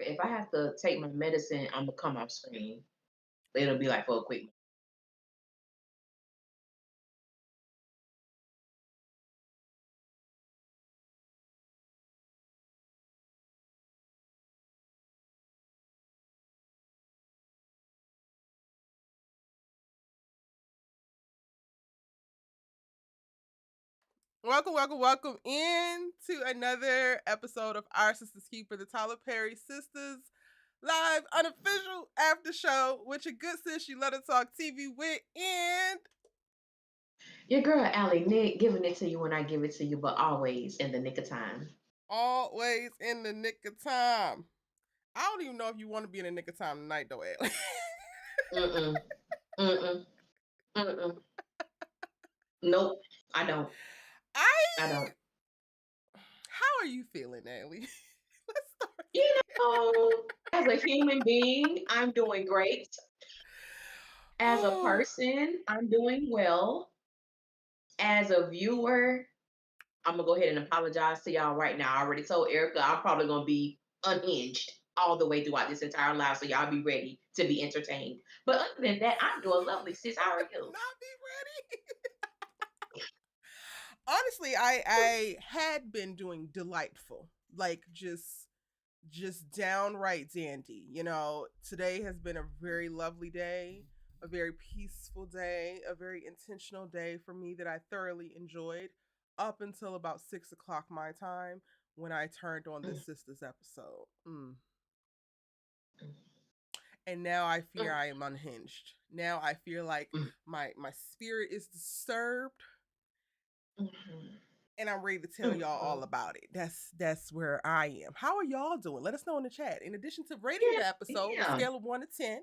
If I have to take my medicine, I'm gonna come off screen. It'll be like for a quick. Welcome in to another episode of Our Sistas Keeper, the Tyler Perry Sisters live unofficial after show with your good sis, you let her talk TV with, and Your girl Allie Nick giving it to you when I give it to you, but always in the nick of time. always in the nick of time. I don't even know if you want to be in the nick of time tonight, though, Ellie. Mm-mm. Mm-mm. Mm-mm. Nope. I don't. I I. don't. How are you feeling, Ellie? Let's start. You know, as a human being, I'm doing great. As a person, I'm doing well. As a viewer, I'm gonna go ahead and apologize to y'all right now. I already told Erica I'm probably gonna be unhinged all the way throughout this entire life, so y'all be ready to be entertained. But other than that, I'm doing lovely, sis. How are you? Not be ready. Honestly, I had been doing delightful, like just downright dandy. You know, today has been a very lovely day, a very peaceful day, a very intentional day for me that I thoroughly enjoyed up until about 6 o'clock my time when I turned on this Mm, Sisters episode. And now I fear mm, I am unhinged. Now I feel like mm, my spirit is disturbed mhm, and I'm ready to tell y'all all mhm. about it. That's where I am. How are y'all doing? Let us know in the chat. In addition to rating Yeah, the episode, a yeah. scale of 1 to 10,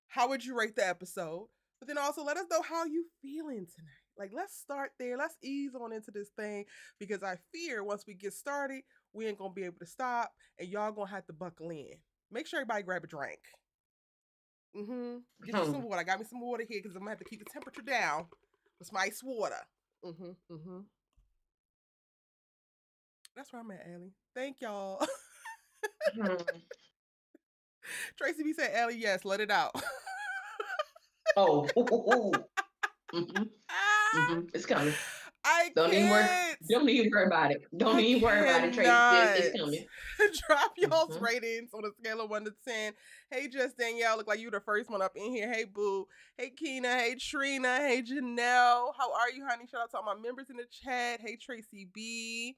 how would you rate the episode? But then also let us know how you feeling tonight. Like, let's start there. Let's ease on into this thing because I fear once we get started, we ain't gonna be able to stop, and y'all gonna have to buckle in. Make sure everybody grab a drink. Get you some Hmm. water. I got me some water here because I'm gonna have to keep the temperature down with some ice water. Mm-hmm. That's where I'm at, Allie. Thank y'all. Hmm. Tracy B said, Allie, yes, let it out. Oh, hmm, it's coming. I Don't even worry. can't. Don't even worry about it. Don't I even worry about it, Tracy. It's cannot. coming. Drop y'all's Hmm. ratings on a scale of 1 to 10. Hey, just Danielle, look like you the first one up in here. Hey, Boo. Hey, Keena. Hey, Trina. Hey, Janelle. How are you, honey? Shout out to all my members in the chat. Hey, Tracy B.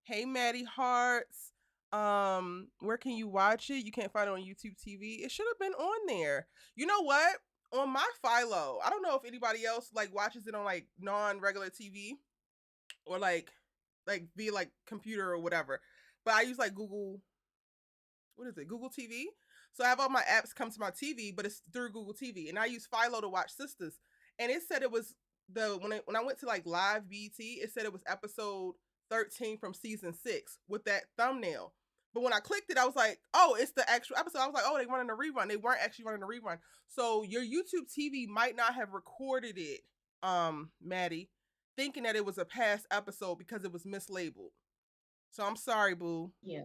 Hey, Maddie Hearts. Where can you watch it? You can't find it on YouTube TV. It should have been on there. You know what? On my Philo, I don't know if anybody else like watches it on like non-regular TV or like via like computer or whatever. But I use like Google, what is it? Google TV. So I have all my apps come to my TV, but it's through Google TV. And I use Philo to watch Sisters. And it said it was when I went to like live BT, it said it was episode 13 from season 6 with that thumbnail. But when I clicked it, I was like, oh, it's the actual episode. I was like, oh, they running a rerun. They weren't actually running a rerun. So your YouTube TV might not have recorded it, Maddie, thinking that it was a past episode because it was mislabeled. So I'm sorry, boo. Yeah.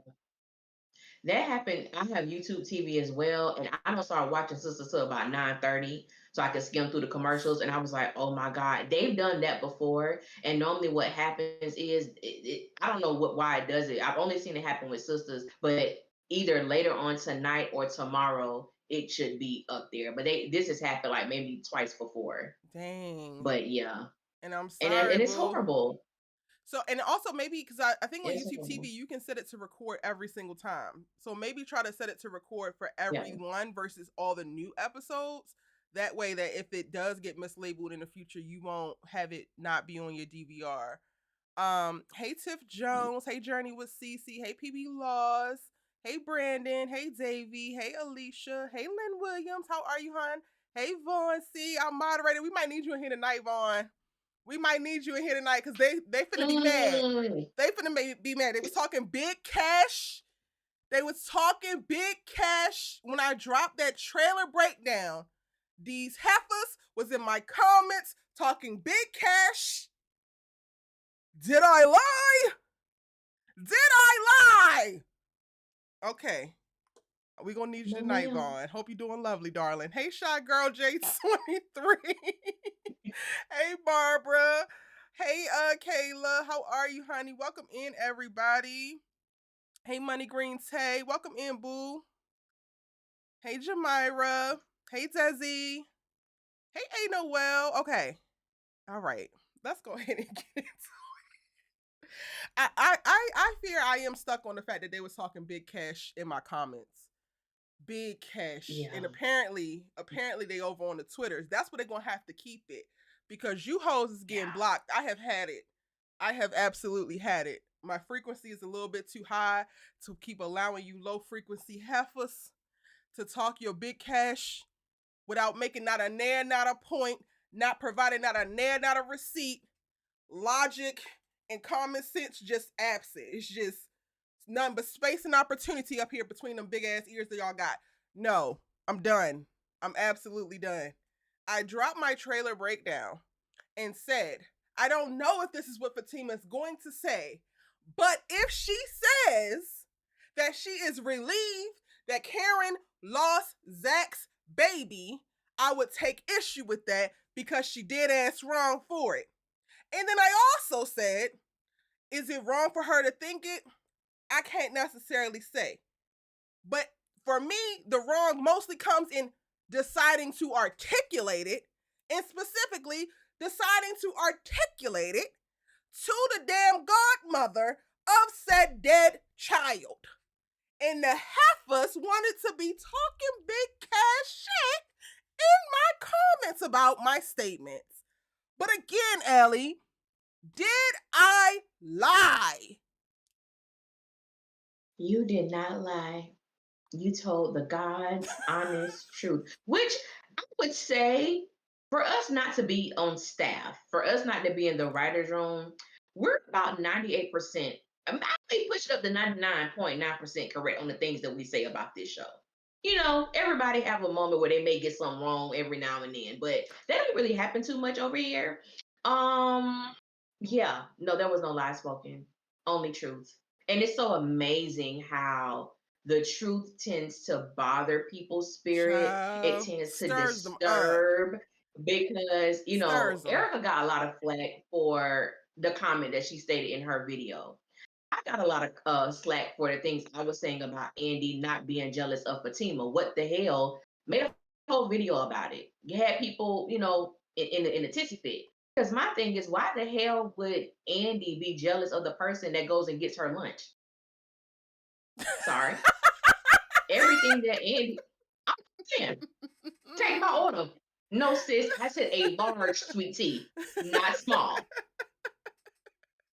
That happened. I have YouTube TV as well, and I don't start watching Sisters till about 9:30, so I can skim through the commercials. And I was like, "Oh my God, they've done that before." And normally, what happens is, I don't know why it does it. I've only seen it happen with Sisters, but either later on tonight or tomorrow, it should be up there. But this has happened like maybe twice before. Dang. But yeah, And I'm and sorry, it's boo. horrible. So, and also maybe because I think on It's YouTube TV horrible. you can set it to record every single time. So maybe try to set it to record for Yeah. every one versus all the new episodes. That way, that if it does get mislabeled in the future, you won't have it not be on your DVR. Hey Tiff Jones, hey Journey with Cece, hey PB Laws, hey Brandon, hey Davey, hey Alicia, hey Lynn Williams, how are you, hon? Hey Vaughn, see, our moderator, we might need you in here tonight, Vaughn. We might need you in here tonight because they finna be mad. Mm. They finna be mad. They was talking big cash. They was talking big cash when I dropped that trailer breakdown. These heifers was in my comments talking big cash. Did I lie? Did I lie? Okay. We gonna need you No, tonight, ma'am. Vaughn. Hope you're doing lovely, darling. Hey, Shy Girl J23. Hey, Barbara. Hey, Kayla. How are you, honey? Welcome in, everybody. Hey, Money Green Tay. Welcome in, boo. Hey, Jamira. Hey, Desi. Hey, A Noel. Okay. All right. Let's go ahead and get into it. I fear I am stuck on the fact that they was talking big cash in my comments. Big cash. Yeah. And apparently they over on the Twitters. That's where they're gonna have to keep it. Because you hoes is getting Yeah. blocked. I have had it. I have absolutely had it. My frequency is a little bit too high to keep allowing you low frequency heifers to talk your big cash without making not a nair, not a point, not providing not a nair, not a receipt. Logic and common sense just absent. It's just none but space and opportunity up here between them big ass ears that y'all got. No, I'm done. I'm absolutely done. I dropped my trailer breakdown and said, I don't know if this is what Fatima is going to say, but if she says that she is relieved that Karen lost Zach's baby, I would take issue with that because she did ass wrong for it. And then I also said, is it wrong for her to think it? I can't necessarily say. But for me, the wrong mostly comes in deciding to articulate it, and specifically deciding to articulate it to the damn godmother of said dead child. And the heifers wanted to be talking big cash shit in my comments about my statements. But again, Allie, did I lie? You did not lie. You told the God's honest truth, which I would say for us not to be on staff, for us not to be in the writer's room, we're about 98%. I may push it up to 99.9% correct on the things that we say about this show. You know, everybody have a moment where they may get something wrong every now and then, but that don't really happen too much over here. Um, yeah, no, there was no lie spoken, only truth. And it's so amazing how the truth tends to bother people's spirit. It Child, tends to stirs them up. disturb because, Stirs them. Erica got a lot of flack for the comment that she stated in her video. I got a lot of slack for the things I was saying about Andi not being jealous of Fatima. What the hell? Made a whole video about it. You had people, in a tissy fit. Because my thing is, why the hell would Andi be jealous of the person that goes and gets her lunch? Sorry. Everything that Andi, I'm saying, take my order. No, sis, I said a large sweet tea, not small.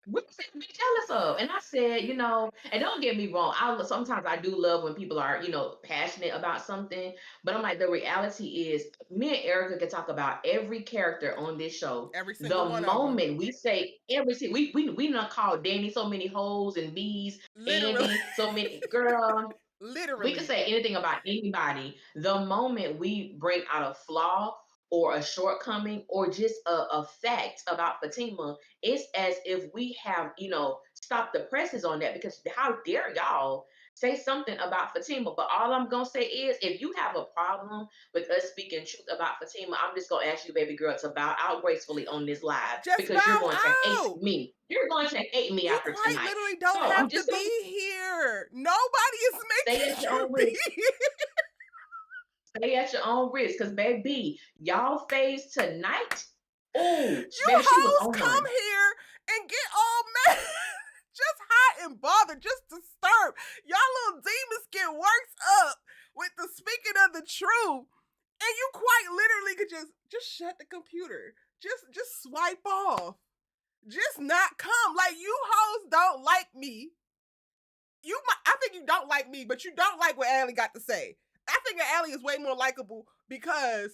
What is it to be jealous of? And I said, and don't get me wrong, sometimes I do love when people are, passionate about something. But I'm like, the reality is, me and Erica can talk about every character on this show. Every single The one of them. moment we say everything, we not call Danny so many hoes and bees, Literally. Andy so many girl. We can Literally. say anything about anybody. The moment we bring out a flaw or a shortcoming or just a fact about Fatima, it's as if we have, stopped the presses on that because how dare y'all say something about Fatima? But all I'm gonna say is if you have a problem with us speaking truth about Fatima, I'm just gonna ask you, baby girl, to bow out gracefully on this live Just because you're bow going to hate out. me. You're going to hate me You after quite tonight. literally don't So I'm have to just gonna be here. Nobody is stay making at your you own be risk. here. Stay at your own risk, because baby, y'all phase tonight. Oh, You baby, she was hoes on come one. here and get all mad. Just hot and bothered, just disturbed. Y'all little demons get worked up with the speaking of the truth. And you quite literally could just shut the computer. Just swipe off. Just not come. Like, you hoes don't like me. I think you don't like me, but you don't like what Allie got to say. I think that Allie is way more likable because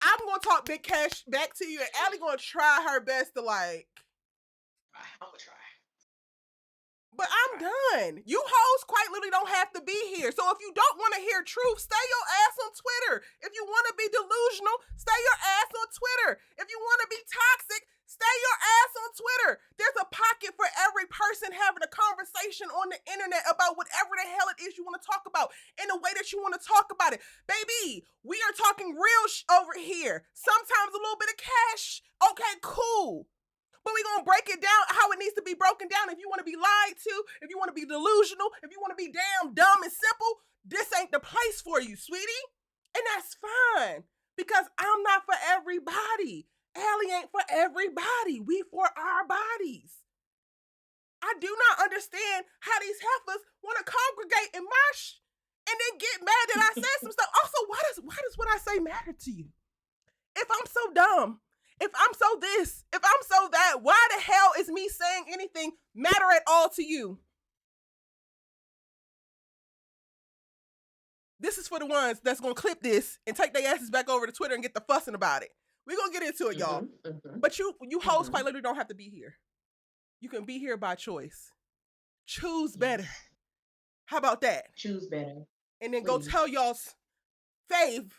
I'm gonna talk big cash back to you, and Allie gonna try her best to I'm gonna try. But I'm done. You hoes quite literally don't have to be here. So if you don't want to hear truth, stay your ass on Twitter. If you want to be delusional, stay your ass on Twitter. If you want to be toxic, stay your ass on Twitter. There's a pocket for every person having a conversation on the internet about whatever the hell it is you want to talk about in a way that We are talking real over here. Sometimes a little bit of cash. Okay, cool. But we're going to break it down how it needs to be broken down. If you want to be lied to, if you want to be delusional, if you want to be damn dumb and simple, this ain't the place for you, sweetie. And that's fine, because I'm not for everybody. Allie ain't for everybody. We for our bodies. I do not understand how these heifers want to congregate and march and then get mad that I said some stuff. Also, why does what I say matter to you? If I'm so dumb, if I'm so this, if I'm so that, why the hell is me saying anything matter at all to you? This is for the ones that's going to clip this and take their asses back over to Twitter and get the fussing about it. We're going to get into it, y'all. But you hoes quite literally don't have to be here. You can be here by choice. Choose better. How about that? Choose better. And then go tell y'all's Fave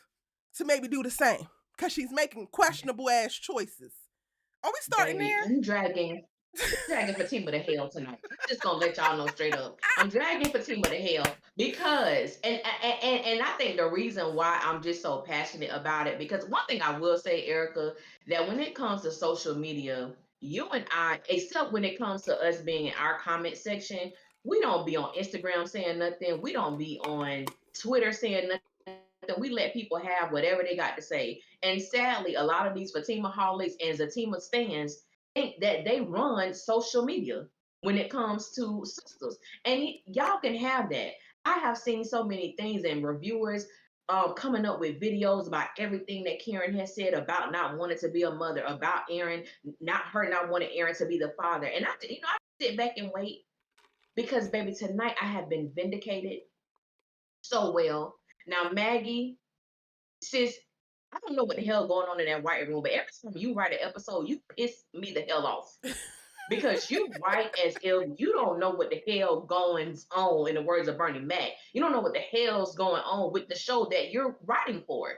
to maybe do the same, because she's making questionable ass choices. Are we starting there? I'm dragging Fatima to hell tonight. I'm just gonna let y'all know straight up. I'm dragging Fatima to hell because, and I think the reason why I'm just so passionate about it, because one thing I will say, Erica, that when it comes to social media, you and I, except when it comes to us being in our comment section, we don't be on Instagram saying nothing. We don't be on Twitter saying nothing. We let people have whatever they got to say. And sadly, a lot of these Fatima holics and Zatima stands think that they run social media when it comes to sisters. And y'all can have that. I have seen so many things and reviewers coming up with videos about everything that Karen has said about not wanting to be a mother, about Aaron, not wanting Aaron to be the father. And I sit back and wait, because baby, tonight I have been vindicated so well. Now, Maggie, sis, I don't know what the hell going on in that white room, but every time you write an episode, you piss me the hell off. Because you write as if you don't know what the hell goes on, in the words of Bernie Mac. You don't know what the hell's going on with the show that you're writing for.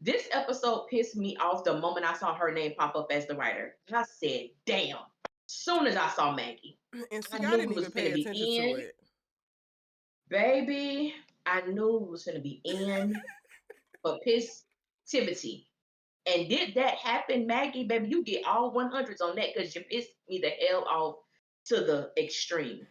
This episode pissed me off the moment I saw her name pop up as the writer. I said, damn. Soon as I saw Maggie, and see, I didn't even pay attention to it. Baby, I knew it was going to be in for pissivity. And did that happen, Maggie? Baby, you get all 100s on that, because you pissed me the hell off to the extreme.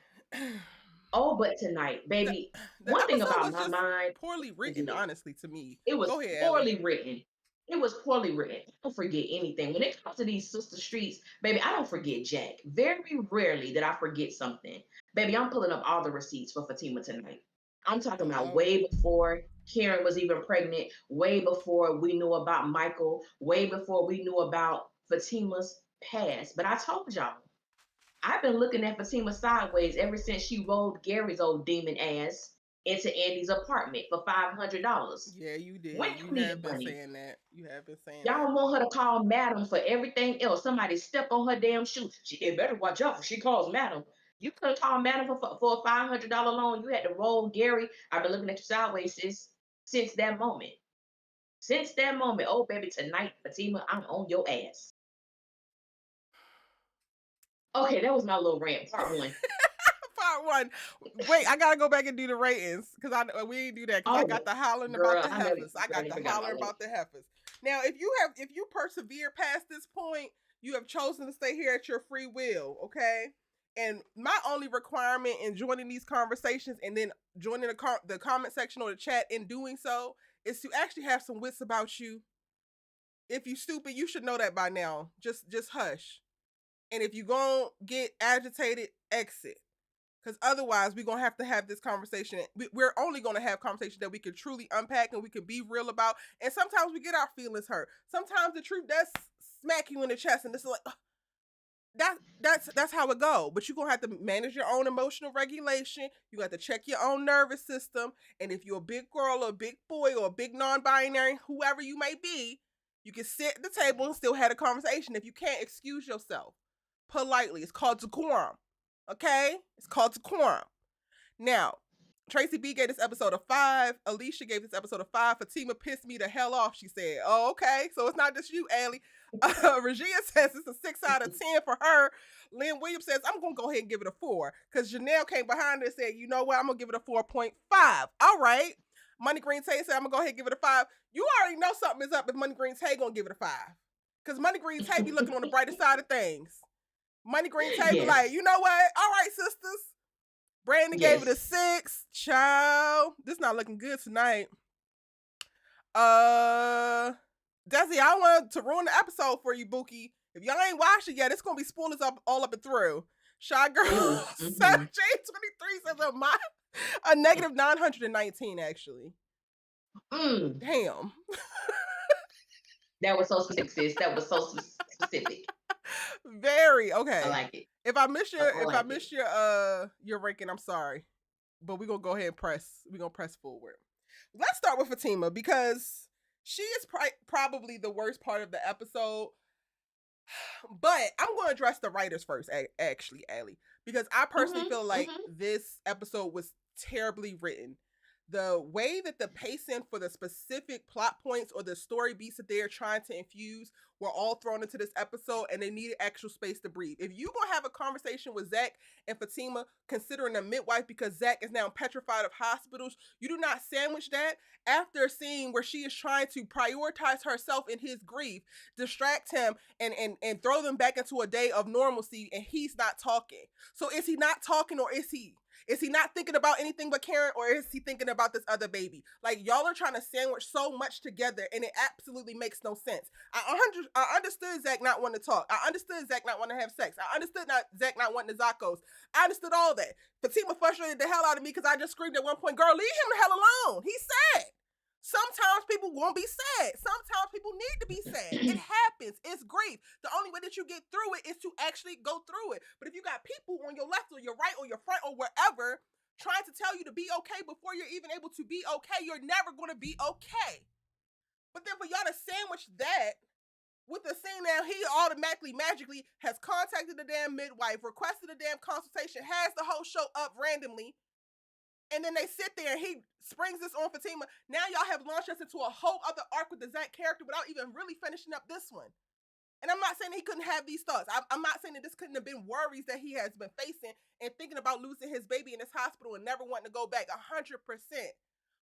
Oh, but tonight, baby, one thing about my mind, poorly written, honestly, to me. It was poorly written. It was poorly written. I don't forget anything. When it comes to these sister streets, baby, I don't forget Jack. Very rarely did I forget something. Baby, I'm pulling up all the receipts for Fatima tonight. I'm talking about way before Karen was even pregnant, way before we knew about Michael, way before we knew about Fatima's past. But I told y'all, I've been looking at Fatima sideways ever since she rolled Gary's old demon ass into Andy's apartment for $500. Yeah, you did. When you have been saying that. You have been saying y'all that. want her to call madam for everything else. Somebody step on her damn shoe. She better watch out if she calls madam. You couldn't call madam for a $500 loan. You had to roll Gary. I've been looking at you sideways since that moment. Since that moment, oh baby, tonight, Fatima, I'm on your ass. Okay, that was my little rant, part one. Part one. Wait, I gotta go back and do the ratings, because we didn't do that, because I got the hollering about the heifers. I got the hollering about the heifers. Now, if you persevere past this point, you have chosen to stay here at your free will, okay? And my only requirement in joining these conversations and then joining the comment section or the chat in doing so is to actually have some wits about you. If you stupid, you should know that by now. Just hush. And if you gonna get agitated, exit. Because otherwise, we're going to have this conversation. We're only going to have conversations that we can truly unpack and we can be real about. And sometimes we get our feelings hurt. Sometimes the truth does smack you in the chest, and it's like, that's how it go. But you're going to have to manage your own emotional regulation. You got to check your own nervous system. And if you're a big girl or a big boy or a big non-binary, whoever you may be, you can sit at the table and still have a conversation. If you can't, excuse yourself politely. It's called decorum. Okay? It's called decorum. Now, Tracy B gave this episode a 5. Alicia gave this episode a 5. Fatima pissed me the hell off, she said. Oh, okay. So it's not just you, Allie. Regia says it's a 6 out of 10 for her. Lynn Williams says, I'm going to go ahead and give it a 4. Because Janelle came behind her and said, you know what? I'm going to give it a 4.5. All right. Money Green Tay said, I'm gonna go ahead and give it a 5. You already know something is up if Money Green Tay gonna give it a 5. Because Money Green Tay be looking on the brighter side of things. Money Green Tay be like, Yes. you know what? All right, sisters. Brandon gave it a Yes. 6. Child. This not looking good tonight. Desi, I want to ruin the episode for you, Bookie. If y'all ain't watched it yet, it's gonna be spoilers up all up and through. Shy Girl Mm-hmm. J23 says a negative 919 actually. Damn. That was so specific, sis. That was so specific. Very okay. I like it. If I miss your your ranking, I'm sorry. But we're gonna go ahead and press. We're gonna press forward. Let's start with Fatima because she is probably the worst part of the episode. But I'm going to address the writers first, actually, Allie, because I personally feel like this episode was terribly written. The way that the pacing for the specific plot points or the story beats that they're trying to infuse were all thrown into this episode, and they needed actual space to breathe. If you gonna have a conversation with Zach and Fatima considering a midwife because Zach is now petrified of hospitals, you do not sandwich that after a scene where she is trying to prioritize herself in his grief, distract him, and throw them back into a day of normalcy, and he's not talking. So is he not talking, or is he? Is he not thinking about anything but Karen, or is he thinking about this other baby? Like, y'all are trying to sandwich so much together, and it absolutely makes no sense. I understood Zach not wanting to talk. I understood Zach not wanting to have sex. I understood Zach not wanting the Zacos. I understood all that. Fatima frustrated the hell out of me because I just screamed at one point, girl, leave him the hell alone. He's sad. Sometimes people won't be sad. Sometimes people need to be sad. It happens. It's grief. The only way that you get through it is to actually go through it. But if you got people on your left or your right or your front or wherever trying to tell you to be okay before you're even able to be okay, you're never going to be okay. But then for y'all to sandwich that with the scene now, he automatically, magically has contacted the damn midwife, requested a damn consultation, has the whole show up randomly, and then they sit there and he springs this on Fatima. Now y'all have launched us into a whole other arc with the Zach character without even really finishing up this one. And I'm not saying he couldn't have these thoughts. I'm not saying that this couldn't have been worries that he has been facing and thinking about losing his baby in this hospital and never wanting to go back 100%.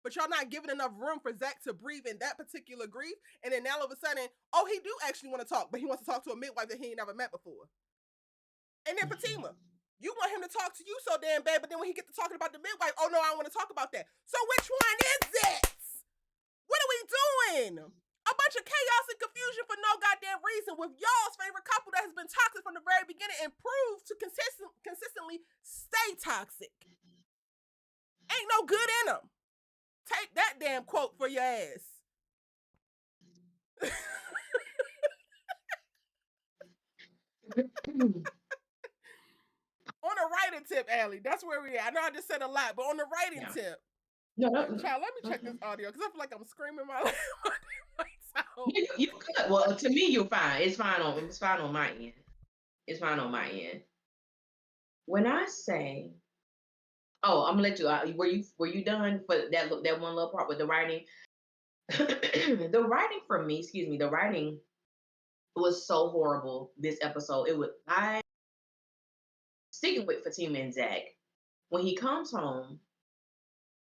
But y'all not giving enough room for Zach to breathe in that particular grief. And then now all of a sudden, oh, he do actually want to talk, but he wants to talk to a midwife that he ain't never met before. And then Fatima, you want him to talk to you so damn bad, but then when he gets to talking about the midwife, oh no, I don't want to talk about that. So which one is it? What are we doing? A bunch of chaos and confusion for no goddamn reason with y'all's favorite couple that has been toxic from the very beginning and proved to consistently stay toxic. Ain't no good in them. Take that damn quote for your ass. On a writing tip, Allie, that's where we are. I know I just said a lot, but on the writing tip. No. Child, let me check this audio because I feel like I'm screaming my out. You could. Well, to me, you're fine. It's fine on my end. It's fine on my end. When I say, oh, I'm gonna let you. Were you done for that one little part with the writing? The writing for me, excuse me, the writing was so horrible this episode. I sticking with Fatima and Zach. When he comes home,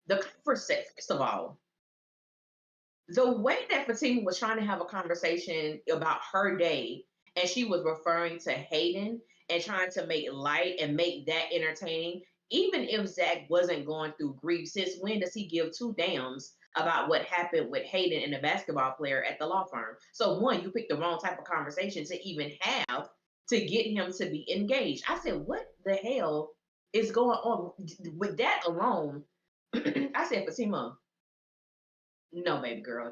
the conversation, first of all, the way that Fatima was trying to have a conversation about her day, and she was referring to Hayden and trying to make light and make that entertaining, even if Zach wasn't going through grief, since when does he give two damns about what happened with Hayden and the basketball player at the law firm? So one, you picked the wrong type of conversation to even have to get him to be engaged. I said, what the hell is going on with that alone? I said, Fatima, no, baby girl,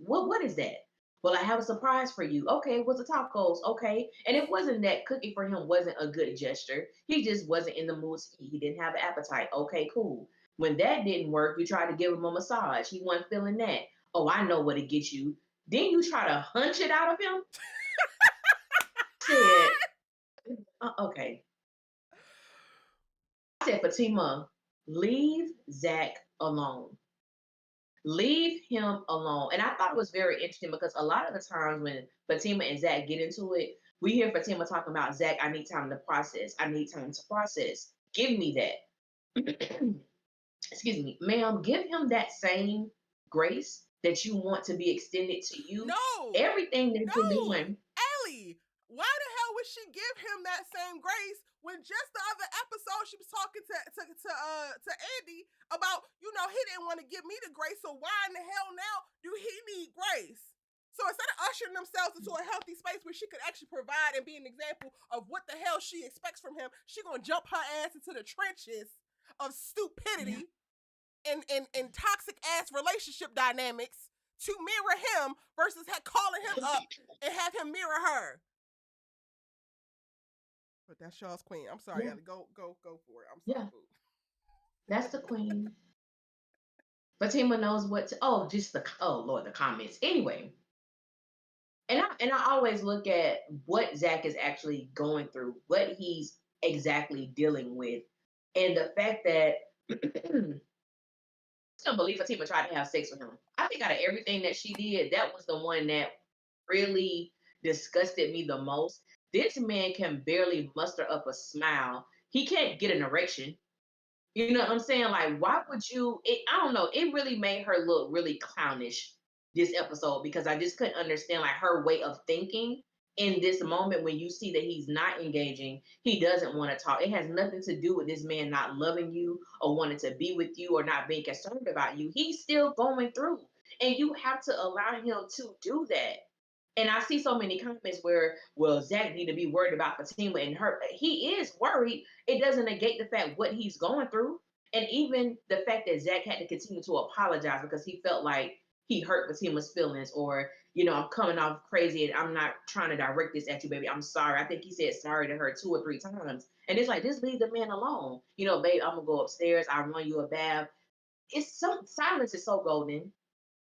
what is that? Well, I have a surprise for you. Okay, what's the tacos? Okay. And it wasn't that cooking for him wasn't a good gesture. He just wasn't in the mood to eat. He didn't have an appetite. Okay, cool. When that didn't work, you tried to give him a massage. He wasn't feeling that. Oh, I know what to get you. Then you try to hunch it out of him. I said, okay. I said, Fatima, leave Zach alone. Leave him alone. And I thought it was very interesting because a lot of the times when Fatima and Zach get into it, we hear Fatima talking about, Zach, I need time to process. I need time to process. Give me that. excuse me, ma'am, give him that same grace that you want to be extended to you. No, Everything that you're no, doing. Allie. Why the hell would she give him that same grace when just the other episode she was talking to Andi about, you know, he didn't want to give me the grace, so why in the hell now do he need grace? So instead of ushering themselves into a healthy space where she could actually provide and be an example of what the hell she expects from him, she gonna jump her ass into the trenches of Yeah. stupidity and toxic ass relationship dynamics to mirror him versus calling him up and have him mirror her. But that's Shaw's queen. I'm sorry, Yeah. Ellie. Go for it. I'm sorry, Yeah. boo. That's the queen. Fatima knows what to, oh, just the, oh Lord, the comments. Anyway, and I always look at what Zach is actually going through, what he's exactly dealing with. And the fact that I don't believe Fatima tried to have sex with him. I think out of everything that she did, that was the one that really disgusted me the most. This man can barely muster up a smile. He can't get an erection. You know what I'm saying? Like, why would you? I don't know. It really made her look really clownish this episode because I just couldn't understand like her way of thinking in this moment when you see that he's not engaging, he doesn't want to talk. It has nothing to do with this man not loving you or wanting to be with you or not being concerned about you. He's still going through, and you have to allow him to do that. And I see so many comments where, well, Zach need to be worried about Fatima and her. He is worried. It doesn't negate the fact what he's going through. And even the fact that Zach had to continue to apologize because he felt like he hurt Fatima's feelings, or, you know, I'm coming off crazy and I'm not trying to direct this at you, baby. I'm sorry. I think he said sorry to her 2 or 3 times. And it's like, just leave the man alone. You know, babe, I'm gonna go upstairs, I'll run you a bath. It's some silence is so golden.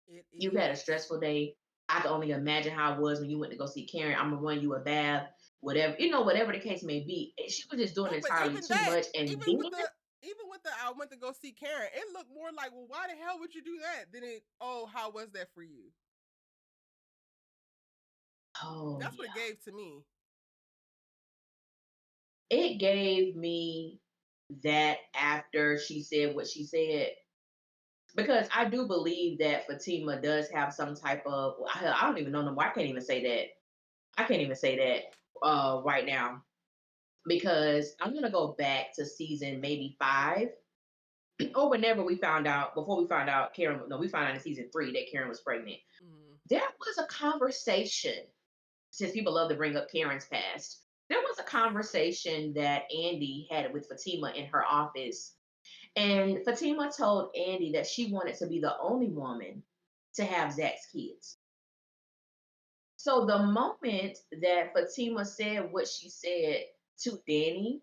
It You've had a is. stressful day. I can only imagine how it was when you went to go see Karen. I'm gonna run you a bath, whatever, you know, whatever the case may be. She was just doing No, but entirely even too that, much. And even then, with the even with the I went to go see Karen, it looked more like, well, why the hell would you do that? Then it, oh, how was that for you? oh That's what it yeah, gave to me. it gave me that after she said what she said, because I do believe that Fatima does have some type of, I don't even know no more. I can't even say that. I can't even say that right now because I'm gonna go back to season maybe 5 or whenever we found out, before we found out Karen, no, we found out in season 3 that Karen was pregnant. Mm. There was a conversation, since people love to bring up Karen's past, there was a conversation that Andi had with Fatima in her office. And Fatima told Andi that she wanted to be the only woman to have Zach's kids. So the moment that Fatima said what she said to Danni,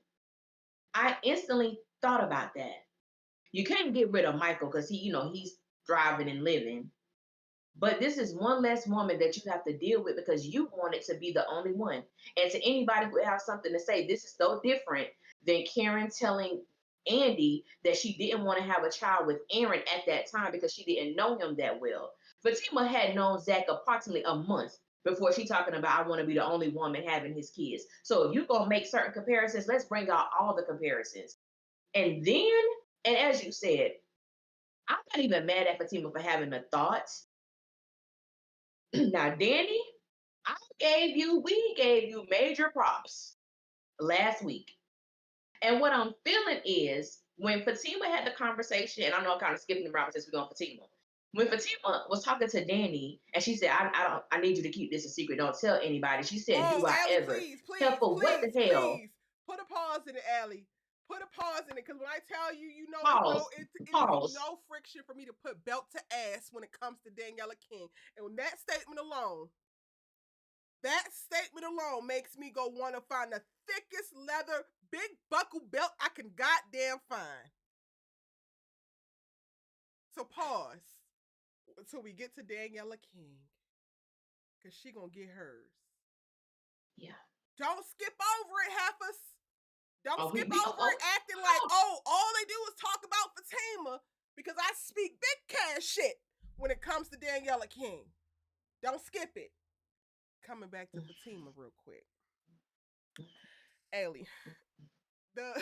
I instantly thought about that. You can't get rid of Michael because he, you know, he's thriving and living. But this is one less woman that you have to deal with because you wanted to be the only one. And to anybody who has something to say, this is so different than Karen telling Andi that she didn't want to have a child with Aaron at that time because she didn't know him that well. Fatima had known Zach approximately a month before she talking about I want to be the only woman having his kids. So if you're gonna make certain comparisons, let's bring out all the comparisons. And then, and as you said, I'm not even mad at Fatima for having the thoughts. Now, Danny, we gave you major props last week. And what I'm feeling is when Fatima had the conversation, and I know I'm kind of skipping around since we're going Fatima. When Fatima was talking to Danny, and she said, I need you to keep this a secret. Don't tell anybody. She said, Oh, do I Allie, ever? please, Hell, please, for what the please, hell? please. Put a pause in it, Allie. Put a pause in it, because when I tell you, you know, Pause. it is Pause. no friction for me to put belt to ass when it comes to Daniela King. And when that statement alone makes me go want to find the thickest leather, big buckle belt I can goddamn find. So pause until we get to Daniela King, because she gonna get hers. Yeah. Don't skip over it, Heifers. Don't Oh, skip oh, over oh, it acting like, oh. oh, all they do is talk about Fatima, because I speak big cash shit when it comes to Daniela King. Don't skip it. Coming back to Fatima real quick. Allie, the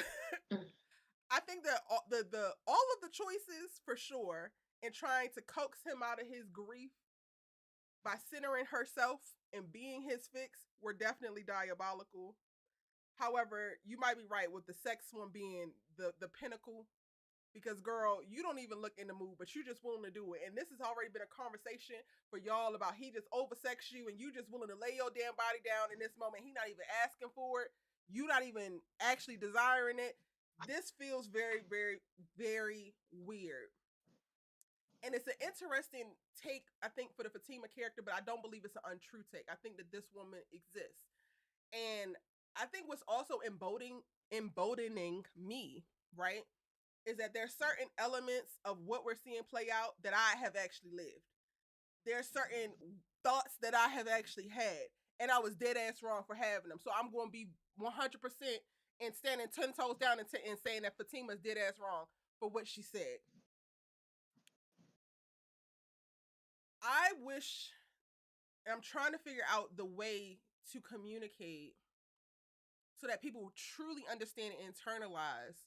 I think that all of the choices for sure in trying to coax him out of his grief by centering herself and being his fix were definitely diabolical. However, you might be right with the sex one being the pinnacle, because girl, you don't even look in the mood, but you just willing to do it. And this has already been a conversation for y'all about he just oversex you and you just willing to lay your damn body down in this moment. He not even asking for it. You not even actually desiring it. This feels very, very, very weird. And it's an interesting take, I think, for the Fatima character, but I don't believe it's an untrue take. I think that this woman exists. And I think what's also emboldening me, right, is that there's certain elements of what we're seeing play out that I have actually lived. There's certain thoughts that I have actually had, and I was dead ass wrong for having them. So I'm going to be 100% and standing 10 toes down and saying that Fatima's dead ass wrong for what she said. I wish, and I'm trying to figure out the way to communicate so that people truly understand and internalize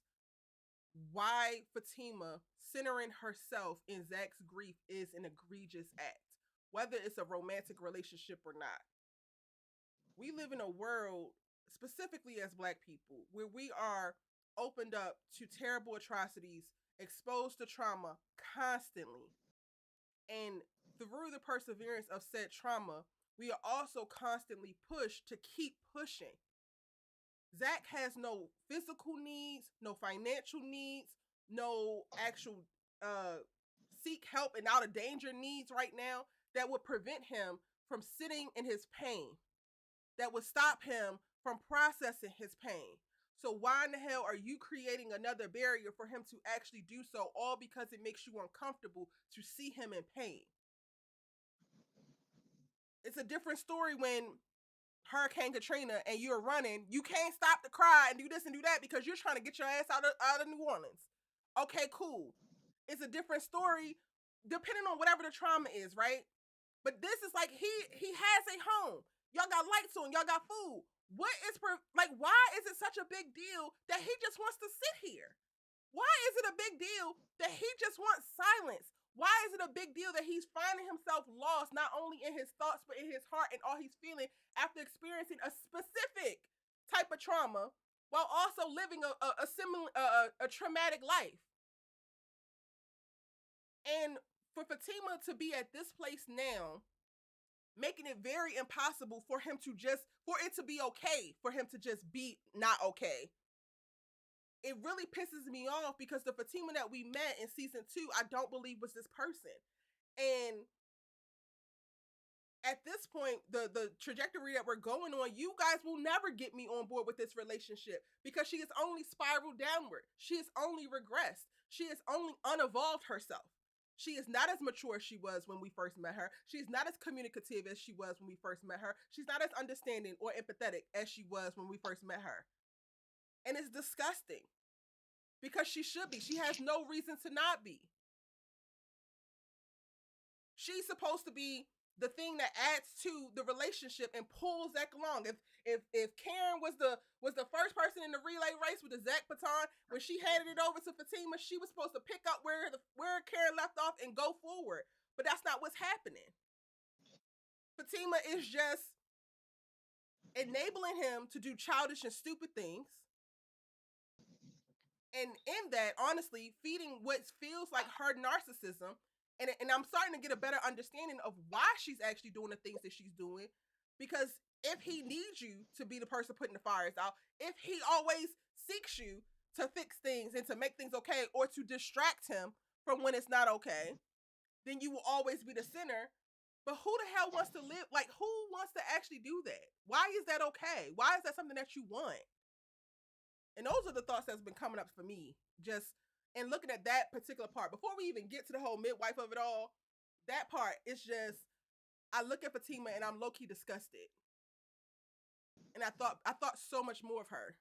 why Fatima centering herself in Zach's grief is an egregious act, whether it's a romantic relationship or not. We live in a world, specifically as Black people, where we are opened up to terrible atrocities, exposed to trauma constantly. And through the perseverance of said trauma, we are also constantly pushed to keep pushing. Zach has no physical needs, no financial needs, no actual seek help and out of danger needs right now that would prevent him from sitting in his pain, that would stop him from processing his pain. So why in the hell are you creating another barrier for him to actually do so, all because it makes you uncomfortable to see him in pain? It's a different story when Hurricane Katrina and you're running, you can't stop to cry and do this and do that because you're trying to get your ass out of New Orleans. Okay, cool. It's a different story depending on whatever the trauma is, right? But this is like he has a home. Y'all got lights on, y'all got food. What is why is it such a big deal that he just wants to sit here? Why is it a big deal that he just wants silence? Why is it a big deal that he's finding himself lost not only in his thoughts but in his heart and all he's feeling after experiencing a specific type of trauma while also living a similar a traumatic life? And for Fatima to be at this place now, making it very impossible for him to just for it to be okay for him to just be not okay, it really pisses me off because the Fatima that we met in season 2, I don't believe was this person. And at this point, the trajectory that we're going on, you guys will never get me on board with this relationship because she has only spiraled downward. She has only regressed. She has only unevolved herself. She is not as mature as she was when we first met her. She's not as communicative as she was when we first met her. She's not as understanding or empathetic as she was when we first met her. And it's disgusting because she should be. She has no reason to not be. She's supposed to be the thing that adds to the relationship and pulls Zach along. If Karen was the first person in the relay race with the Zach baton, when she handed it over to Fatima, she was supposed to pick up where Karen left off and go forward. But that's not what's happening. Fatima is just enabling him to do childish and stupid things. And in that, honestly, feeding what feels like her narcissism. And I'm starting to get a better understanding of why she's actually doing the things that she's doing. Because if he needs you to be the person putting the fires out, if he always seeks you to fix things and to make things okay or to distract him from when it's not okay, then you will always be the center. But who the hell wants to live? Like, who wants to actually do that? Why is that okay? Why is that something that you want? And those are the thoughts that's been coming up for me. Just and looking at that particular part, before we even get to the whole midwife of it all, that part is just, I look at Fatima and I'm low-key disgusted. And I thought so much more of her.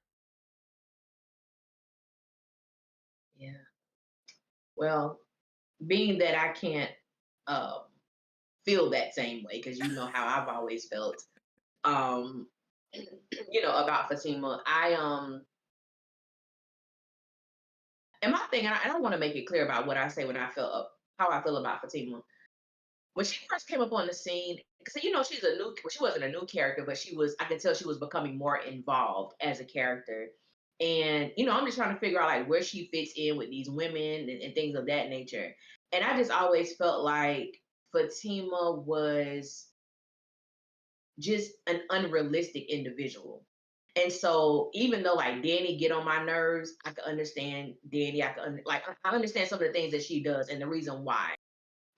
Yeah. Well, being that I can't feel that same way, because you know how I've always felt, um, about Fatima, And my thing, and I want to make it clear about what I say when I feel how I feel about Fatima. When she first came up on the scene, because she's a new, well, she wasn't a new character, but she was, I could tell she was becoming more involved as a character. And, I'm just trying to figure out like where she fits in with these women and things of that nature. And I just always felt like Fatima was just an unrealistic individual. And so even though like Danny get on my nerves, I can understand Danny. I understand some of the things that she does and the reason why.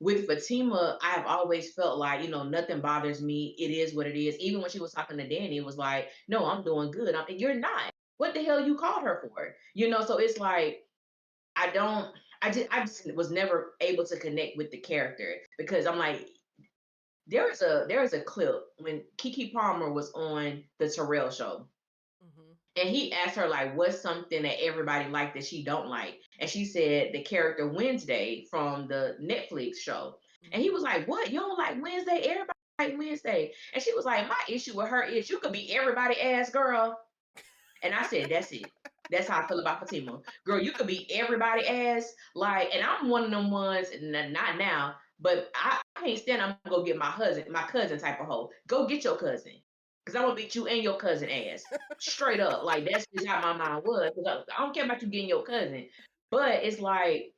With Fatima, I have always felt like, nothing bothers me. It is what it is. Even when she was talking to Danny, it was like, no, I'm doing good. You're not. What the hell you called her for? So it's like I don't. I just was never able to connect with the character because I'm like, there is a clip when Kiki Palmer was on the Terrell show. Mm-hmm. And he asked her like, "What's something that everybody liked that she don't like?" And she said the character Wednesday from the Netflix show. And he Mm-hmm. was like, "What? You don't like Wednesday? Everybody like Wednesday." And she was like, "My issue with her is you could be everybody ass girl." And I said, "That's it. That's how I feel about Fatima. Girl, you could be everybody ass. Like, and I'm one of them ones, not now, but I can't stand I'm gonna go get my cousin type of hoe. Go get your cousin. Cause I'm gonna beat you and your cousin ass. Straight up. Like that's just how my mind was. 'Cause I don't care about you getting your cousin. But it's like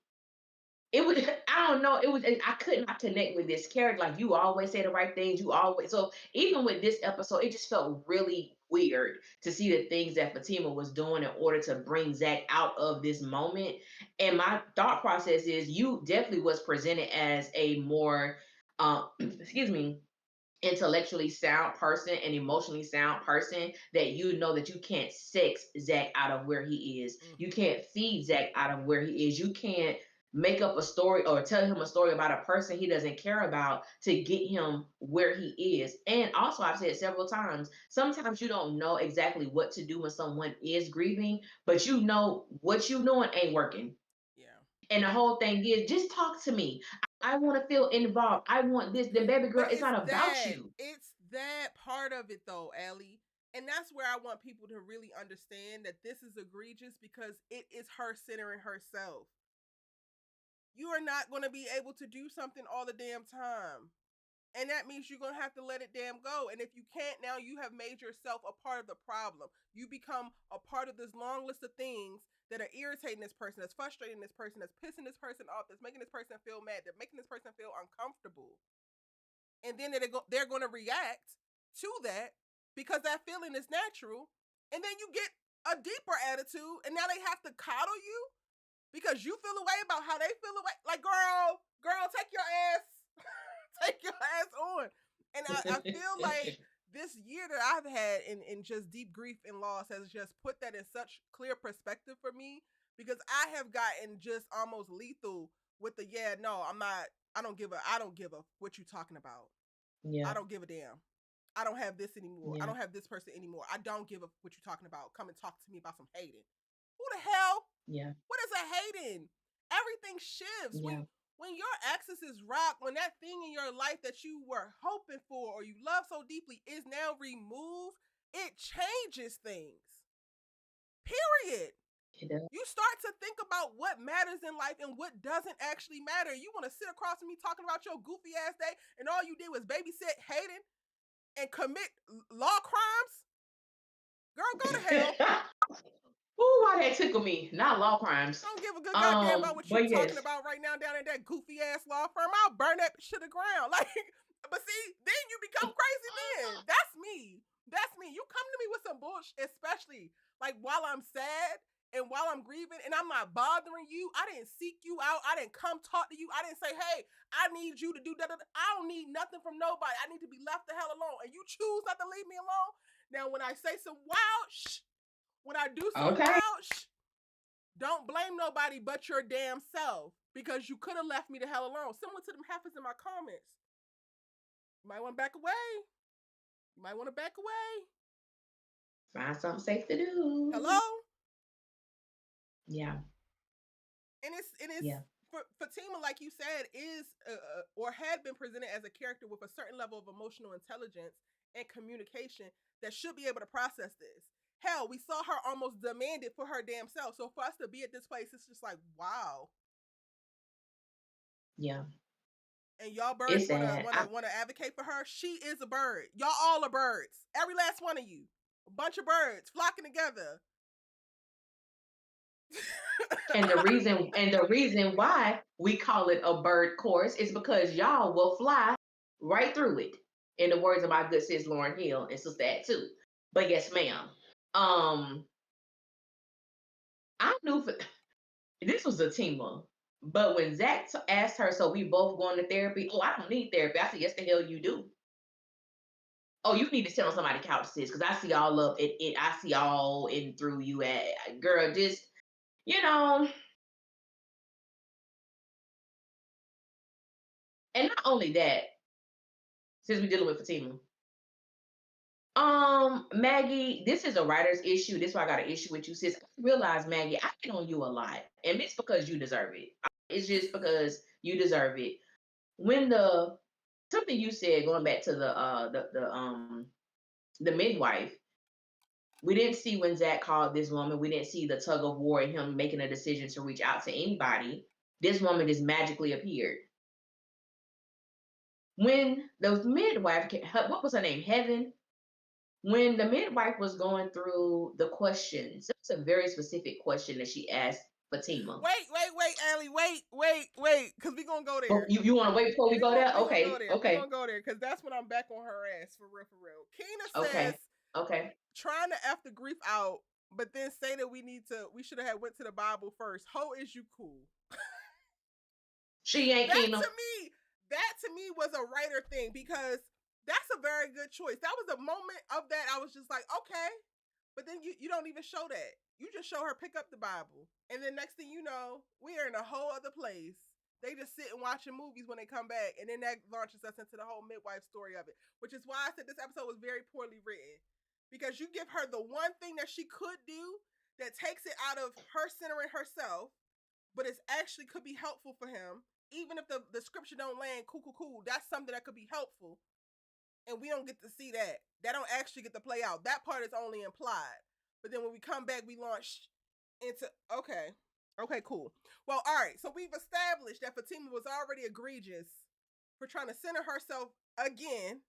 it was I don't know, it was I could not connect with this character. Like you always say the right things, you always so even with this episode, it just felt really weird to see the things that Fatima was doing in order to bring Zach out of this moment. And my thought process is you definitely was presented as a more excuse me, intellectually sound person and emotionally sound person that that you can't sex Zach out of where he is. You Mm-hmm. can't feed Zach out of where he is. You can't make up a story or tell him a story about a person he doesn't care about to get him where he is. And also, I've said several times, sometimes you don't know exactly what to do when someone is grieving, but you know what you doing ain't working. Yeah. And the whole thing is just talk to me. I want to feel involved. I want this. The baby girl, But it's not about you. it's that part of it though, Allie. And that's where I want people to really understand that this is egregious because it is her centering herself. You are not going to be able to do something all the damn time. And that means you're going to have to let it damn go. And if you can't, now you have made yourself a part of the problem. You become a part of this long list of things that are irritating this person, that's frustrating this person, that's pissing this person off, that's making this person feel mad, that's making this person feel uncomfortable. And then they're going to react to that because that feeling is natural. And then you get a deeper attitude, and now they have to coddle you because you feel away about how they feel away. Like, girl, take your ass, take your ass on. And I feel like this year that I've had in just deep grief and loss has just put that in such clear perspective for me because I have gotten just almost lethal with the no, I'm not. I don't give a what you talking about. I Yeah, don't give a damn. I don't have this anymore. I yeah, don't have this person anymore. I don't give a what you're talking about. Come and talk to me about some hating. Who the hell? yeah, What is a hating? Everything shifts yeah, when your axis is rocked. When that thing in your life that you were hoping for or you love so deeply is now removed, it changes things. Period. it does. You start to think about what matters in life and what doesn't actually matter. You want to sit across from me talking about your goofy ass day and all you did was babysit hating and commit law crimes? Girl, go to hell. Ooh, why that tickle me? Not law crimes. I don't give a good goddamn about what you But talking yes, about right now down in that goofy ass law firm. I'll burn that shit to the ground. Like, but see, then you become crazy then. That's me. That's me. You come to me with some bullshit, especially like while I'm sad and while I'm grieving and I'm not bothering you. I didn't seek you out. I didn't come talk to you. I didn't say, hey, I need you to do that. I don't need nothing from nobody. I need to be left the hell alone. And you choose not to leave me alone. Now, when I say some wild when I do some okay. wild don't blame nobody but your damn self because you could have left me the hell alone. Similar to them heifers in my comments. You might want to back away. You might want to back away. Find something safe to Hello? do. Yeah, And it's yeah, for Fatima, like you said, is or had been presented as a character with a certain level of emotional intelligence and communication that should be able to process this. Hell, we saw her almost demand it for her damn self. So for us to be at this place, it's just like, wow. Yeah. And y'all birds It's wanna sad. wanna wanna advocate for her. She is a bird. Y'all all are birds. Every last one of you. A bunch of birds flocking together. And the reason why we call it a bird course is because y'all will fly right through it. In the words of my good sis Lauren Hill and Sister Act too. But yes, ma'am. I knew this was a team up. But when Zach asked her, so we both going to therapy? Oh, I don't need therapy. I said, yes, the hell you do. Oh, you need to sit on somebody's couch, sis, because I see all of it. I see all in through you. At girl, just you know. And not only that, since we're dealing with Fatima, Maggie, this is a writer's issue. This is why I got an issue with you, sis. I realize, Maggie, I get on you a lot, and it's because you deserve it. It's just because you deserve it. When the something you said going back to the midwife, we didn't see when Zach called this woman. We didn't see the tug of war and him making a decision to reach out to anybody. This woman just magically appeared. When the midwife, what was her name? Heaven. When the midwife was going through the questions, it was a very specific question that she asked Fatima. Wait, Allie, wait, because we're going to go Oh, there. you want to wait before we go there? We're going to go Okay, there. We're okay, going to go there, because that's when I'm back on her ass, for real. Keena says, okay, okay. trying to F the grief out, but then say that we should have went to the Bible first. Ho, is you cool? She ain't Keena. That to me was a writer thing, because that's a very good choice. That was a moment of that I was just like, okay. But then you don't even show that. You just show her pick up the Bible. And then next thing you know, we are in a whole other place. They just sit and watching movies when they come back. And then that launches us into the whole midwife story of it. Which is why I said this episode was very poorly written. Because you give her the one thing that she could do that takes it out of her centering herself, but it actually could be helpful for him. Even if the scripture don't land cool, that's something that could be helpful. And we don't get to see that. That don't actually get to play out. That part is only implied. But then when we come back, we launch into, okay, cool. Well, all right. So we've established that Fatima was already egregious for trying to center herself again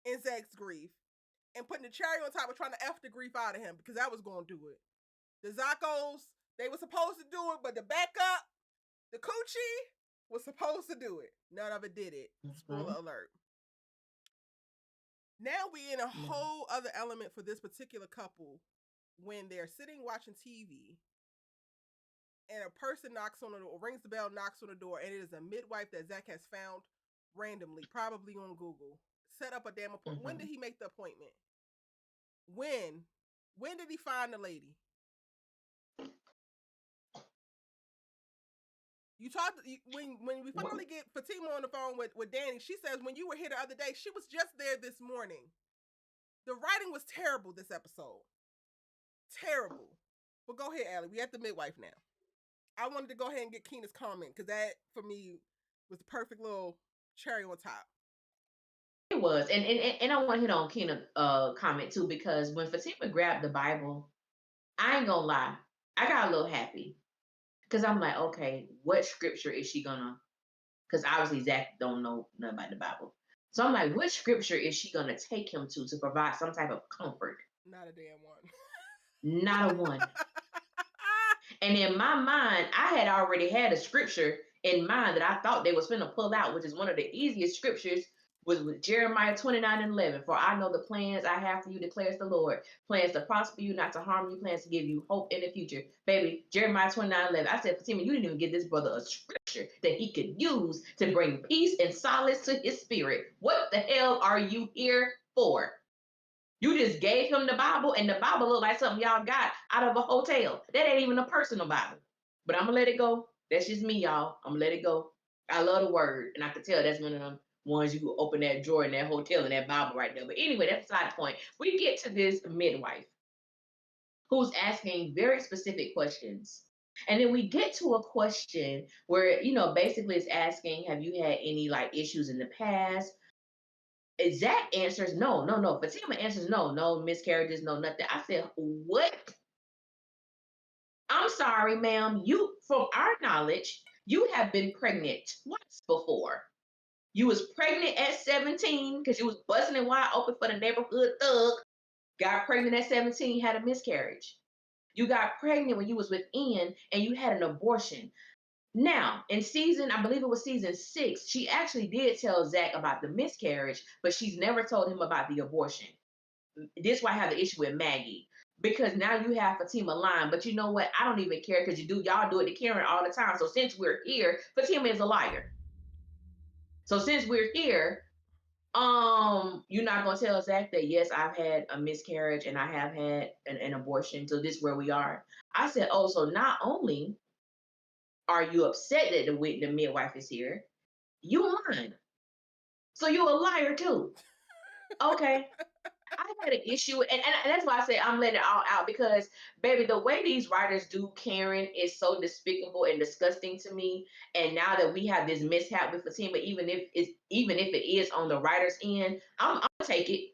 in Zach's grief and putting the cherry on top of trying to F the grief out of him, because that was going to do it. The Zacos, they were supposed to do it, but the backup, the coochie, was supposed to do it. None of it did it. Spoiler alert. Now we in a whole other element for this particular couple when they're sitting watching TV and a person knocks on the door, rings the bell, knocks on the door, and it is a midwife that Zach has found randomly, probably on Google. Set up a damn appointment. When did he make the appointment? When? When did he find the lady? You talked when we finally get Fatima on the phone with Danni. She says when you were here the other day, she was just there this morning. The writing was terrible this episode. Terrible. But go ahead, Allie. We at the midwife now. I wanted to go ahead and get Keena's comment, because that for me was the perfect little cherry on top. It was, and I want to hit on Keena comment too, because when Fatima grabbed the Bible, I ain't gonna lie, I got a little happy, because I'm like, okay, what scripture is she gonna? Because obviously Zach don't know nothing about the Bible, so I'm like, what scripture is she gonna take him to provide some type of comfort? Not a damn one. Not a one. And in my mind, I had already had a scripture in mind that I thought they was finna pull out, which is one of the easiest scriptures, was with Jeremiah 29:11. For I know the plans I have for you, declares the Lord. Plans to prosper you, not to harm you, plans to give you hope in the future. Baby, Jeremiah 29:11. I said, Fatima, you didn't even give this brother a scripture that he could use to bring peace and solace to his spirit. What the hell are you here for? You just gave him the Bible, and the Bible looked like something y'all got out of a hotel. That ain't even a personal Bible. But I'm gonna let it go. That's just me, y'all. I'm gonna let it go. I love the word, and I can tell that's one of them ones you open that drawer in that hotel in that Bible right there. But anyway, that's a side point. We get to this midwife who's asking very specific questions. And then we get to a question where, basically it's asking, have you had any like issues in the past? Zach answers no, no, no. Fatima answers no, no miscarriages, no nothing. I said, what? I'm sorry, ma'am. You, from our knowledge, you have been pregnant twice before. You was pregnant at 17 because you was busting it wide open for the neighborhood thug. Got pregnant at 17, had a miscarriage. You got pregnant when you was with Ian and you had an abortion. Now, in season, I believe it was season 6, she actually did tell Zach about the miscarriage, but she's never told him about the abortion. This is why I have the issue with Maggie. Because now you have Fatima lying, but you know what? I don't even care because y'all do it to Karen all the time. So since we're here, Fatima is a liar. So since we're here, you're not gonna tell Zach that yes, I've had a miscarriage and I have had an abortion. So this is where we are. I said, oh, so not only are you upset that the midwife is here, you lying. So you're a liar too. Okay. I had an issue, and that's why I say I'm letting it all out because, baby, the way these writers do Karen is so despicable and disgusting to me. And now that we have this mishap with Fatima, even if it is on the writer's end, I'm gonna take it.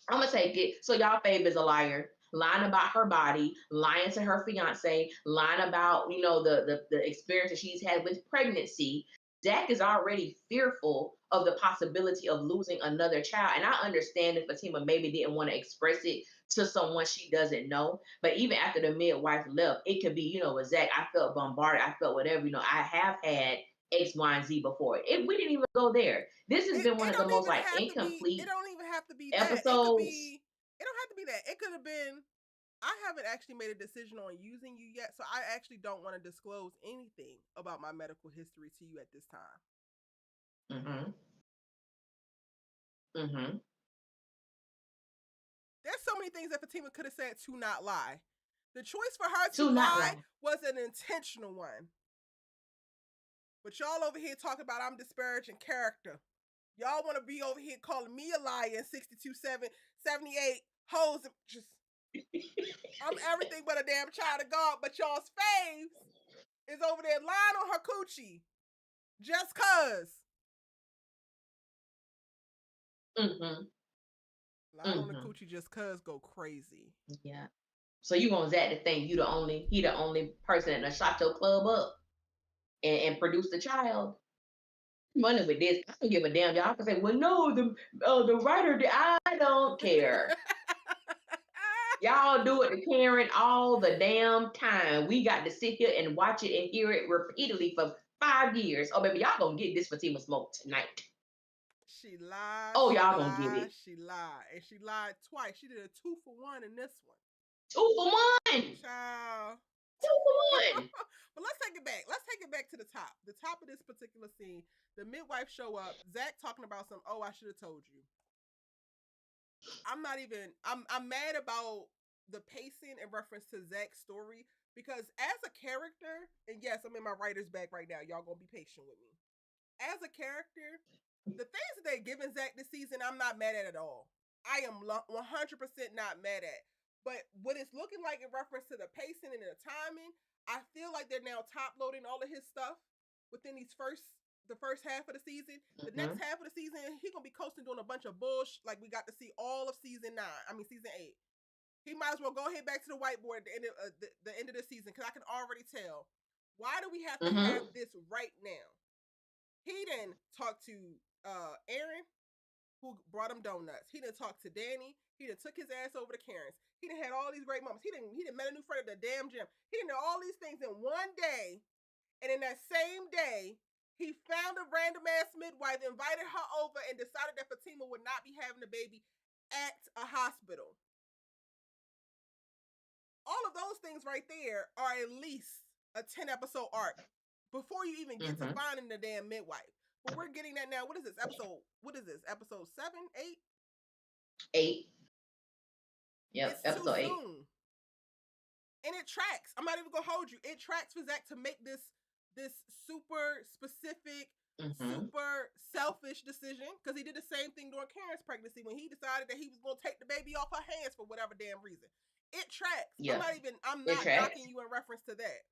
I'm gonna take it. So y'all, Fave is a liar, lying about her body, lying to her fiance, lying about the experience that she's had with pregnancy. Zach is already fearful of the possibility of losing another child, and I understand if Fatima maybe didn't want to express it to someone she doesn't know. But even after the midwife left, it could be with Zach. I felt bombarded. I felt whatever. I have had X, Y, and Z before. We didn't even go there. This has been one It of the don't most even like have to be. It incomplete don't even have to be that. It could episodes. be. It don't have to be that. It could have been. I haven't actually made a decision on using you yet, so I actually don't want to disclose anything about my medical history to you at this time. Mm-hmm. Mm-hmm. There's so many things that Fatima could have said to not lie. The choice for her to To not lie lie. was an intentional one. But y'all over here talking about I'm disparaging character. Y'all want to be over here calling me a liar in 62, 7, 78 hoes. Just, I'm everything but a damn child of God. But y'all's faves is over there lying on her coochie just cuz. Mm-hmm. Lying on the Mm-hmm. coochie just cuz go crazy. Yeah. So you want Zach to think he the only person that shot your club up and produced a child? Running with this, I don't give a damn. Y'all can say, well, no, the writer did. I don't care. Y'all do it to Karen all the damn time. We got to sit here and watch it and hear it repeatedly for 5 years. Oh, baby, y'all gonna get this Fatima smoke tonight. She lied, Oh, she y'all gonna get lied, it. she lied. And she lied twice. She did a 2-for-1 in this one. 2 for 1. Child. 2 for 1. But let's take it back. Let's take it back to the top. The top of this particular scene. The midwife show up. Zach talking about some, oh, I should have told you. I'm mad about the pacing in reference to Zach's story because as a character, and yes, I'm in my writer's bag right now. Y'all gonna be patient with me. As a character, the things that they're giving Zach this season, I'm not mad at all. I am 100% not mad at. But what it's looking like in reference to the pacing and the timing, I feel like they're now top loading all of his stuff within the first half of the season. The next Mm-hmm. half of the season, he gonna be coasting doing a bunch of bullshit like we got to see all of season 8. He might as well go ahead back to the whiteboard at the end of the end of the season because I can already tell. Why do we have to Mm-hmm. have this right now? He then talked to Aaron, who brought him donuts. He done talked to Danni. He done took his ass over to Karen's. He done had all these great moments. He done met a new friend at the damn gym. He done did all these things in one day. And in that same day, he found a random ass midwife, invited her over, and decided that Fatima would not be having a baby at a hospital. All of those things right there are at least a 10-episode arc before you even get to Mm-hmm. finding the damn midwife. But we're getting that now. What is this episode? What is this? Episode 7, 8? 8. Yep, It's too episode 8. soon. And it tracks. I'm not even gonna hold you. It tracks for Zach to make this super specific, Mm-hmm. super selfish decision because he did the same thing during Karen's pregnancy when he decided that he was gonna take the baby off her hands for whatever damn reason. It tracks. Yep. I'm It not tracks. knocking you in reference to that.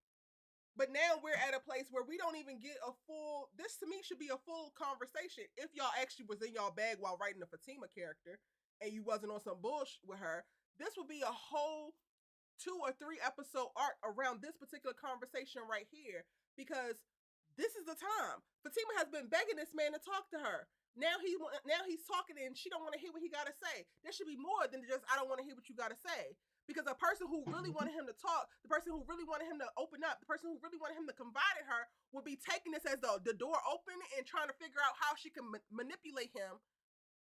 But now we're at a place where we don't even get a full. This to me should be a full conversation. If y'all actually was in y'all bag while writing the Fatima character, and you wasn't on some bullshit with her, this would be a whole 2 or 3 episode arc around this particular conversation right here, because this is the time. Fatima has been begging this man to talk to her. Now he's talking and she don't want to hear what he got to say. There should be more than just I don't want to hear what you got to say. Because a person who really wanted him to talk, the person who really wanted him to open up, the person who really wanted him to confide in her would be taking this as the door open and trying to figure out how she can manipulate him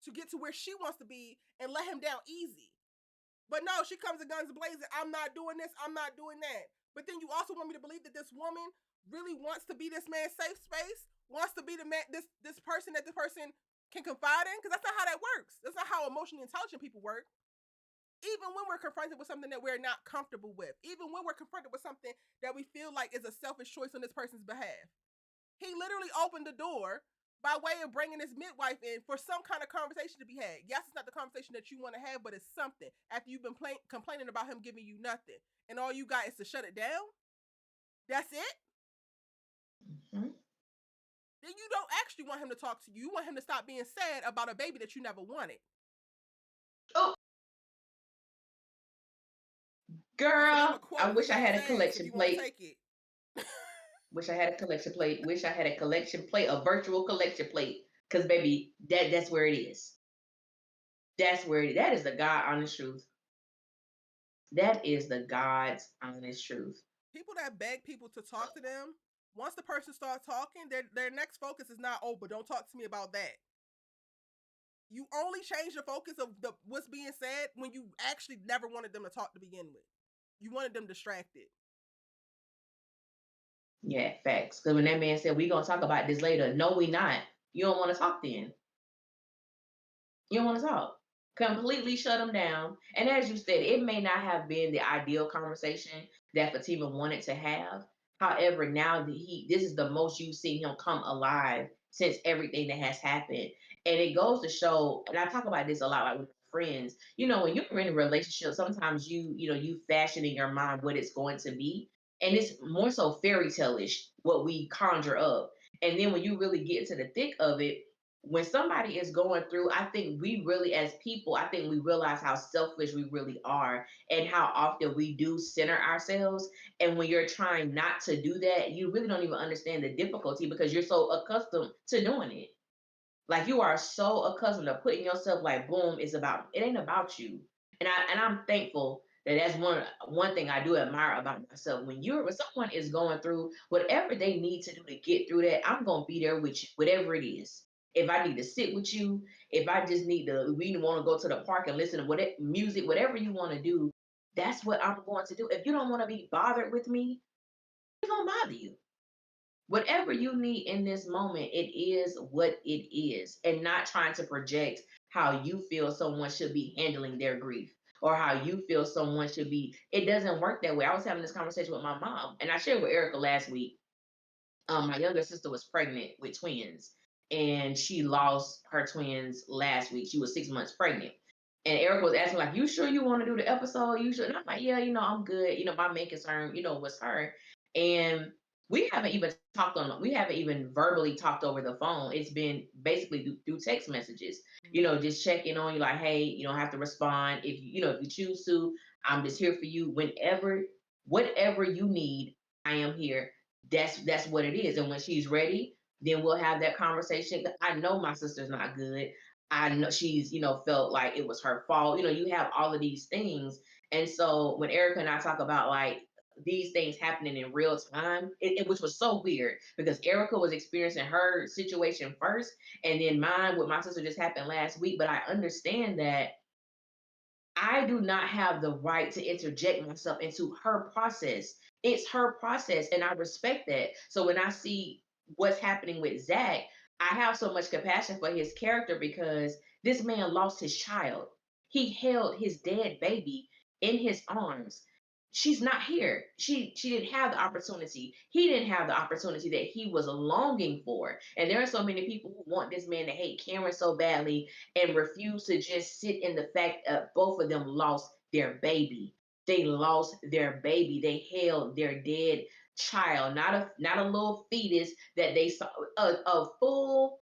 to get to where she wants to be and let him down easy. But no, she comes to guns blazing. I'm not doing this. I'm not doing that. But then you also want me to believe that this woman really wants to be this man's safe space, wants to be the man, this person that the person can confide in, because that's not how that works. That's not how emotionally intelligent people work. Even when we're confronted with something that we're not comfortable with, even when we're confronted with something that we feel like is a selfish choice on this person's behalf. He literally opened the door by way of bringing his midwife in for some kind of conversation to be had. Yes, it's not the conversation that you want to have, but it's something. After you've been complaining about him giving you nothing, and all you got is to shut it down, that's it? Mm-hmm. Then you don't actually want him to talk to you. You want him to stop being sad about a baby that you never wanted. Oh, girl, I wish I had a collection plate. Wish I had a collection plate. Wish I had a collection plate, a virtual collection plate. Cause baby, that's where it is. That's where that is the God honest truth. That is the God's honest truth. People that beg people to talk to them, once the person starts talking, their next focus is not, oh, but don't talk to me about that. You only change the focus of what's being said when you actually never wanted them to talk to begin with. You wanted them distracted. Yeah, facts. Because when that man said, we going to talk about this later, no, we not. You don't want to talk then. You don't want to talk. Completely shut him down. And as you said, it may not have been the ideal conversation that Fatima wanted to have. However, now that this is the most you've seen him come alive since everything that has happened. And it goes to show, and I talk about this a lot like with friends, when you're in a relationship, sometimes you fashion in your mind what it's going to be. And it's more so fairy tale-ish, what we conjure up. And then when you really get into the thick of it, when somebody is going through, I think we really, as people, I think we realize how selfish we really are and how often we do center ourselves. And when you're trying not to do that, you really don't even understand the difficulty because you're so accustomed to doing it. Like you are so accustomed to putting yourself like, boom, it ain't about you. And I'm thankful that that's one thing I do admire about myself. When someone is going through whatever they need to do to get through that, I'm gonna be there with you, whatever it is. If I need to sit with you, if I just we want to go to the park and listen to whatever music, whatever you want to do, that's what I'm going to do. If you don't want to be bothered with me, it's gonna bother you. Whatever you need in this moment, it is what it is, and not trying to project how you feel someone should be handling their grief or how you feel someone should be. It doesn't work that way. I was having this conversation with my mom, and I shared with Erica last week. My younger sister was pregnant with twins, and she lost her twins last week. She was 6 months pregnant. And Erica was asking, like, you sure you want to do the episode? You sure? And I'm like, yeah, I'm good. My main concern, was her. And we haven't even verbally talked over the phone. It's been basically through text messages, just checking on you, like, hey, you don't have to respond. If you choose to, I'm just here for you whatever you need, I am here. That's what it is. And when she's ready, then we'll have that conversation. I know my sister's not good. I know she's, felt like it was her fault. You have all of these things. And so when Erica and I talk about like these things happening in real time, which was so weird because Erica was experiencing her situation first, and then mine with my sister just happened last week. But I understand that I do not have the right to interject myself into her process. It's her process, and I respect that. So when I see what's happening with Zach, I have so much compassion for his character because this man lost his child. He held his dead baby in his arms. She's not here. She didn't have the opportunity. He didn't have the opportunity that he was longing for. And there are so many people who want this man to hate Cameron so badly and refuse to just sit in the fact that both of them lost their baby. They lost their baby. They held their dead child, not a little fetus that they saw, a full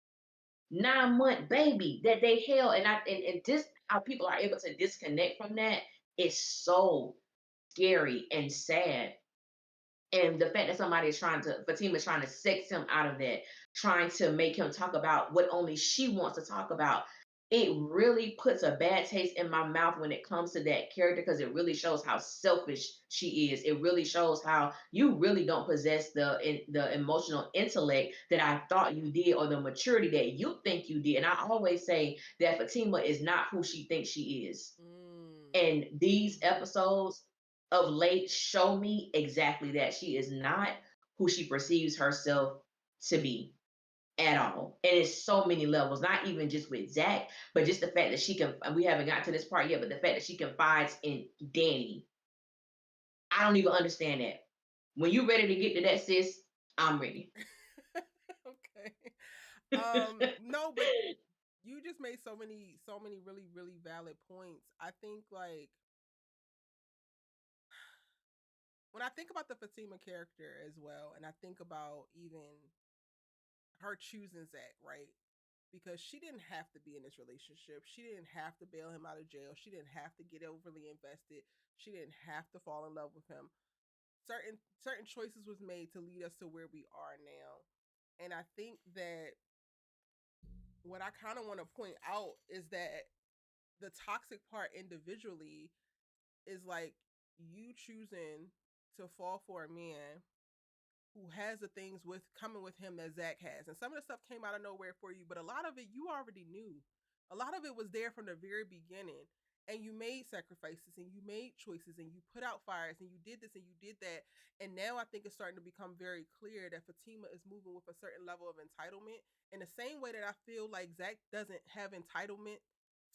9-month baby that they held, and just how people are able to disconnect from that is so scary and sad. And the fact that somebody is Fatima is trying to sex him out of that, trying to make him talk about what only she wants to talk about, it really puts a bad taste in my mouth when it comes to that character, because it really shows how selfish she is. It really shows how you really don't possess the emotional intellect that I thought you did, or the maturity that you think you did. And I always say that Fatima is not who she thinks she is. Mm. And these Mm-hmm. episodes of late show me exactly that she is not who she perceives herself to be at all. And it's so many levels, not even just with Zach, but just the fact that she can, we haven't got to this part yet, but the fact that she confides in Danni. I don't even understand that. When you ready to get to that, sis, I'm ready. Okay. No, but you just made so many really, really valid points. I think like when I think about the Fatima character as well, and I think about even her choosing Zach, right? Because she didn't have to be in this relationship. She didn't have to bail him out of jail. She didn't have to get overly invested. She didn't have to fall in love with him. Certain choices was made to lead us to where we are now. And I think that what I kind of want to point out is that the toxic part individually is like you choosing to fall for a man who has the things with coming with him that Zach has. And some of the stuff came out of nowhere for you, but a lot of it you already knew. A lot of it was there from the very beginning. And you made sacrifices and you made choices and you put out fires and you did this and you did that. And now I think it's starting to become very clear that Fatima is moving with a certain level of entitlement. In the same way that I feel like Zach doesn't have entitlement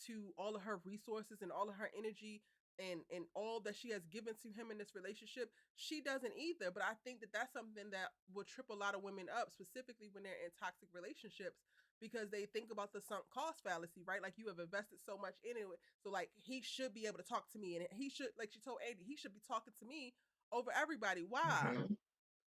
to all of her resources and all of her energy and all that she has given to him in this relationship, she doesn't either. But I think that that's something that will trip a lot of women up, specifically when they're in toxic relationships, because they think about the sunk cost fallacy, right? Like you have invested so much in it, so like he should be able to talk to me, and he should, like she told Andi, he should be talking to me over everybody. Why? Mhm.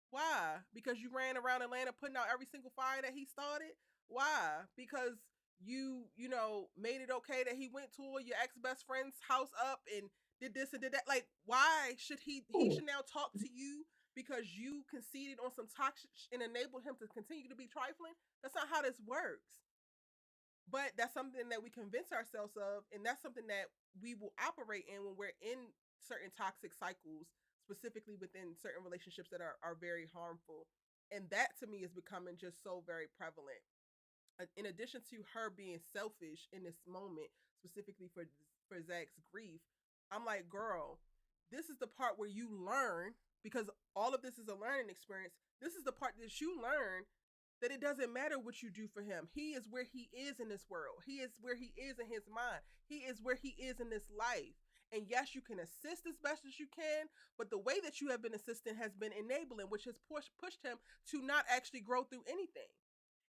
Why? Because you ran around Atlanta putting out every single fire that he started? Why? Because you know, made it okay that he went to your ex best friend's house up and did this and did that. Like, why should he Ooh. should now talk to you because you conceded on some toxic and enabled him to continue to be trifling? That's not how this works. But that's something that we convince ourselves of, and that's something that we will operate in when we're in certain toxic cycles, specifically within certain relationships that are very harmful. And that to me is becoming just so very prevalent. In addition to her being selfish in this moment, specifically for Zach's grief, I'm like, girl, this is the part where you learn, because all of this is a learning experience. This is the part that you learn that it doesn't matter what you do for him. He is where he is in this world. He is where he is in his mind. He is where he is in this life. And yes, you can assist as best as you can, but the way that you have been assisting has been enabling, which has pushed him to not actually grow through anything.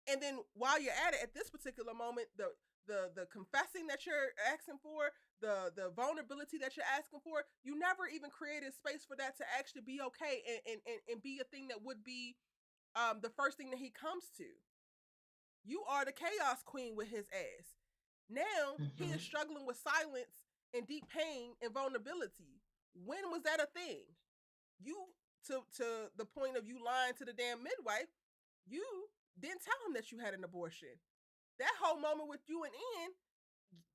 And then while you're at it, at this particular moment, the confessing that you're asking for, the vulnerability that you're asking for, you never even created space for that to actually be okay and be a thing that would be the first thing that he comes to. You are the chaos queen with his ass. Now he is Mhm. struggling with silence and deep pain and vulnerability. When was that a thing? You to the point of you lying to the damn midwife, you didn't tell him that you had an abortion. That whole moment with you and Ann,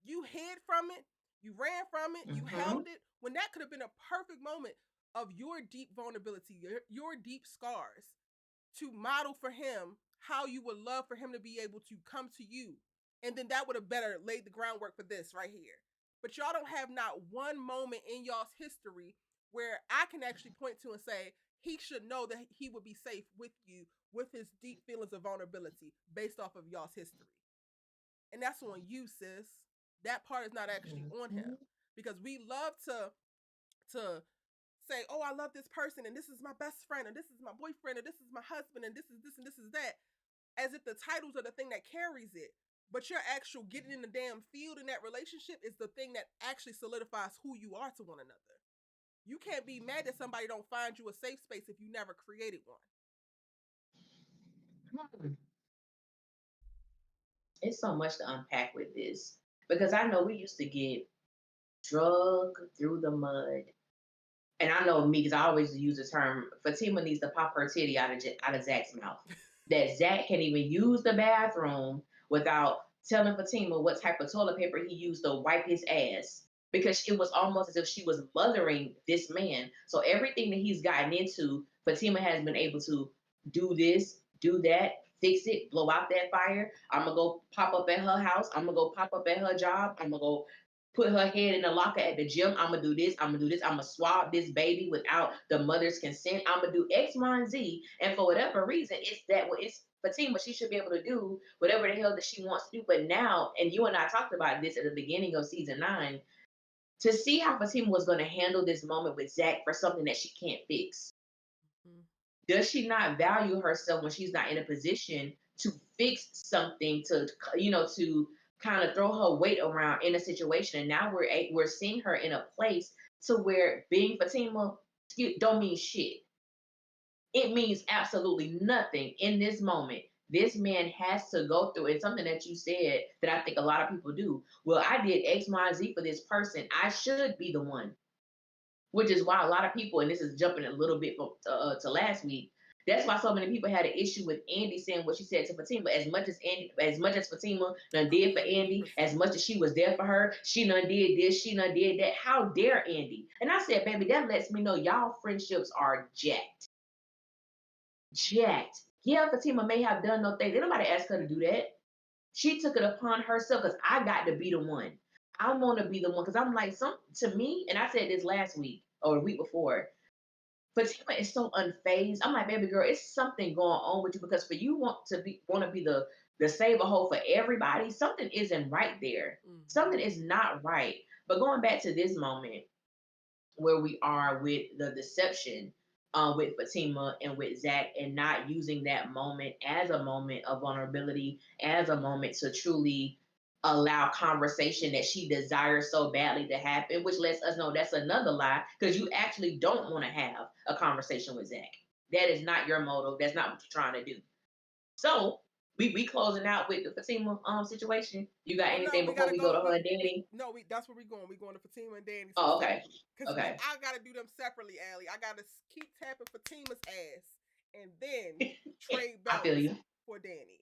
you hid from it, you ran from it, you held Mhm. it, when that could have been a perfect moment of your deep vulnerability, your deep scars, to model for him how you would love for him to be able to come to you. And then that would have better laid the groundwork for this right here. But y'all don't have not one moment in y'all's history where I can actually point to and say, he should know that he would be safe with you with his deep feelings of vulnerability based off of y'all's history. And that's on you, sis. That part is not actually on him. Mhm. Because we love to say, "Oh, I love this person, and this is my best friend, and this is my boyfriend, and this is my husband, and this is this and this is that," as if the titles are the thing that carries it. But your actual getting in the damn field in that relationship is the thing that actually solidifies who you are to one another. You can't be mad that somebody don't find you a safe space if you never created one. It's so much to unpack with this because I know we used to get drug through the mud. And I know me because I always use the term Fatima needs to pop her titty out of Zach's mouth. That Zach can't even use the bathroom without telling Fatima what type of toilet paper he used to wipe his ass. Because it was almost as if she was mothering this man. So everything that he's gotten into, Fatima has been able to do this, do that, fix it, blow out that fire. I'm gonna go pop up at her house. I'm gonna go pop up at her job. I'm gonna go put her head in the locker at the gym. I'm gonna do this. I'm gonna do this. I'm gonna swab this baby without the mother's consent. I'm gonna do X, Y, and Z. And for whatever reason, it's that what it's Fatima. She should be able to do whatever the hell that she wants to do. But now, and you and I talked about this at the beginning of season 9, to see how Fatima was going to handle this moment with Zach for something that she can't fix. Mm-hmm. Does she not value herself when she's not in a position to fix something, to to kind of throw her weight around in a situation? And now we're seeing her in a place to where being Fatima don't mean shit. It means absolutely nothing in this moment. This man has to go through, and something that you said that I think a lot of people do. Well, I did X, Y, and Z for this person. I should be the one. Which is why a lot of people, and this is jumping a little bit to last week, that's why so many people had an issue with Andi saying what she said to Fatima. As much as Fatima done did for Andi, as much as she was there for her, she done did this, she done did that. How dare Andi? And I said, baby, that lets me know y'all friendships are jacked. Jacked. Yeah, Fatima may have done no things. Ain't nobody asked her to do that. She took it upon herself because I got to be the one. I want to be the one because I'm like, to me, and I said this last week or a week before, Fatima is so unfazed. I'm like, baby girl, it's something going on with you because for you want to be the saver hole for everybody, something isn't right there. Mm-hmm. Something is not right. But going back to this moment where we are with the deception with Fatima and with Zach, and not using that moment as a moment of vulnerability, as a moment to truly allow conversation that she desires so badly to happen, which lets us know that's another lie because you actually don't want to have a conversation with Zach. That is not your motive. That's not what you're trying to do. So we closing out with the Fatima situation. You got anything before we go to her and Danni? That's where we're going. We're going to Fatima and Danni. Oh, okay. Because I gotta do them separately, Allie. I gotta keep tapping Fatima's ass and then trade belts for Danni.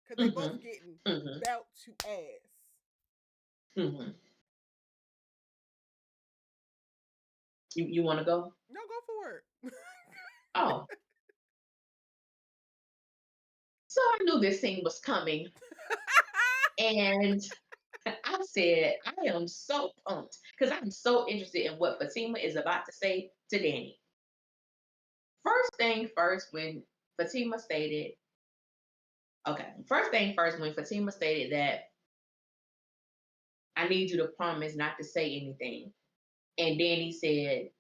Because they both getting belt to ass. You want to go? No, go for it. Oh. So I knew this thing was coming. And I said, I am so pumped because I'm so interested in what Fatima is about to say to Danni. First thing first, when Fatima stated that I need you to promise not to say anything. And Danni said,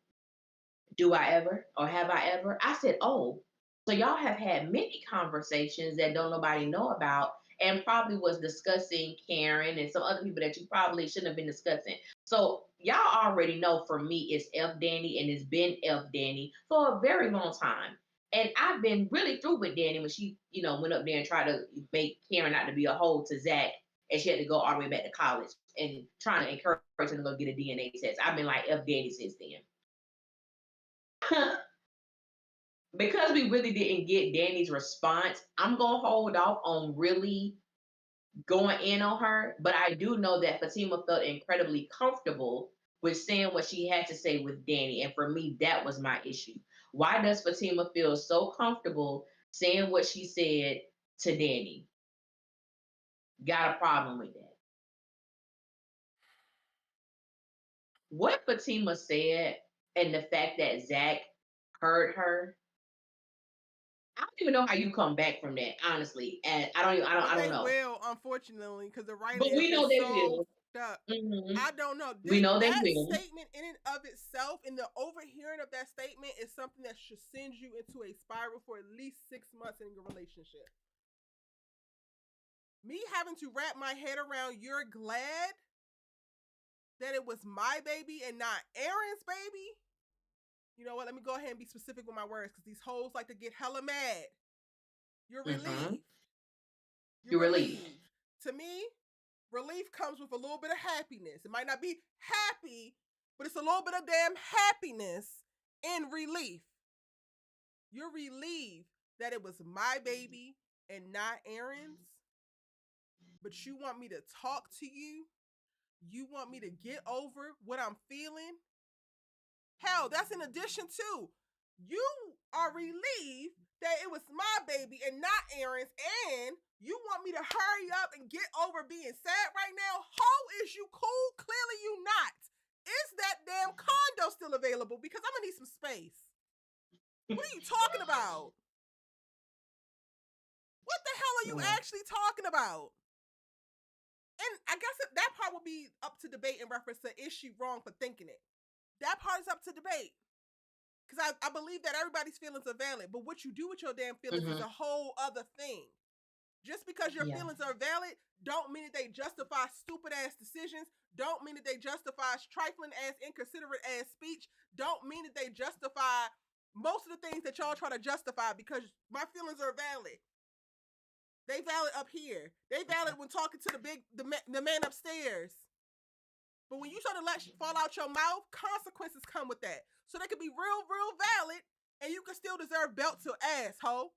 do I ever or have I ever? I said, oh, so y'all have had many conversations that don't nobody know about and probably was discussing Karen and some other people that you probably shouldn't have been discussing. So y'all already know for me it's F Danni and it's been F Danni for a very long time. And I've been really through with Danni when she, went up there and tried to make Karen out to be a hoe to Zach, and she had to go all the way back to college and trying to encourage her to go get a DNA test. I've been like F Danni since then. Because we really didn't get Danni's response, I'm going to hold off on really going in on her. But I do know that Fatima felt incredibly comfortable with saying what she had to say with Danni. And for me, that was my issue. Why does Fatima feel so comfortable saying what she said to Danni? Got a problem with that. What Fatima said and the fact that Zach heard her, I don't even know how you come back from that, honestly. And I don't know. Well, unfortunately, because the writing but we know they so will. Stuck. I don't know. We know they that will. Statement in and of itself, and the overhearing of that statement is something that should send you into a spiral for at least 6 months in your relationship. Me having to wrap my head around you're glad that it was my baby and not Aaron's baby. You know what? Let me go ahead and be specific with my words because these hoes like to get hella mad. You're Mm-hmm. relieved. You're You're relieved. relieved. To me, relief comes with a little bit of happiness. It might not be happy, but it's a little bit of damn happiness in relief. You're relieved that it was my baby and not Aaron's, but you want me to talk to you. You want me to get over what I'm feeling. Hell, that's in addition to you are relieved that it was my baby and not Aaron's, and you want me to hurry up and get over being sad right now. How is you cool? Clearly you not. Is that damn condo still available? Because I'm gonna need some space. What are you talking about? What the hell are you actually talking about? And I guess that part will be up to debate in reference to is she wrong for thinking it? That part is up to debate. Because I believe that everybody's feelings are valid, but what you do with your damn feelings is a whole other thing. Just because your feelings are valid, don't mean that they justify stupid ass decisions, don't mean that they justify trifling ass, inconsiderate ass speech, don't mean that they justify most of the things that y'all try to justify, because my feelings are valid. They valid up here. They valid when talking to the man upstairs. But when you start to let fall out your mouth, consequences come with that. So they could be real, real valid, and you can still deserve belt to asshole.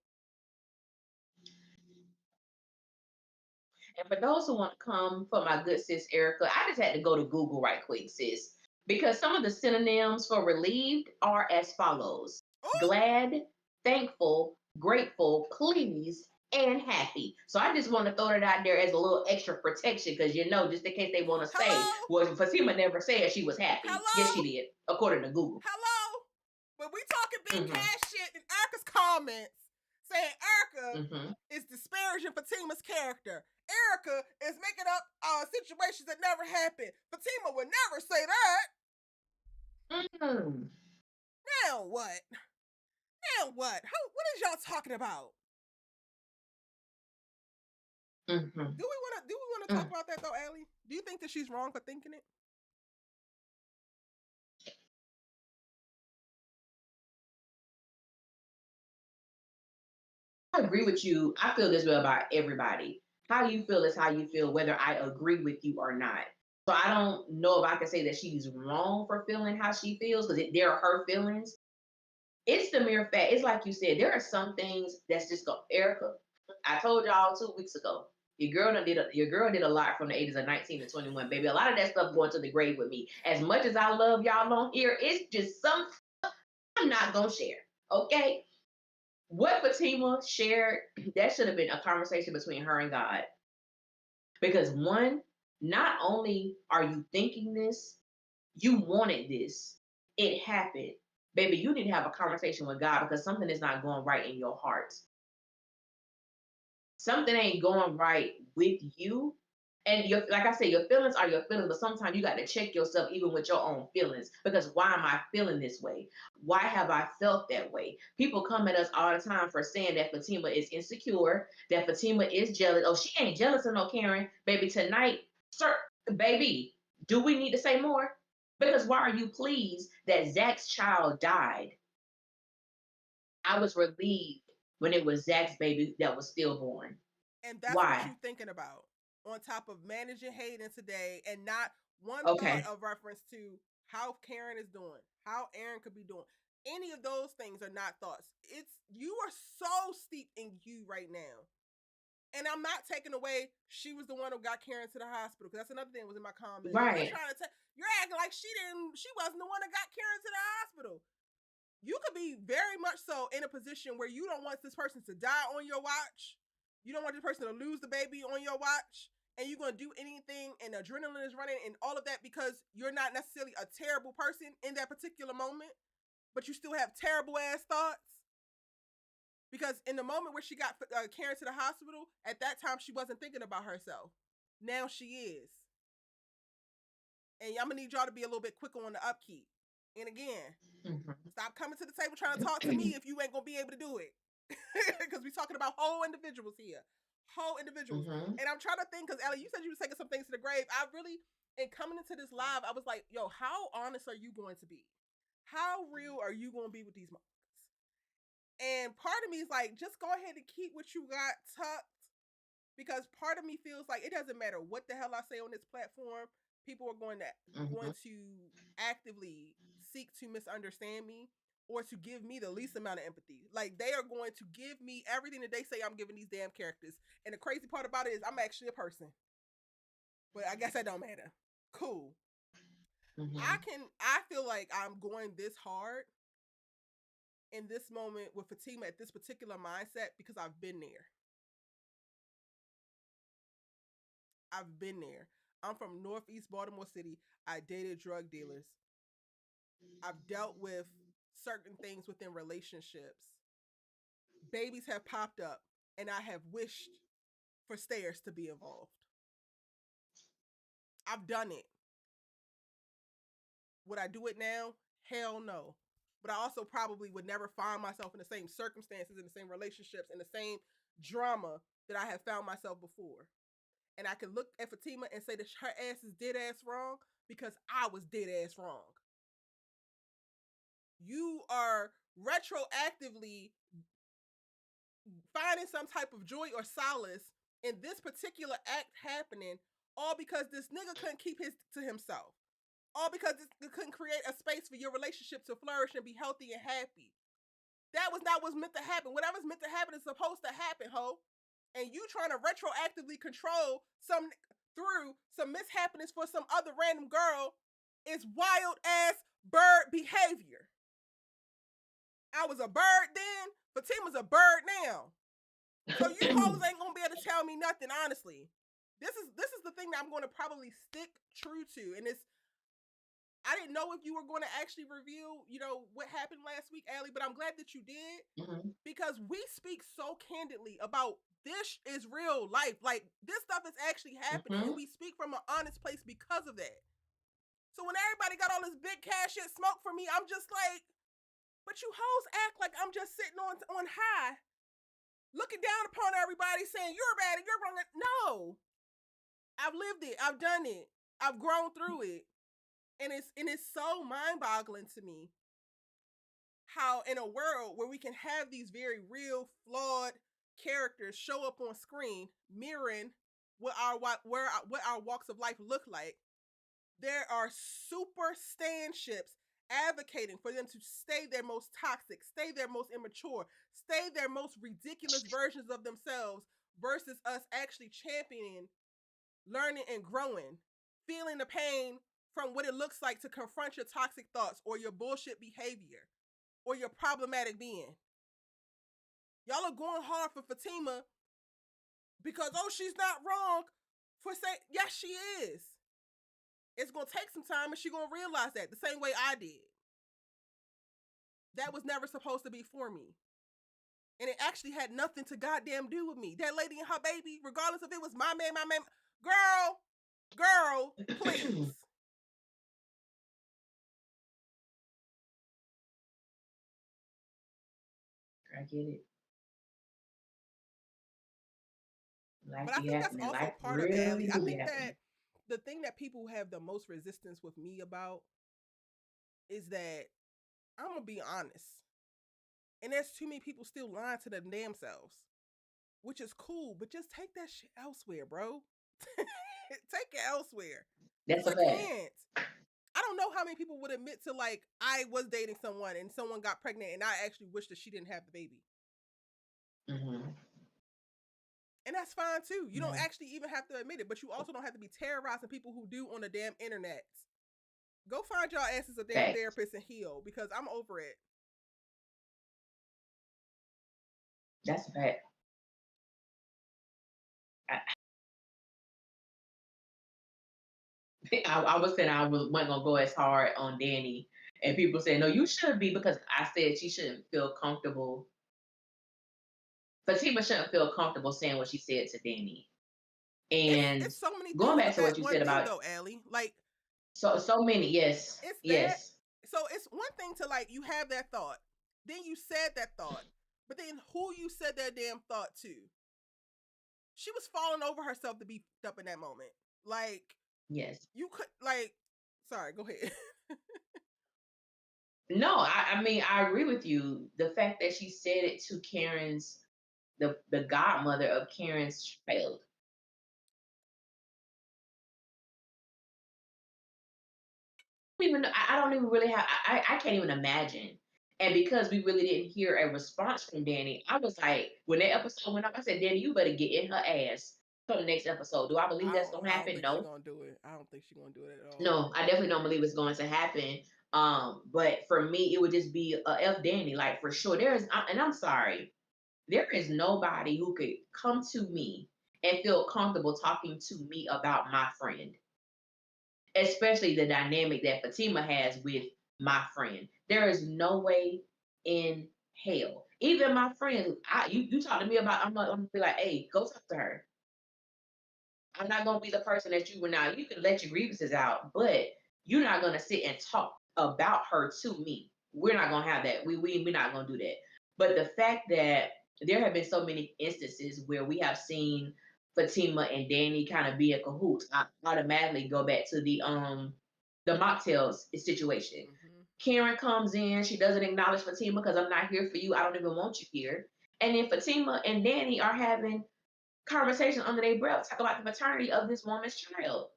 And for those who want to come for my good sis Erica, I just had to go to Google right quick, sis, because some of the synonyms for relieved are as follows: Ooh. glad, thankful, grateful, pleased, and happy. So I just want to throw that out there as a little extra protection, because just in case they want to say, well, Fatima never said she was happy. Yes, she did, according to Google. Hello. But we talking big cash shit in Erica's comments saying Erica is disparaging Fatima's character. Erica is making up situations that never happened. Fatima would never say that. Now what? Now what? What is y'all talking about? Do we want to talk about that though, Allie? Do you think that she's wrong for thinking it? I agree with you. I feel this way about everybody. How you feel is how you feel, whether I agree with you or not. So I don't know if I can say that she's wrong for feeling how she feels, because there are her feelings. It's the mere fact. It's like you said, there are some things that's just go. Erica, I told y'all 2 weeks ago. Your girl did a lot from the ages of 19 to 21, baby. A lot of that stuff going to the grave with me. As much as I love y'all on here, it's just some I'm not gonna share. Okay? What Fatima shared, that should have been a conversation between her and God. Because one, not only are you thinking this, you wanted this. It happened. Baby, you need to have a conversation with God, because something is not going right in your heart. Something ain't going right with you. And like I said, your feelings are your feelings, but sometimes you got to check yourself even with your own feelings. Because why am I feeling this way? Why have I felt that way? People come at us all the time for saying that Fatima is insecure, that Fatima is jealous. Oh, she ain't jealous of no Karen. Baby, tonight, sir, baby, do we need to say more? Because why are you pleased that Zach's child died? I was relieved when it was Zach's baby that was stillborn. And that's Why? what you're thinking about, on top of managing Hayden today, and not one Okay. thought of reference to how Karen is doing, how Aaron could be doing. Any of those things are not thoughts. You are so steeped in you right now. And I'm not taking away she was the one who got Karen to the hospital, because that's another thing that was in my comments. Right. You're acting like she wasn't the one that got Karen to the hospital. You could be very much so in a position where you don't want this person to die on your watch. You don't want this person to lose the baby on your watch. And you're going to do anything, and adrenaline is running and all of that, because you're not necessarily a terrible person in that particular moment, but you still have terrible ass thoughts. Because in the moment where she got Karen to the hospital, at that time she wasn't thinking about herself. Now she is. And I'm going to need y'all to be a little bit quicker on the upkeep. And again, stop coming to the table trying to talk to me if you ain't going to be able to do it. Because we're talking about whole individuals here. Whole individuals. And I'm trying to think, because Ellie, you said you were taking some things to the grave. I really, and coming into this live, I was like, yo, how honest are you going to be? how real are you gonna be with these moments? And part of me is like, just go ahead and keep what you got tucked, because part of me feels like it doesn't matter what the hell I say on this platform, people are going Mhm. to actively seek to misunderstand me or to give me the least amount of empathy. Like, they are going to give me everything that they say I'm giving these damn characters. And the crazy part about it is I'm actually a person. But I guess that don't matter. Cool. Mhm. I feel like I'm going this hard in this moment with Fatima at this particular mindset because I've been there. I've been there. I'm from Northeast Baltimore City. I dated drug dealers. I've dealt with certain things within relationships. Babies have popped up, and I have wished for stairs to be involved. I've done it. Would I do it now? Hell no. But I also probably would never find myself in the same circumstances, in the same relationships, in the same drama that I have found myself before. And I can look at Fatima and say that her ass is dead ass wrong because I was dead ass wrong. You are retroactively finding some type of joy or solace in this particular act happening, all because this nigga couldn't keep his to himself. All because it couldn't create a space for your relationship to flourish and be healthy and happy. That was not what's meant to happen. Whatever's meant to happen is supposed to happen, ho. And you trying to retroactively control some through some mishappiness for some other random girl is wild ass bird behavior. I was a bird then, but Tima's a bird now. So you hoes ain't gonna be able to tell me nothing, honestly. This is the thing that I'm gonna probably stick true to. And it's, I didn't know if you were going to actually reveal, what happened last week, Allie, but I'm glad that you did, Mhm. because we speak so candidly about this is real life. Like, this stuff is actually happening, and Mhm. we speak from an honest place because of that. So when everybody got all this big cash shit smoke for me, I'm just like, but you hoes act like I'm just sitting on high, looking down upon everybody saying you're bad and you're wrong. No, I've lived it. I've done it. I've grown through it. And it's so mind-boggling to me how, in a world where we can have these very real, flawed characters show up on screen, mirroring what our walks of life look like, there are super stanships advocating for them to stay their most toxic, stay their most immature, stay their most ridiculous versions of themselves, versus us actually championing, learning, and growing, feeling the pain from what it looks like to confront your toxic thoughts or your bullshit behavior or your problematic being. Y'all are going hard for Fatima because, oh, she's not wrong for saying, yes, she is. It's going to take some time, and she's going to realize that the same way I did. That was never supposed to be for me. And it actually had nothing to goddamn do with me. That lady and her baby, regardless if it was my man, girl, please. I get it. Life But I be think that's happening. also Life part of it, really Allie. I do be think that happening. the thing that people have the most resistance with me about is that I'm going to be honest. And there's too many people still lying to their damn selves, which is cool, but just take that shit elsewhere, bro. Take it elsewhere. Because That's a I fact. can't. I don't know how many people would admit to, like, I was dating someone and someone got pregnant and I actually wish that she didn't have the baby. Mhm. And that's fine too. You don't Yeah. actually even have to admit it, but you also don't have to be terrorizing people who do on the damn internet. Go find y'all asses a damn Fact. therapist and heal, because I'm over it. That's a fact. I, I was saying wasn't gonna go as hard on Danny, and people say no, you should be because I said she shouldn't feel comfortable. Fatima shouldn't feel comfortable saying what she said to Danny. And It's so many going things back with to what that you one said thing about though, Allie. Like, so many, yes, it's that. yes, So it's one thing to, like, you have that thought, then you said that thought, but then who you said that damn thought to? She was falling over herself to be up in that moment. Like, yes. you could, like, sorry, go ahead. No, I mean I agree with you. The fact that she said it to Karen's the godmother of Karen's child. Even I don't even really have I can't even imagine. And because we really didn't hear a response from Danny, I was like, when that episode went up, I said, Danny, you better get in her ass for the next episode. Do I believe that's gonna I don't happen? think she's No. gonna do it. I don't think she's gonna do it at all. No, I definitely don't believe it's going to happen. But for me, it would just be a F Danny, like for sure. And I'm sorry, there is nobody who could come to me and feel comfortable talking to me about my friend, especially the dynamic that Fatima has with my friend. There is no way in hell. Even my friend, you talk to me about, I'm gonna be like, hey, go talk to her. I'm not gonna be the person that you were now. You can let your grievances out, but you're not gonna sit and talk about her to me. We're not gonna have that. We're not gonna do that. But the fact that there have been so many instances where we have seen Fatima and Danny kind of be in cahoots, I automatically go back to the mocktails situation. Mm-hmm. Karen comes in, she doesn't acknowledge Fatima because I'm not here for you. I don't even want you here. And then Fatima and Danny are having conversation under their breath, talk about the maternity of this woman's child.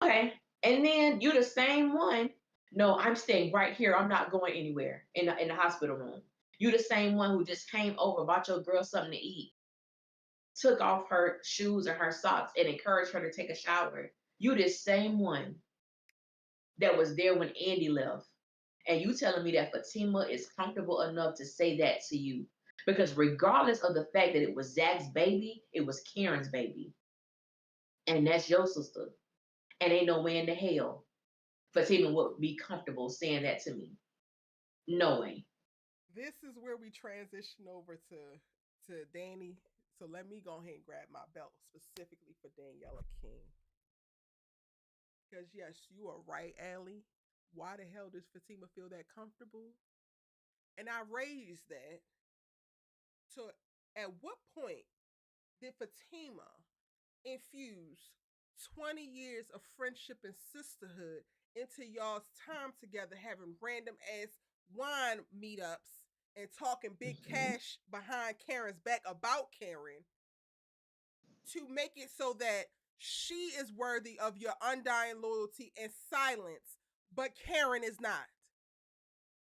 Okay. And then you're the same one. No, I'm staying right here. I'm not going anywhere in the hospital room. You the same one who just came over, bought your girl something to eat, took off her shoes and her socks and encouraged her to take a shower. You the same one that was there when Andi left. And you telling me that Fatima is comfortable enough to say that to you. Because regardless of the fact that it was Zach's baby, it was Karen's baby. And that's your sister. And ain't no way in the hell Fatima would be comfortable saying that to me. No way. This is where we transition over to Danny. So let me go ahead and grab my belt specifically for Daniela King. Because yes, you are right, Allie. Why the hell does Fatima feel that comfortable? And I raised that to at what point did Fatima infuse 20 years of friendship and sisterhood into y'all's time together, having random ass wine meetups and talking big Mhm. cash behind Karen's back about Karen to make it so that she is worthy of your undying loyalty and silence, but Karen is not.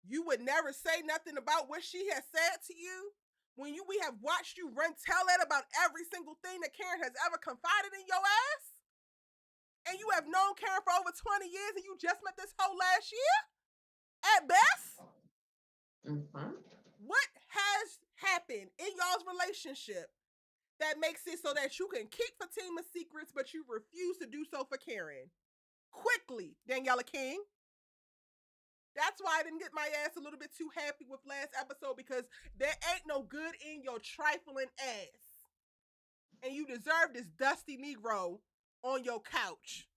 You would never say nothing about what she has said to you when we have watched you run tell it about every single thing that Karen has ever confided in your ass, and you have known Karen for over 20 years and you just met this whole last year at best. Mhm. What has happened in y'all's relationship that makes it so that you can keep Fatima's secrets but you refuse to do so for Karen? Quickly, Daniela King. That's why I didn't get my ass a little bit too happy with last episode, because there ain't no good in your trifling ass. And you deserve this dusty Negro on your couch.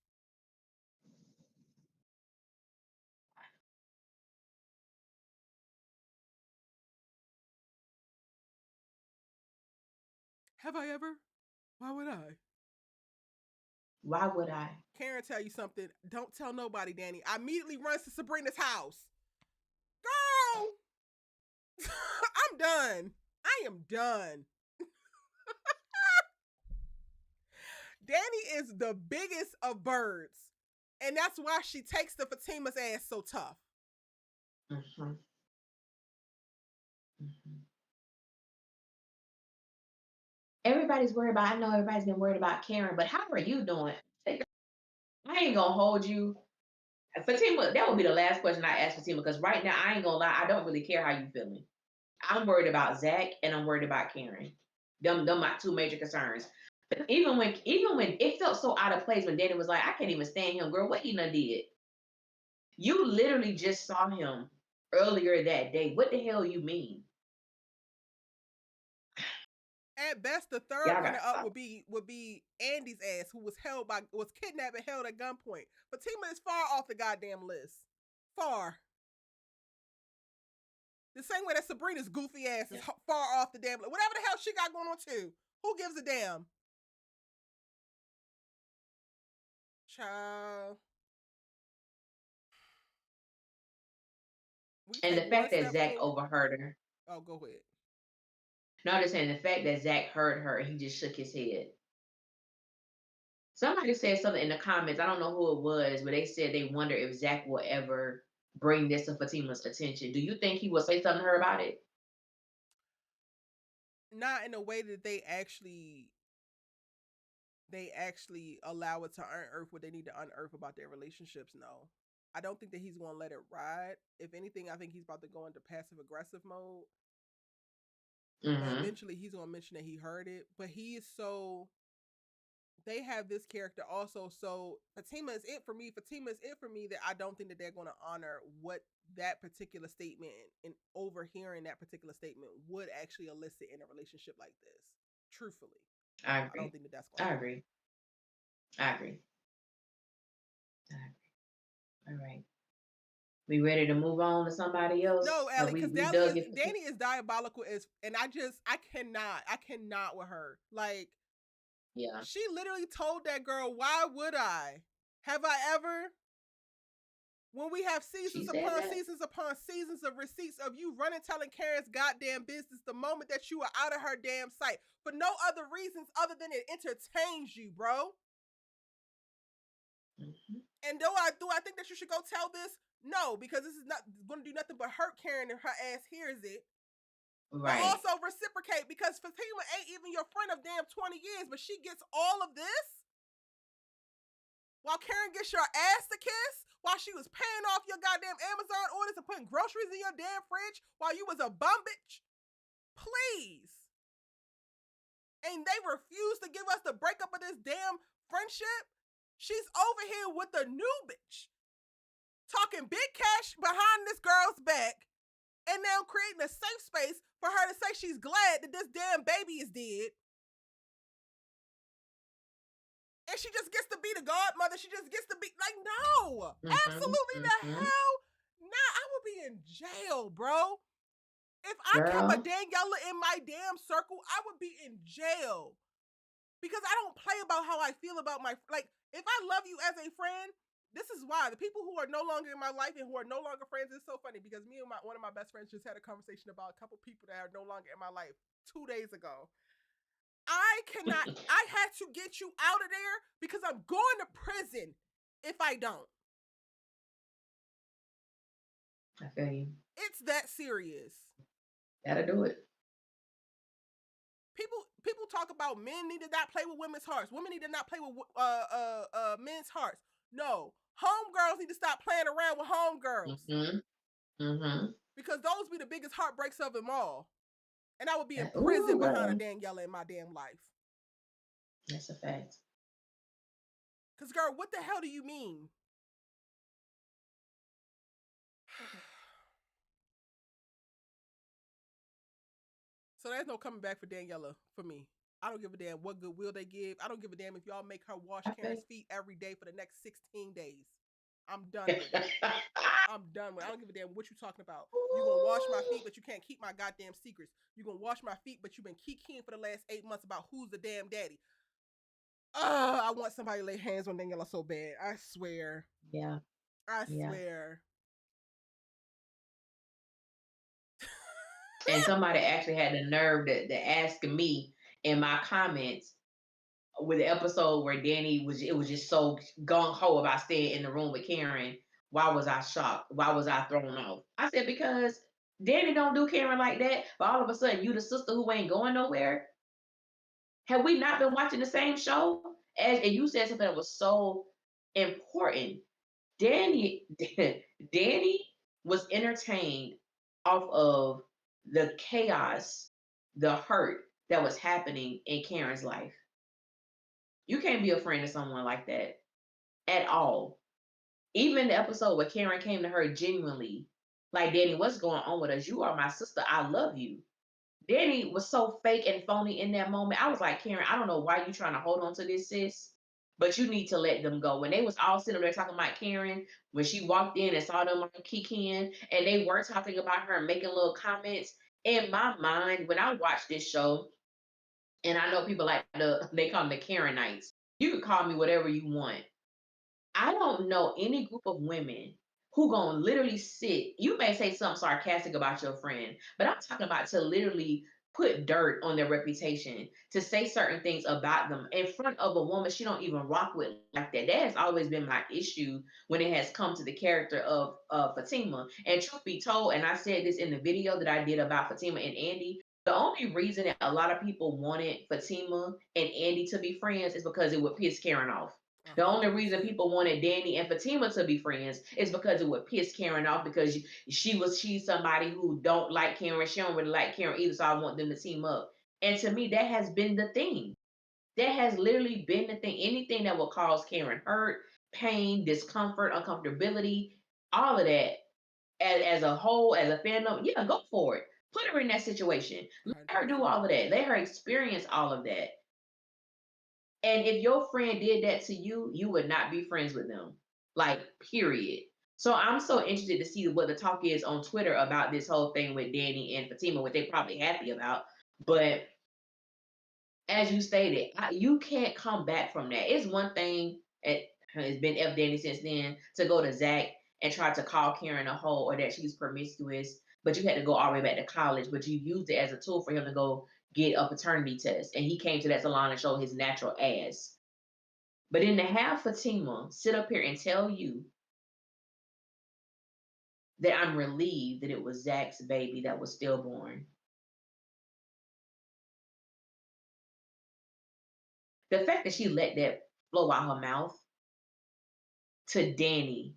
Have I ever? Why would I? Why would I? Karen tell you something. Don't tell nobody, Danny. I immediately runs to Sabrina's house. Girl, I'm done. I am done. Danny is the biggest of birds. And that's why she takes the Fatima's ass so tough. Mhm. Mhm. Everybody's worried about. I know everybody's been worried about Karen, but how are you doing? I ain't gonna hold you. Fatima, that would be the last question I ask Fatima because right now I ain't gonna lie, I don't really care how you feeling. I'm worried about Zach and I'm worried about Karen. Them my two major concerns. Even when it felt so out of place when Danny was like, I can't even stand him, girl. What he done did? You literally just saw him earlier that day. What the hell you mean? At best, the third Y'all runner gotta up stop. would be Andy's ass, who was kidnapped and held at gunpoint. Fatima is far off the goddamn list. Far. The same way that Sabrina's goofy ass is far off the damn list. Whatever the hell she got going on too. Who gives a damn? Child. We And take the one fact that step Zach forward. overheard her. Oh, go ahead. No, I'm just saying the fact that Zach heard her, he just shook his head. Somebody said something in the comments. I don't know who it was, but they said they wonder if Zach will ever bring this to Fatima's attention. Do you think he will say something to her about it? Not in a way that they actually allow it to unearth what they need to unearth about their relationships. No, I don't think that he's going to let it ride. If anything, I think he's about to go into passive aggressive mode. And Mm-hmm. eventually he's going to mention that he heard it. But he is so, they have this character also. So Fatima is it for me. Fatima is it for me that I don't think that they're going to honor what that particular statement and overhearing that particular statement would actually elicit in a relationship like this. Truthfully, I I don't agree. think that that's going to I happen. agree. I agree. I agree. All right. We ready to move on to somebody else? No, Have Ellie, because we dug it? Danny is diabolical as, and I cannot with her. Like, Yeah. she literally told that girl, "Why would I? Have I ever?" When we have She seasons said upon that. seasons upon seasons of receipts of you running telling Karen's goddamn business the moment that you are out of her damn sight for no other reasons other than it entertains you, bro. Mm-hmm. And do I think that you should go tell this? No, because this is not going to do nothing but hurt Karen if her ass hears it. But Right. also reciprocate because Fatima ain't even your friend of damn 20 years, but she gets all of this while Karen gets your ass to kiss, while she was paying off your goddamn Amazon orders and putting groceries in your damn fridge while you was a bum bitch. Please. And they refuse to give us the breakup of this damn friendship. She's over here with the new bitch, talking big cash behind this girl's back, and now creating a safe space for her to say she's glad that this damn baby is dead. And she just gets to be the godmother. She just gets to be like, no, Mm-hmm. absolutely the Mm-hmm. hell. Nah, I would be in jail, bro. If I kept a Girl. Daniela in my damn circle, I would be in jail. Because I don't play about how I feel about my, like, if I love you as a friend, this is why the people who are no longer in my life and who are no longer friends, it's so funny because me and one of my best friends just had a conversation about a couple people that are no longer in my life 2 days ago. I had to get you out of there because I'm going to prison if I don't. I feel you. It's that serious. Gotta do it. People talk about men need to not play with women's hearts. Women need to not play with men's hearts. No, homegirls need to stop playing around with homegirls Mm-hmm. Mm-hmm. because those be the biggest heartbreaks of them all. And I would be in Ooh, prison behind a girl. Daniela in my damn life. That's a fact. Because, girl, what the hell do you mean? So there's no coming back for Daniela for me. I don't give a damn what goodwill they give. I don't give a damn if y'all make her wash I Karen's think. feet every day for the next 16 days. I'm done with it. I'm done with it. I don't give a damn what you talking about. You gonna wash my feet, but you can't keep my goddamn secrets. You gonna wash my feet, but you've been kikiing for the last 8 months about who's the damn daddy. I want somebody to lay hands on Daniela so bad. I swear. Yeah. I Yeah. swear. And somebody actually had the nerve to ask me in my comments with the episode where Danny was just so gung ho about staying in the room with Karen. Why was I shocked? Why was I thrown off? I said, because Danny don't do Karen like that, but all of a sudden you the sister who ain't going nowhere. Have we not been watching the same show? And you said something that was so important. Danny Danny was entertained off of the chaos, the hurt that was happening in Karen's life. You can't be a friend of someone like that at all. Even the episode where Karen came to her genuinely, like, Danny, what's going on with us? You are my sister. I love you. Danny was so fake and phony in that moment. I was like, Karen, I don't know why you trying to hold on to this, sis, but you need to let them go. When they was all sitting there talking about Karen, when she walked in and saw them on Kikiing, and they were talking about her and making little comments, in my mind, when I watched this show, and I know people like they call them the Karen nights. You could call me whatever you want. I don't know any group of women who gonna literally sit. You may say something sarcastic about your friend, but I'm talking about to literally put dirt on their reputation, to say certain things about them in front of a woman she don't even rock with like that. That has always been my issue when it has come to the character of Fatima. And truth be told, and I said this in the video that I did about Fatima and Andi, the only reason that a lot of people wanted Fatima and Andi to be friends is because it would piss Karen off. The only reason 100%. people wanted Danny and Fatima to be friends is because it would piss Karen off, because she's somebody who don't like Karen. She don't really like Karen either, so I want them to team up. And to me, that has been the thing. That has literally been the thing. Anything that will cause Karen hurt, pain, discomfort, uncomfortability, all of that, as a whole, as a fandom, yeah, go for it. Put her in that situation. Let her do 100%. all of that. Let her experience all of that. And if your friend did that to you, you would not be friends with them. Like, period. So I'm so interested to see what the talk is on Twitter about this whole thing with Danny and Fatima, what they probably happy about. But as you stated, you can't come back from that. It's one thing, it's been F Danny since then, to go to Zach and try to call Karen a hoe or that she's promiscuous, but you had to go all the way back to college, but you used it as a tool for him to go get a paternity test. And he came to that salon and showed his natural ass. But then to have Fatima sit up here and tell you that I'm relieved that it was Zach's baby that was stillborn. The fact that she let that flow out her mouth to Danny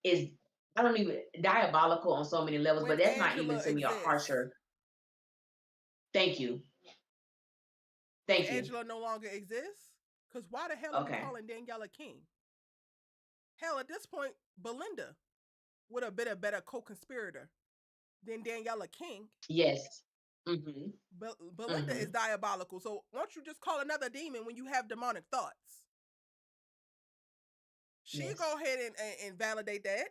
is, I don't even, diabolical on so many levels, When but that's not even Angela to me a exists, harsher. Thank you. when Thank you. Angela no longer exists, because why the hell are we Okay. calling Daniela King? Hell, at this point, Belinda would have been a better co-conspirator than Daniela King. Yes. Mm-hmm. Belinda is Mm-hmm. diabolical. So won't you just call another demon when you have demonic thoughts? She'll Yes. go ahead and validate that.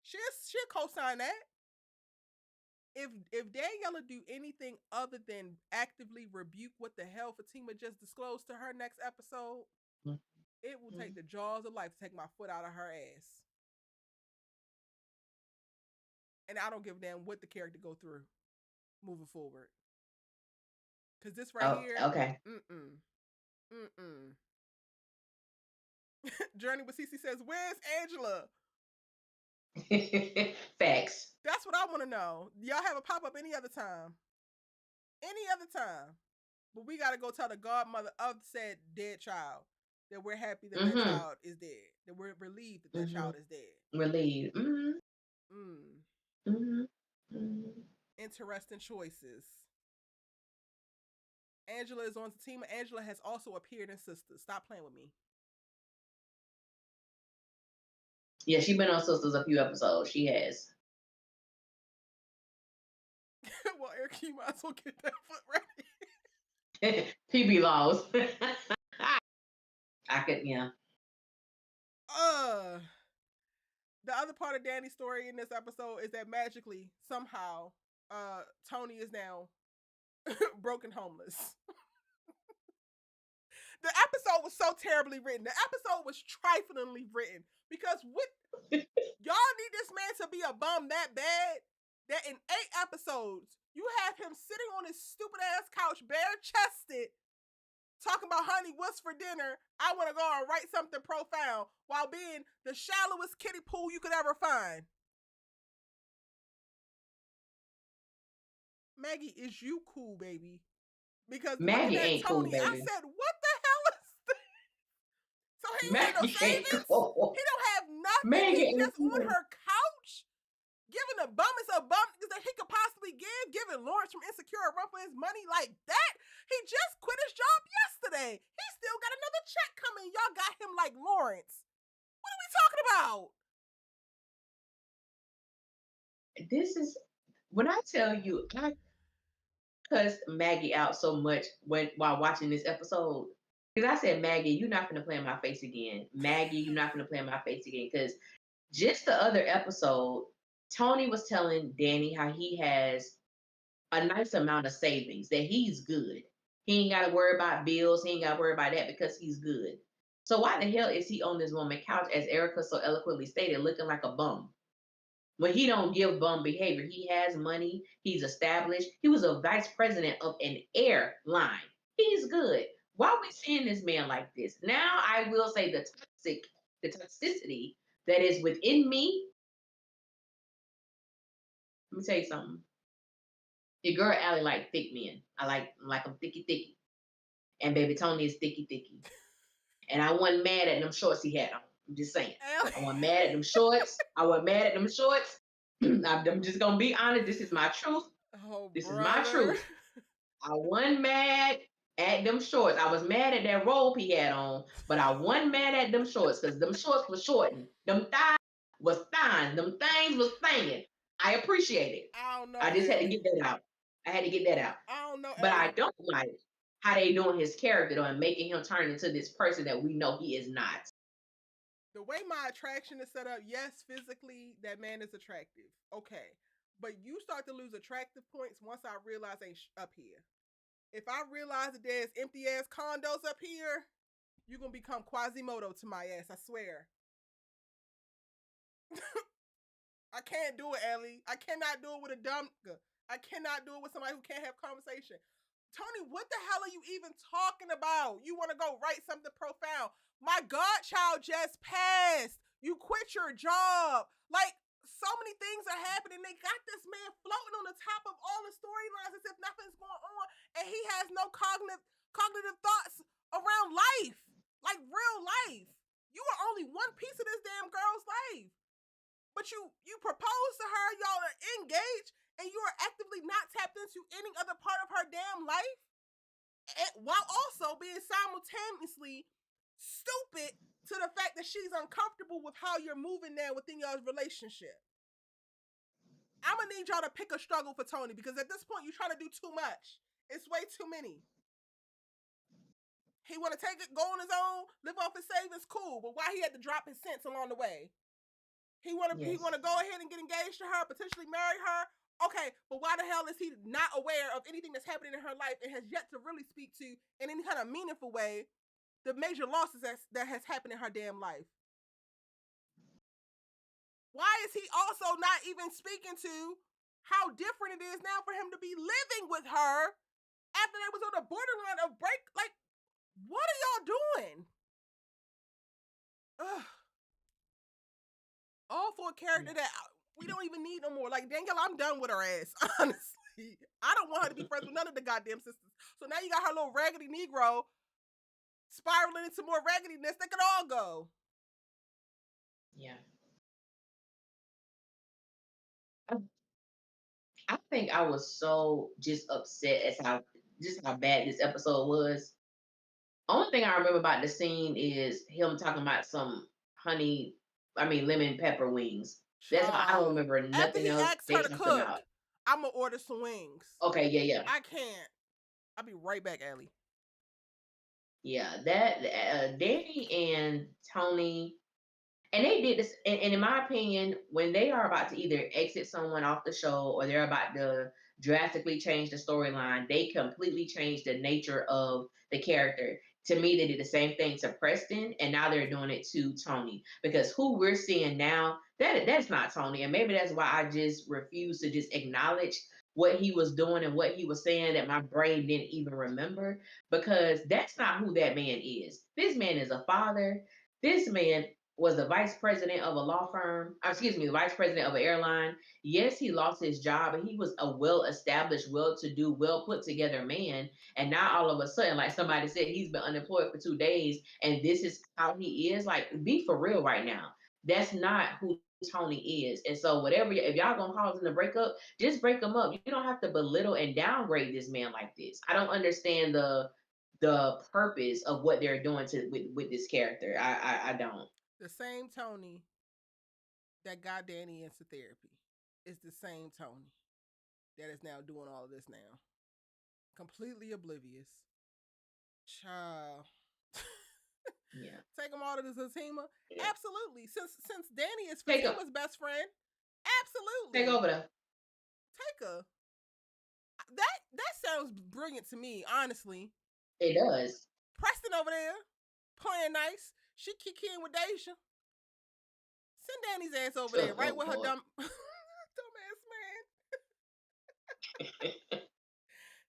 She'll co-sign that. If Daniela do anything other than actively rebuke what the hell Fatima just disclosed to her next episode, it will take the jaws of life to take my foot out of her ass. And I don't give a damn what the character go through moving forward. Cause this right Oh, here, okay. mm-mm. Journey with CC says, "Where's Angela?" Facts. That's what I want to know. Y'all have a pop up any other time? Any other time? But we gotta go tell the godmother of said dead child that we're happy that that Mm-hmm. child is dead. That we're relieved that that Mm-hmm. child is dead. Relieved. Mm-hmm. Mm. Mm-hmm. Mm-hmm. Interesting choices. Angela is on the team. Angela has also appeared in Sistas. Stop playing with me. Yeah, she's been on Sisters a few episodes. She has. Well, Eric, you might as well get that foot ready. PB laws. I could, yeah. The other part of Danny's story in this episode is that magically, somehow, Tony is now broken homeless. The episode was so terribly written. The episode was triflingly written because what y'all need this man to be a bum that bad that in 8 episodes you have him sitting on his stupid ass couch bare chested talking about, honey, what's for dinner? I want to go and write something profound while being the shallowest kiddie pool you could ever find. Maggie, is you cool, baby? Because looking Maggie at ain't cool, Tony, I baby. said, what the hell is this? So he ain't had no Maggie ain't savings? cool. He don't have nothing. Maggie He's ain't just on cool. her couch giving the bummest of bums that he could possibly give, giving Lawrence from Insecure a run for his money like that. He just quit his job yesterday. He still got another check coming. Y'all got him like Lawrence. What are we talking about? This is, when I tell you, I cussed Maggie out so much while watching this episode. Because I said, Maggie, you're not going to play in my face again. Maggie, you're not going to play in my face again. Because just the other episode, Tony was telling Danny how he has a nice amount of savings, that he's good. He ain't got to worry about bills. He ain't got to worry about that because he's good. So why the hell is he on this woman couch, as Erica so eloquently stated, looking like a bum? When he don't give bum behavior, he has money, he's established. He was a vice president of an airline. He's good. Why are we seeing this man like this? Now I will say the toxicity that is within me. Let me tell you something. Your girl Allie like thick men. I like them thicky thicky. And baby Tony is thicky thicky. And I wasn't mad at them shorts he had on. I'm just saying. I wasn't mad at them shorts. I wasn't mad at them shorts. I'm just gonna be honest. This is my truth. Oh, This is my brother. truth. I wasn't mad at them shorts. I was mad at that robe he had on, but I wasn't mad at them shorts because them shorts were shortened. Them thighs was fine. Them things was thinging. I appreciate it. I don't know, I just had to Ellie. get that out. I had to get that out. I don't know, But I Ellie. don't like how they doing his character though and making him turn into this person that we know he is not. The way my attraction is set up, yes, physically, that man is attractive. Okay. But you start to lose attractive points once I realize ain't up here. If I realize that there's empty ass condos up here, you're going to become Quasimodo to my ass, I swear. I can't do it, Ellie. I cannot do it with a dumb. I cannot do it with somebody who can't have conversation. Tony, what the hell are you even talking about? You want to go write something profound. My godchild just passed. You quit your job. Like, so many things are happening. They got this man floating on the top of all the storylines as if nothing's going on, and he has no cognitive thoughts around life, like real life. You are only one piece of this damn girl's life. But you propose to her, y'all are engaged, and you are actively not tapped into any other part of her damn life, while also being simultaneously stupid to the fact that she's uncomfortable with how you're moving now within y'all's relationship. I'm gonna need y'all to pick a struggle for Tony, because at this point you're trying to do too much. It's way too many. He want to take it, go on his own, live off his savings, cool. But why he had to drop his cents along the way? He want to go ahead and get engaged to her, potentially marry her. Okay, but why the hell is he not aware of anything that's happening in her life and has yet to really speak to, in any kind of meaningful way, the major losses that has happened in her damn life? Why is he also not even speaking to how different it is now for him to be living with her after they was on the borderline of break? Like, what are y'all doing? Ugh. All for a character that we don't even need no more. Like, Daniela, I'm done with her ass, honestly. I don't want her to be friends with none of the goddamn sisters. So now you got her little raggedy Negro spiraling into more raggediness. They could all go. Yeah. I think I was so just upset as how bad this episode was. Only thing I remember about the scene is him talking about some lemon pepper wings. That's all. I don't remember After nothing he else asked they her to talked cook, about. I'm going to order some wings. Okay, yeah. I can't. I'll be right back, Ellie. Yeah, that Danny and Tony, and they did this. And in my opinion, when they are about to either exit someone off the show or they're about to drastically change the storyline, they completely change the nature of the character. To me, they did the same thing to Preston, and now they're doing it to Tony. Because who we're seeing now, that's not Tony, and maybe that's why I just refuse to just acknowledge what he was doing and what he was saying that my brain didn't even remember, because that's not who that man is. This man is a father. This man was the vice president of a law firm, the vice president of an airline. Yes, he lost his job, and he was a well established, well to do, well put together man. And now all of a sudden, like somebody said, he's been unemployed for 2 days, and this is how he is. Like, be for real right now. That's not who Tony is. And so, whatever, if y'all gonna cause him to break up, just break him up. You don't have to belittle and downgrade this man like this. I don't understand the purpose of what they're doing with this character. I don't. The same Tony that got Danny into therapy is the same Tony that is now doing all of this now. Completely oblivious. Child. Yeah. Take them all to the Fatima? Yeah. Absolutely. Since Danny is Fatima's best friend, absolutely. Take over there. Take her. That sounds brilliant to me, honestly. It does. Preston over there. playing nice. She kikiing with Deja. Send Danny's ass over there, right Oh with her boy. dumb ass man.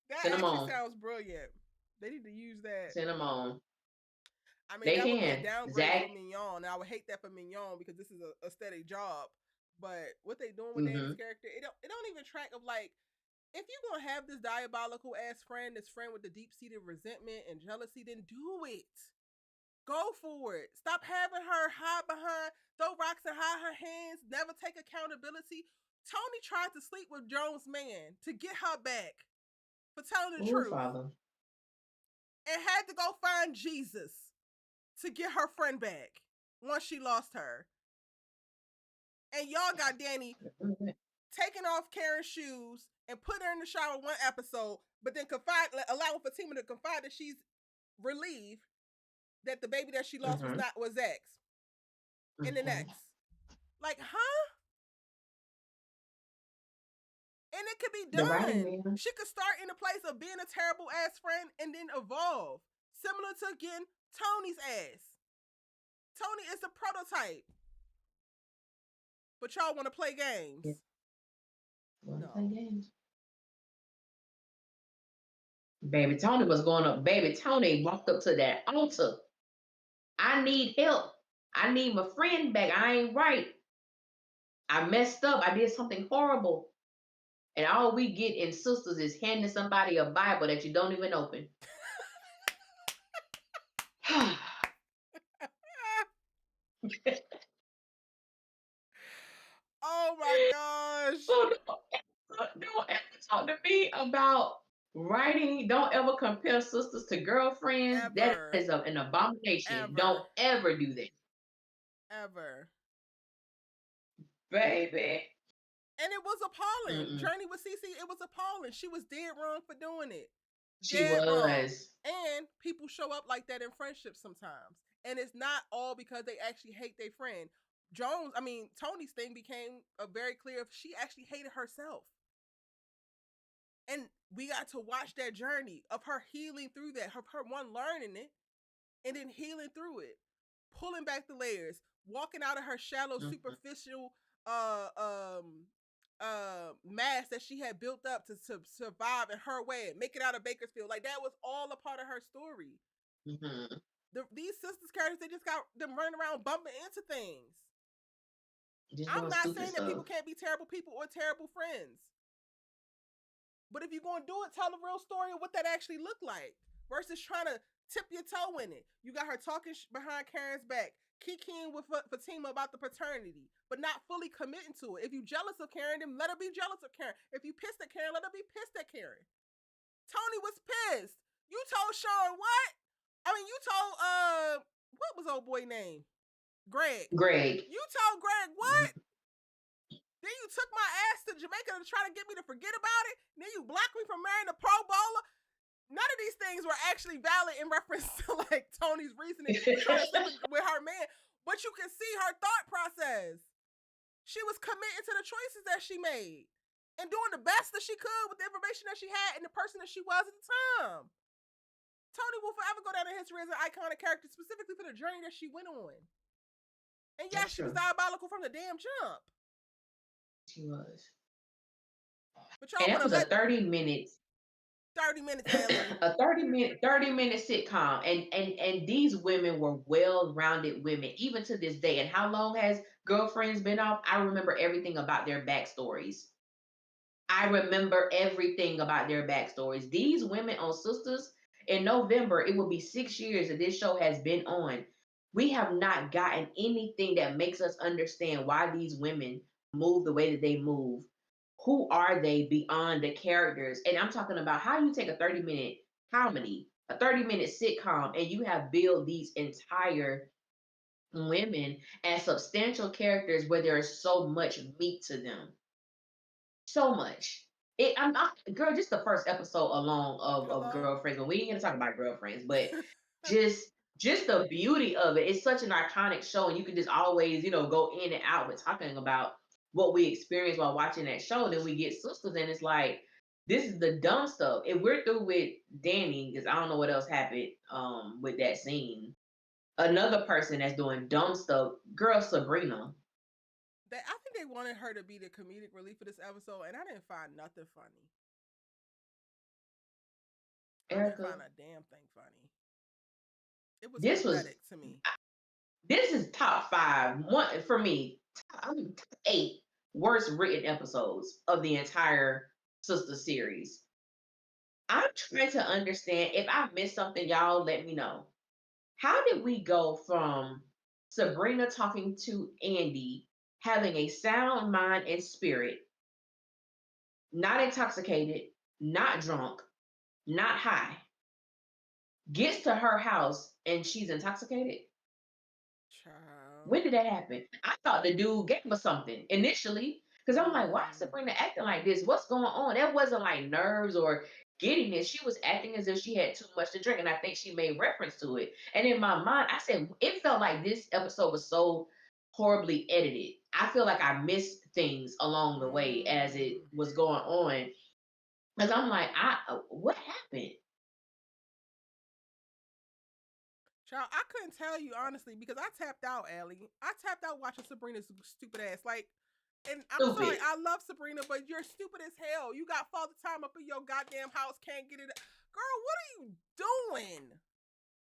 That Send them actually on. sounds brilliant. They need to use that. Send them on. I mean, They that would be a can. downgrade Zach. for Mignon. And I would hate that for Mignon because this is a steady job. But what they doing with Danny's Mm-hmm. character, it don't even track of like, if you're gonna have this diabolical ass friend, this friend with the deep seated resentment and jealousy, then do it. Go for it. Stop having her hide behind, throw rocks and hide her hands, never take accountability. Tony tried to sleep with Jones' man to get her back for telling the Oh, truth Father. and had to go find Jesus to get her friend back once she lost her. And y'all got Danny taking off Karen's shoes and put her in the shower one episode, but then allowing Fatima to confide that she's relieved that the baby that she lost was X in the next. Like, huh? And it could be The writing done. man. She could start in a place of being a terrible ass friend and then evolve. Similar to, again, Tony's ass. Tony is a prototype. But y'all want to play games. Yeah. Want to play games. Baby Tony was going up. Baby Tony walked up to that altar. I need help. I need my friend back. I ain't right. I messed up. I did something horrible. And all we get in Sisters is handing somebody a Bible that you don't even open. Oh my gosh. So don't ever talk to me about writing. Don't ever compare sisters to girlfriends. Ever. That is an abomination. Ever. Don't ever do that. Ever. Baby. And it was appalling. Journey with Cece, it was appalling. She was dead wrong for doing it. She was. Wrong. And people show up like that in friendships sometimes. And it's not all because they actually hate their friend. Tony's thing became very clear. She actually hated herself. And we got to watch that journey of her healing through that. Her one learning it and then healing through it. Pulling back the layers. Walking out of her shallow, superficial mask that she had built up to survive in her way and make it out of Bakersfield. Like, that was all a part of her story. These sisters characters, they just got them running around bumping into things. I'm not saying that people can't be terrible people or terrible friends. But if you're going to do it, tell the real story of what that actually looked like versus trying to tip your toe in it. You got her talking behind Karen's back, kikiing with Fatima about the paternity, but not fully committing to it. If you're jealous of Karen, then let her be jealous of Karen. If you pissed at Karen, let her be pissed at Karen. Tony was pissed. You told Sean what? You told, what was old boy name? Greg. You told Greg what? Then you took my ass to Jamaica to try to get me to forget about it. Then you blocked me from marrying a pro bowler. None of these things were actually valid in reference to like Tony's reasoning trying to sleep with her man. But you can see her thought process. She was committed to the choices that she made and doing the best that she could with the information that she had and the person that she was at the time. Tony will forever go down in history as an iconic character, specifically for the journey that she went on. And yes, she was diabolical from the damn jump. She was. But y'all and that was a 30 minutes. 30 minutes, Ellie. A 30-minute sitcom. And these women were well-rounded women, even to this day. And how long has Girlfriends been off? I remember everything about their backstories. These women on Sisters, in November, it will be 6 years that this show has been on. We have not gotten anything that makes us understand why these women move the way that they move. Who are they beyond the characters? And I'm talking about how you take a 30-minute comedy, a 30-minute sitcom, and you have built these entire women as substantial characters where there is so much meat to them. So much. I'm not, girl, just the first episode alone of Girlfriends, but we ain't gonna talk about Girlfriends, but just the beauty of it. It's such an iconic show, and you can just always, go in and out with talking about what we experienced while watching that show. And then we get Sisters, and it's like, this is the dumb stuff. If we're through with Danny, because I don't know what else happened with that scene. Another person that's doing dumb stuff, girl Sabrina. I think they wanted her to be the comedic relief for this episode, and I didn't find nothing funny. I didn't Erica, find a damn thing funny. It was this was pathetic to me. this is top five. One for me, top 8 worst written episodes of the entire Sister series. I'm trying to understand. If I missed something, y'all let me know. How did we go from Sabrina talking to Andi, having a sound mind and spirit, not intoxicated, not drunk, not high, gets to her house and she's intoxicated? Child. When did that happen? I thought the dude gave her something initially because I'm like, why is Mm. Sabrina acting like this? What's going on? That wasn't like nerves or giddiness. She was acting as if she had too much to drink, and I think she made reference to it. And in my mind, I said it felt like this episode was so horribly edited. I feel like I missed things along the way as it Mm. was going on because I'm like, what happened? Child, I couldn't tell you honestly because I tapped out, Allie. I tapped out watching Sabrina's stupid ass. Like, and I'm sorry, Stupid. I love Sabrina, but you're stupid as hell. You got Father Time up in your goddamn house, can't get it. Girl, what are you doing?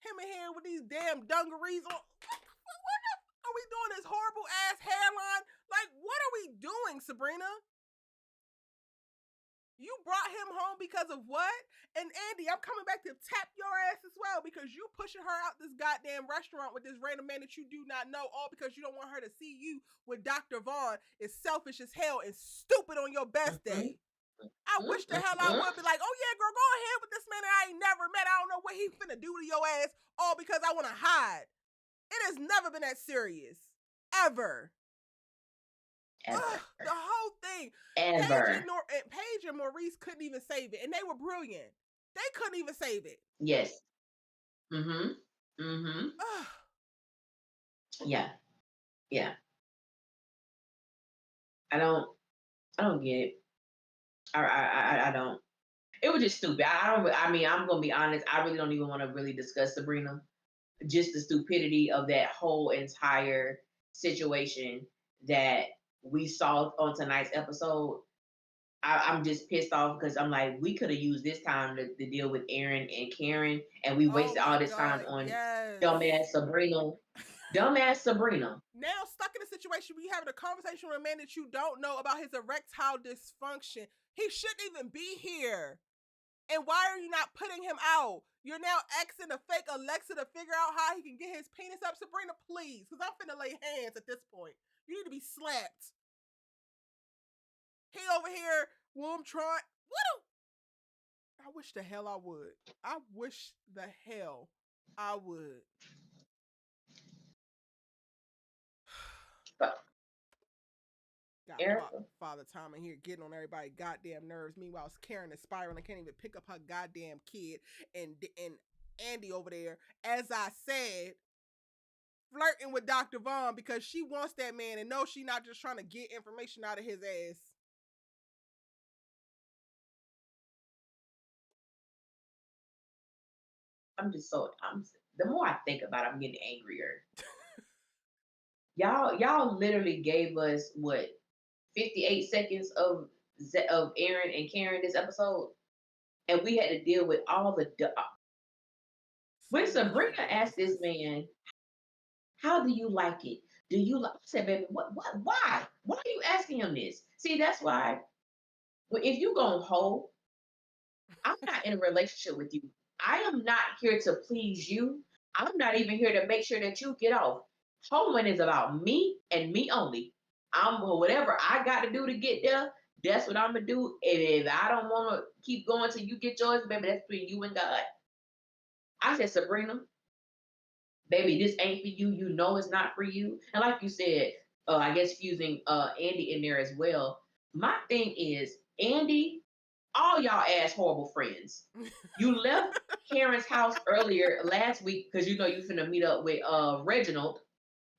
Him in here with these damn dungarees on. What are we doing? This horrible ass hairline? Like, what are we doing, Sabrina? You brought him home because of what? And Andi, I'm coming back to tap your ass as well because you pushing her out this goddamn restaurant with this random man that you do not know, all because you don't want her to see you with Dr. Vaughn is selfish as hell and stupid on your best day. I wish the hell I would be like, oh yeah, girl, go ahead with this man that I ain't never met. I don't know what he finna do to your ass, all because I want to hide. It has never been that serious. Ever. Ugh, the whole thing. Ever. Paige and Maurice couldn't even save it, and they were brilliant. They couldn't even save it. Yes. Mm-hmm. Mm-hmm. Ugh. Yeah. Yeah. I don't get it. I don't. It was just stupid. I don't. I mean, I'm gonna be honest. I really don't even want to really discuss Sabrina. Just the stupidity of that whole entire situation that we saw on tonight's episode. I'm just pissed off because I'm like, we could have used this time to deal with Aaron and Karen, and we Oh wasted my all this time God, on yes. dumbass Sabrina. Dumbass Sabrina. Now stuck in a situation where you having a conversation with a man that you don't know about his erectile dysfunction. He shouldn't even be here. And why are you not putting him out? You're now asking a fake Alexa to figure out how he can get his penis up. Sabrina, please, because I'm finna lay hands at this point. You need to be slapped. He over here, well, I'm trying. I wish the hell I would. I wish the hell I would. But Got Erica. Father Time in here getting on everybody's goddamn nerves. Meanwhile, Karen is spiraling. Can't even pick up her goddamn kid. And Andi over there, as I said, flirting with Dr. Vaughn because she wants that man and knows she's not just trying to get information out of his ass. The more I think about it, I'm getting angrier. Y'all literally gave us what 58 seconds of Aaron and Karen this episode, and we had to deal with all the. When Sabrina asked this man, "How do you like it? Do you like?" I said, "Baby, what? Why? Why are you asking him this?" See, that's why. Well, if you gonna hold, I'm not in a relationship with you. I am not here to please you. I'm not even here to make sure that you get off. Homeland is about me and me only. I'm whatever I got to do to get there. That's what I'm gonna do. And if I don't want to keep going till you get yours, baby, that's between you and God. I said, Sabrina, baby, this ain't for you. You know it's not for you. And like you said, I guess fusing Andi in there as well. My thing is, Andi, all y'all ass horrible friends. You left Karen's house earlier last week because you know you finna meet up with Reginald,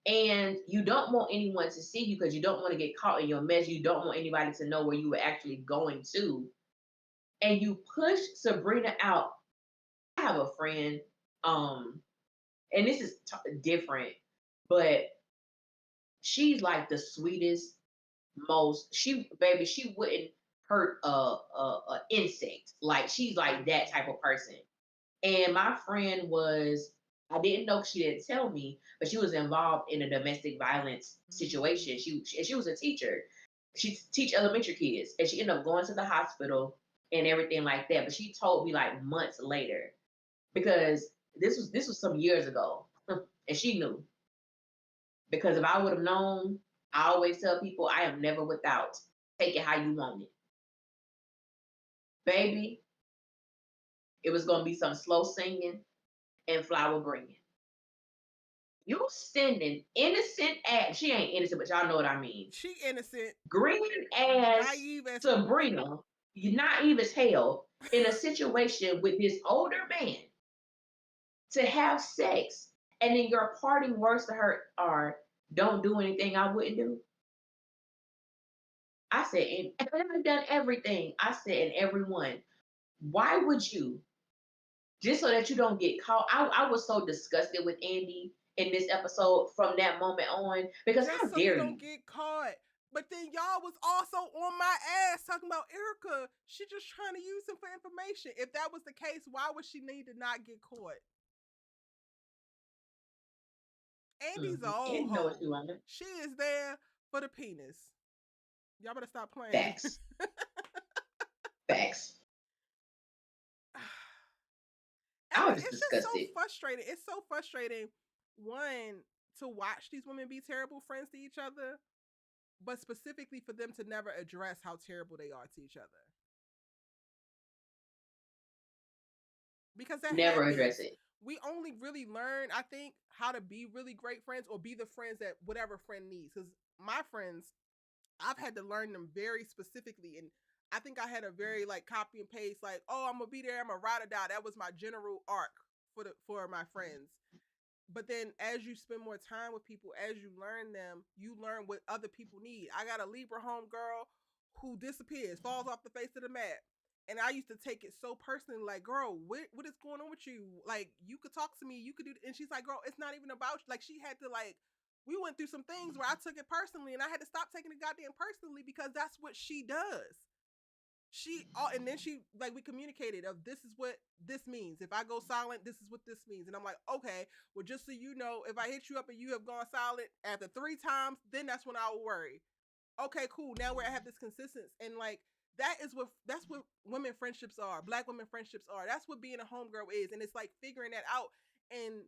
and you don't want anyone to see you because you don't want to get caught in your mess. You don't want anybody to know where you were actually going to, and you push Sabrina out. I have a friend, um, and this is different, but she's like the sweetest, most she wouldn't hurt a insect. Like she's like that type of person. And my friend was, I didn't know, she didn't tell me, but she was involved in a domestic violence situation. She was a teacher. She teach elementary kids, and she ended up going to the hospital and everything like that. But she told me like months later, because this was some years ago, and she knew. Because if I would have known, I always tell people I am never without. Take it how you want it, baby. It was gonna be some slow singing and flower bringing. You sending innocent ass. She ain't innocent, but y'all know what I mean. She innocent, Green ass naive as Sabrina, you naive as hell, in a situation with this older man to have sex, and then your parting words to her are, "Don't do anything I wouldn't do." I said, and I've done everything. I said, and everyone. Why would you, just so that you don't get caught? I was so disgusted with Andi in this episode from that moment on, because just how so you dare don't you? get caught. But then y'all was also on my ass talking about Erica. She just trying to use him for information. If that was the case, why would she need to not get caught? Andy's a old Andi know what she hoe. wanted. She is there for the penis. Y'all better stop playing. Facts. Facts. And I was just it's just so disgusted. frustrating. It's so frustrating, one, to watch these women be terrible friends to each other, but specifically for them to never address how terrible they are to each other. Because that Never address happens. it. We only really learn, I think, how to be really great friends or be the friends that whatever friend needs. Because my friends, I've had to learn them very specifically. And I think I had a very like copy and paste, like, oh, I'm gonna be there, I'm gonna ride or die. That was my general arc for my friends. But then as you spend more time with people, as you learn them, you learn what other people need. I got a Libra home girl who disappears, falls off the face of the map. And I used to take it so personally, like, girl, what is going on with you? Like, you could talk to me, you could do, and she's like, girl, it's not even about you. Like, she had to like, we went through some things where I took it personally, and I had to stop taking it goddamn personally because that's what she does. And then she like we communicated of this is what this means. If I go silent, this is what this means. And I'm like, okay, well, just so you know, if I hit you up and you have gone silent after 3 times, then that's when I will worry. Okay, cool. Now where I have this consistency, and like that's what women friendships are. Black women friendships are. That's what being a homegirl is, and it's like figuring that out. And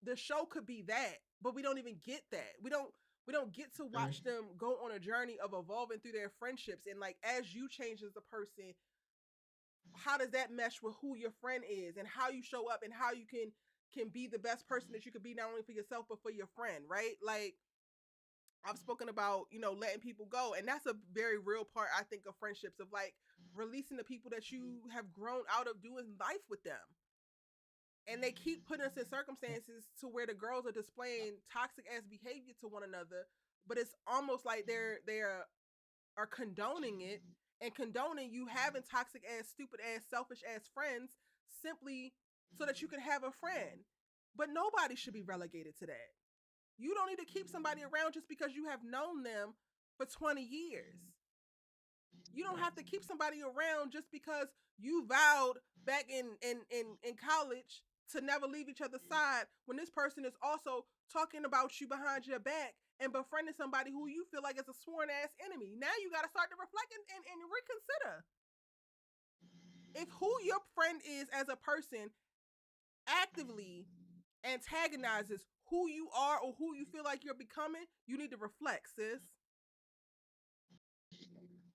the show could be that, but we don't even get that. We don't get to watch them go on a journey of evolving through their friendships, and like as you change as a person, how does that mesh with who your friend is and how you show up and how you can be the best person that you could be, not only for yourself but for your friend, right? Like I've spoken about, letting people go, and that's a very real part, I think, of friendships, of like releasing the people that you have grown out of doing life with them. And they keep putting us in circumstances to where the girls are displaying toxic ass behavior to one another, but it's almost like are condoning it, and condoning you having toxic ass, stupid ass, selfish ass friends simply so that you can have a friend. But nobody should be relegated to that. You don't need to keep somebody around just because you have known them for 20 years. You don't have to keep somebody around just because you vowed back in college to never leave each other's side, when this person is also talking about you behind your back and befriending somebody who you feel like is a sworn ass enemy. Now you got to start to reflect and reconsider if who your friend is as a person actively antagonizes who you are or who you feel like you're becoming. You need to reflect, sis.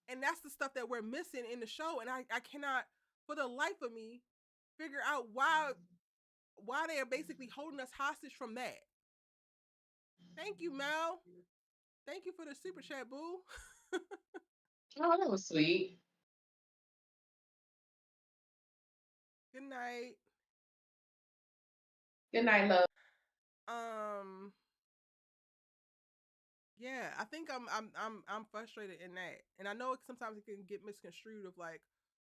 And that's the stuff that we're missing in the show, and I cannot for the life of me figure out why they are basically holding us hostage from that. Thank you, Mel. Thank you for the super chat, boo. Oh, that was sweet. Good night. Good night, love. Um, yeah, I think I'm frustrated in that, and I know sometimes it can get misconstrued of like,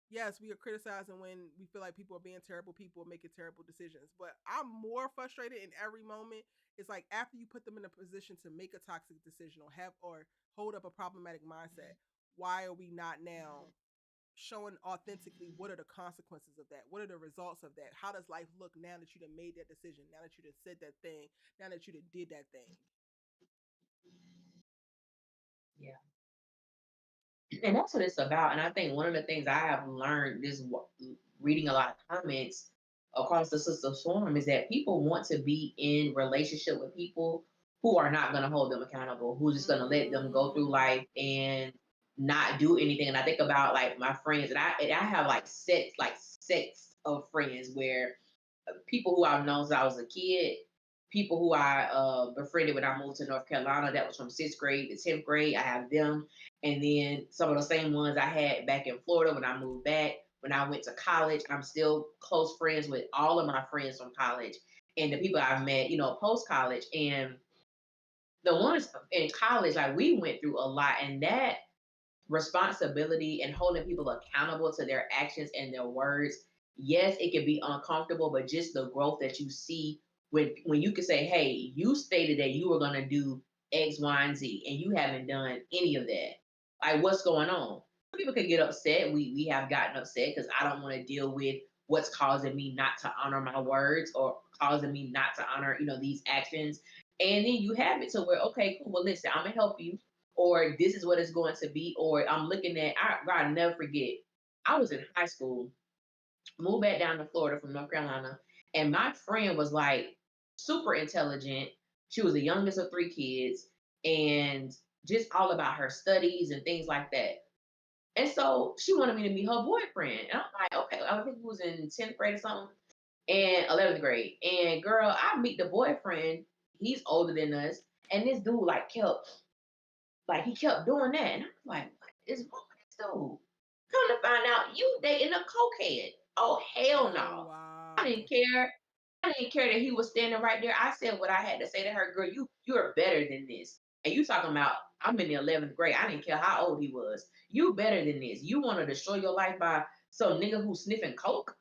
yes, we are criticizing when we feel like people are being terrible people or making terrible decisions. But I'm more frustrated in every moment. It's like after you put them in a position to make a toxic decision or have or hold up a problematic mindset, why are we not now showing authentically what are the consequences of that? What are the results of that? How does life look now that you done made that decision? Now that you done said that thing? Now that you done did that thing? Yeah. And that's what it's about. And I think one of the things I have learned reading a lot of comments across the Sistas forum is that people want to be in relationship with people who are not going to hold them accountable, who's just going to let them go through Mm. life and not do anything. And I think about like my friends, and I have like sets of friends where people who I've known since I was a kid, people who I befriended when I moved to North Carolina. That was from sixth grade to 10th grade. I have them. And then some of the same ones I had back in Florida when I moved back. When I went to college, I'm still close friends with all of my friends from college and the people I've met, post college. And the ones in college, like we went through a lot. And that responsibility and holding people accountable to their actions and their words, yes, it can be uncomfortable, but just the growth that you see when you can say, hey, you stated that you were going to do X, Y, and Z, and you haven't done any of that. Like, what's going on? People can get upset. We have gotten upset because I don't want to deal with what's causing me not to honor my words or causing me not to honor, these actions. And then you have it to where, okay, cool. Well, listen, I'm gonna help you, or this is what it's going to be, or I'm looking at. I'll never forget. I was in high school, moved back down to Florida from North Carolina, and my friend was like super intelligent. She was the youngest of three kids, and just all about her studies and things like that. And so she wanted me to meet her boyfriend. And I'm like, okay, I think he was in 10th grade or something, and 11th grade. And girl, I meet the boyfriend. He's older than us. And this dude he kept doing that. And I was like, what is wrong with this dude? Come to find out you dating a cokehead. Oh hell Oh no. I wow. didn't care. I didn't care that he was standing right there. I said what I had to say to her, girl, you're better than this. And you talking about I'm in the 11th grade. I didn't care how old he was. You better than this. You want to destroy your life by some nigga who's sniffing coke?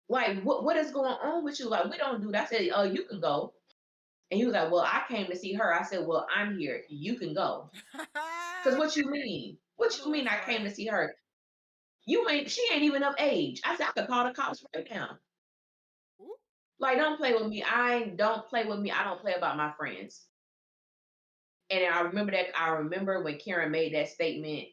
Like what is going on with you? Like we don't do that. I said, oh, you can go. And he was like, well, I came to see her. I said, well, I'm here. You can go. Cause what you mean? What I know you mean that's I came to right. see her? She ain't even of age. I said I could call the cops right now. Ooh. Like, don't play with me. Don't play with me. I don't play about my friends. And I remember when Karen made that statement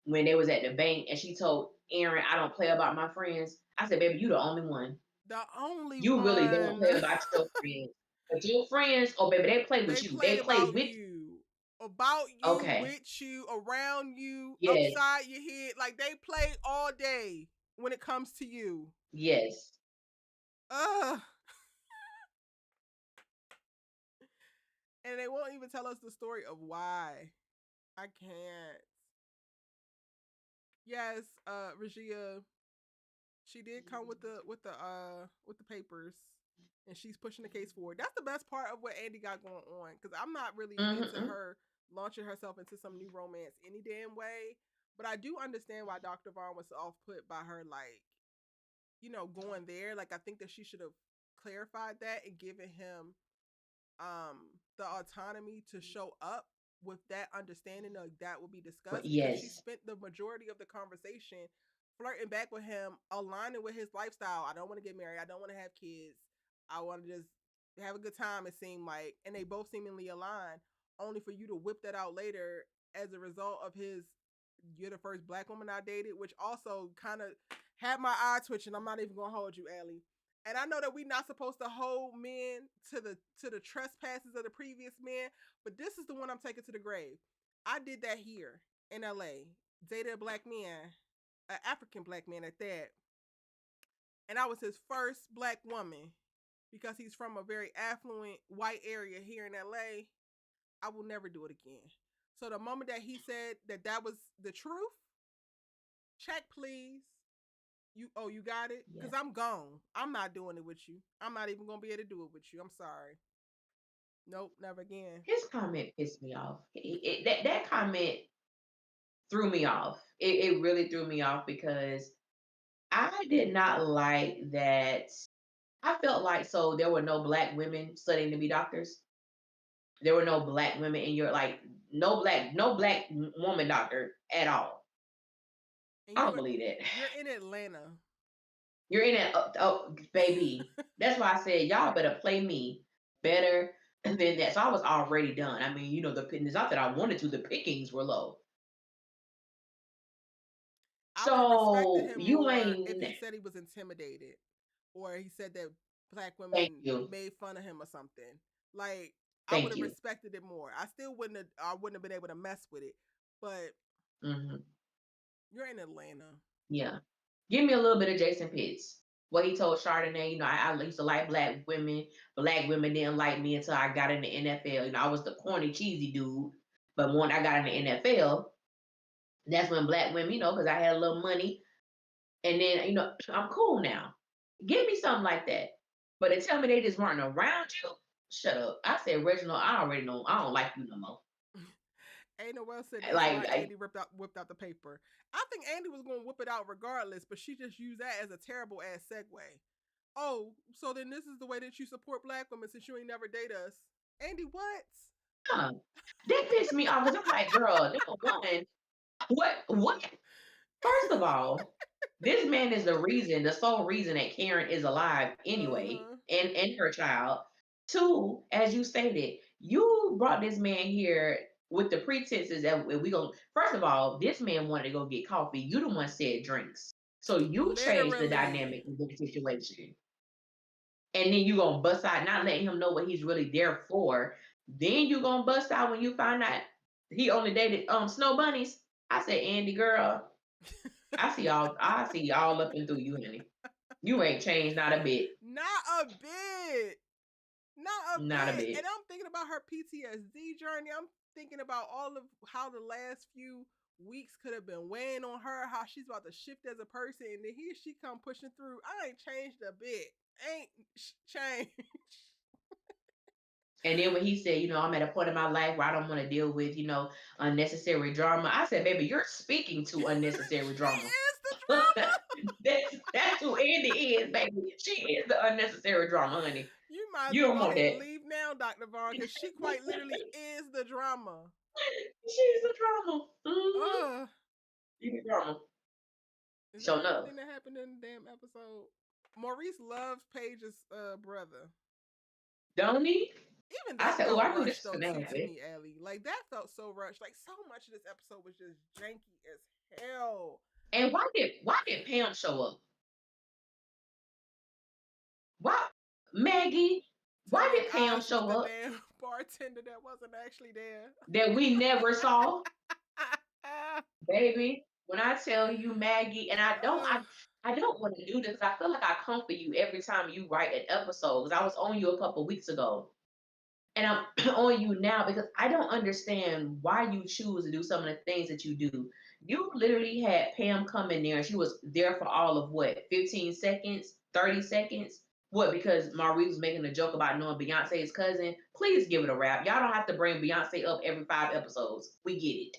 when they was at the bank and she told Aaron, I don't play about my friends. I said, baby, you the only one. The only You really don't one. play about your friends. But your friends, oh baby, they play They with you. played They play about with you. About you, okay. with you, around you, Yes. upside your head. Like they play all day when it comes to you. Yes. Ugh. And they won't even tell us the story of why. I can't. Yes, Regia, she did come with the papers, and she's pushing the case forward. That's the best part of what Andi got going on, because I'm not really into Mm-hmm. her launching herself into some new romance any damn way. But I do understand why Dr. Vaughn was off put by her, like, going there. Like, I think that she should have clarified that and given him the autonomy to show up with that understanding of that will be But discussed, because she yes. spent the majority of the conversation flirting back with him, aligning with his lifestyle. I don't want to get married. I don't want to have kids. I want to just have a good time, it seemed like. And they both seemingly aligned, only for you to whip that out later as a result of his, you're the first black woman I dated, which also kind of had my eye twitching. I'm not even going to hold you, Allie. And I know that we're not supposed to hold men to the trespasses of the previous men, but this is the one I'm taking to the grave. I did that here in LA. Dated a black man, an African black man at that. And I was his first black woman because he's from a very affluent white area here in LA. I will never do it again. So the moment that he said that was the truth, check please. You got it? Yeah. Cause I'm gone. I'm not doing it with you. I'm not even gonna be able to do it with you. I'm sorry. Nope, never again. His comment pissed me off. That comment threw me off. It really threw me off because I did not like that. I felt like so there were no black women studying to be doctors. There were no black women in your like no black woman doctor at all. And I don't believe that. you're in Atlanta. You're in it, baby. That's why I said y'all better play me better than that. So I was already done. I mean, it's not that I wanted to. The pickings were low. I would have respected So him you more if ain't. he said he was intimidated, or he said that black Thank women you, made fun of him or something. Like, I would thank have you. respected it more. I still wouldn't have. I wouldn't have been able to mess with it. But Hmm. you're in Atlanta. Yeah, give me a little bit of Jason Pitts. What he told Chardonnay, I used to like black women. Black women didn't like me until I got in the NFL. I was the corny, cheesy dude. But when I got in the NFL, that's when black women, because I had a little money. And then, I'm cool now. Give me something like that. But to tell me they just weren't around you, shut up. I said, Reginald, I already know. I don't like you no more. Ain't Noel said that's why Like, Andi whipped out the paper. I think Andi was going to whip it out regardless, but she just used that as a terrible ass segue. Oh, so then this is the way that you support black women since you ain't never date us. Andi, what? huh. That pissed me off because I'm like, girl, number one, what? First of all, this man is the sole reason that Karen is alive anyway, Uh-huh. and her child. Two, as you stated, you brought this man here with the pretenses that we go. First of all, this man wanted to go get coffee. You the one said drinks, so you changed the Literally. dynamic of the situation, and then you gonna bust out, not letting him know what he's really there for. Then you gonna bust out when you find out he only dated snow bunnies. I said, Andy, girl, I see all up and through you, honey. You ain't changed not a bit. Not a bit. Not a Not a bit. And bit. I'm thinking about her PTSD journey. I'm thinking about all of how the last few weeks could have been weighing on her, how she's about to shift as a person, and then here she come pushing through. I ain't changed a bit. Ain't changed. And then when he said, I'm at a point in my life where I don't want to deal with, unnecessary drama. I said, baby, you're speaking to unnecessary She drama. is the drama. that's who Andy is, baby. She is the unnecessary drama, honey. You might as You well don't go want ahead that. and leave now, Dr. Vaughn, because she quite literally is the drama. She's the drama. Mm-hmm. Ugh. She's the drama. Is that Show enough. everything that happened in the damn episode? Maurice loves Paige's brother. Don't he? Even I that said, oh, felt I knew rushed this was though gonna too to happen. me, Allie. Like that felt so rushed. Like so much of this episode was just janky as hell. And why did Pam show up? Why Maggie? To Why make did Pam eyes with show the up damn bartender that wasn't actually there. that we never saw? Baby, when I tell you Maggie, and I don't want to do this. I feel like I come for you every time you write an episode because I was on you a couple weeks ago. And I'm on you now because I don't understand why you choose to do some of the things that you do. You literally had Pam come in there and she was there for all of what, 15 seconds, 30 seconds? What, because Maurice was making a joke about knowing Beyonce's cousin? Please give it a wrap. Y'all don't have to bring Beyonce up every 5 episodes. We get it.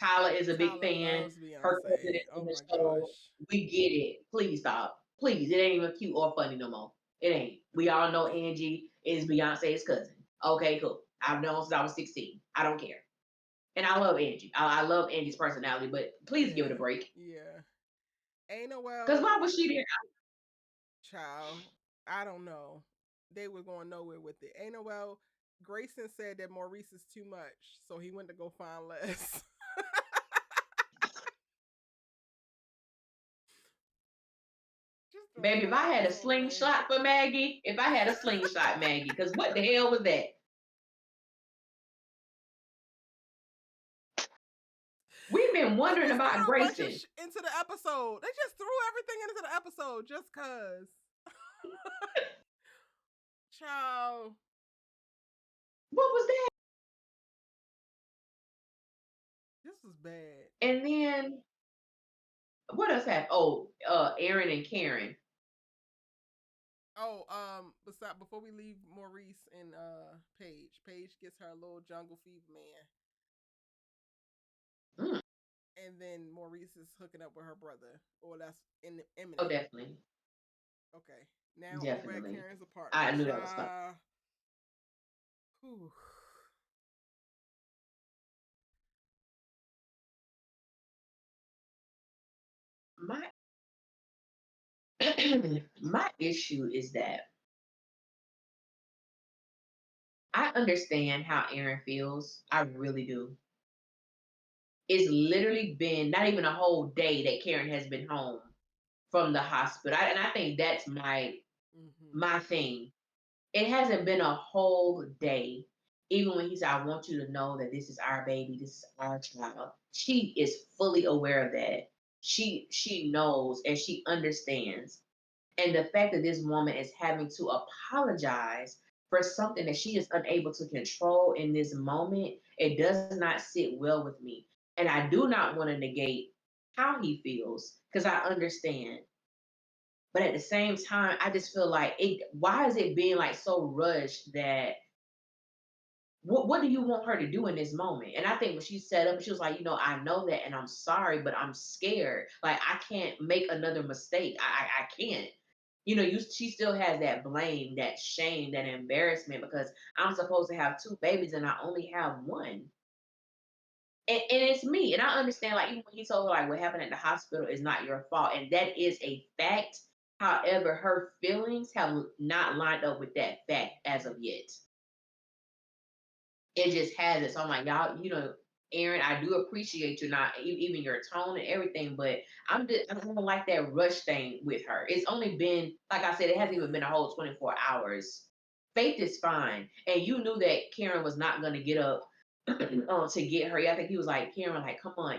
Tyler is a big Tyler fan. loves Her cousin Beyonce. is in Oh the my show. gosh. We get it. Please stop. Please. It ain't even cute or funny no more. It ain't. We all know Angie is Beyonce's cousin. Okay, cool. I've known since I was 16. I don't care. And I love Angie. I love Angie's personality, but please give it a Yeah. break. Yeah. Ain't Because Noel, why was she there? child. I don't know. They were going nowhere with it. Ain't Noel, Grayson said that Maurice is too much, so he went to go find less. Just throwing Baby, if her I out had a so random. slingshot for Maggie, if I had a slingshot Maggie, because what the hell was that? We've been They wondering just about threw a bunch of Grayson. into the episode. They just threw everything into the episode just cause. Child, What was that? this was bad. And then what else happened? Oh, Aaron and Karen. Oh, before we leave Maurice and Paige, Paige gets her little jungle fever man. Mm. And then Maurice is hooking up with her brother, or that's Oh, imminent. definitely. Okay. Now over at Definitely. Karen's I apartment. knew that was coming. Whew. My my issue is that I understand how Aaron feels. I really do. It's literally been not even a whole day that Karen has been home from the hospital. And I think that's Mm-hmm. my thing. It hasn't been a whole day. Even when he said, I want you to know that this is our baby, this is our child. She is fully aware of that. She knows and she understands. And the fact that this woman is having to apologize for something that she is unable to control in this moment, it does not sit well with me. And I do not want to negate how he feels because I understand. But at the same time, I just feel like why is it being like so rushed that what do you want her to do in this moment? And I think when she set up, she was like, I know that and I'm sorry, but I'm scared. Like I can't make another mistake. I can't. She still has that blame, that shame, that embarrassment because I'm supposed to have two babies and I only have one. And it's me. And I understand, like, even when he told her, like, what happened at the hospital is not your fault. And that is a fact. However, her feelings have not lined up with that fact as of yet. It just hasn't. So I'm like, y'all, Aaron, I do appreciate you not even your tone and everything, but I don't like that rush thing with her. It's only been, like I said, it hasn't even been a whole 24 hours. Faith is fine, and you knew that Karen was not going to get up to get her. I think he was like, Karen, like, come on,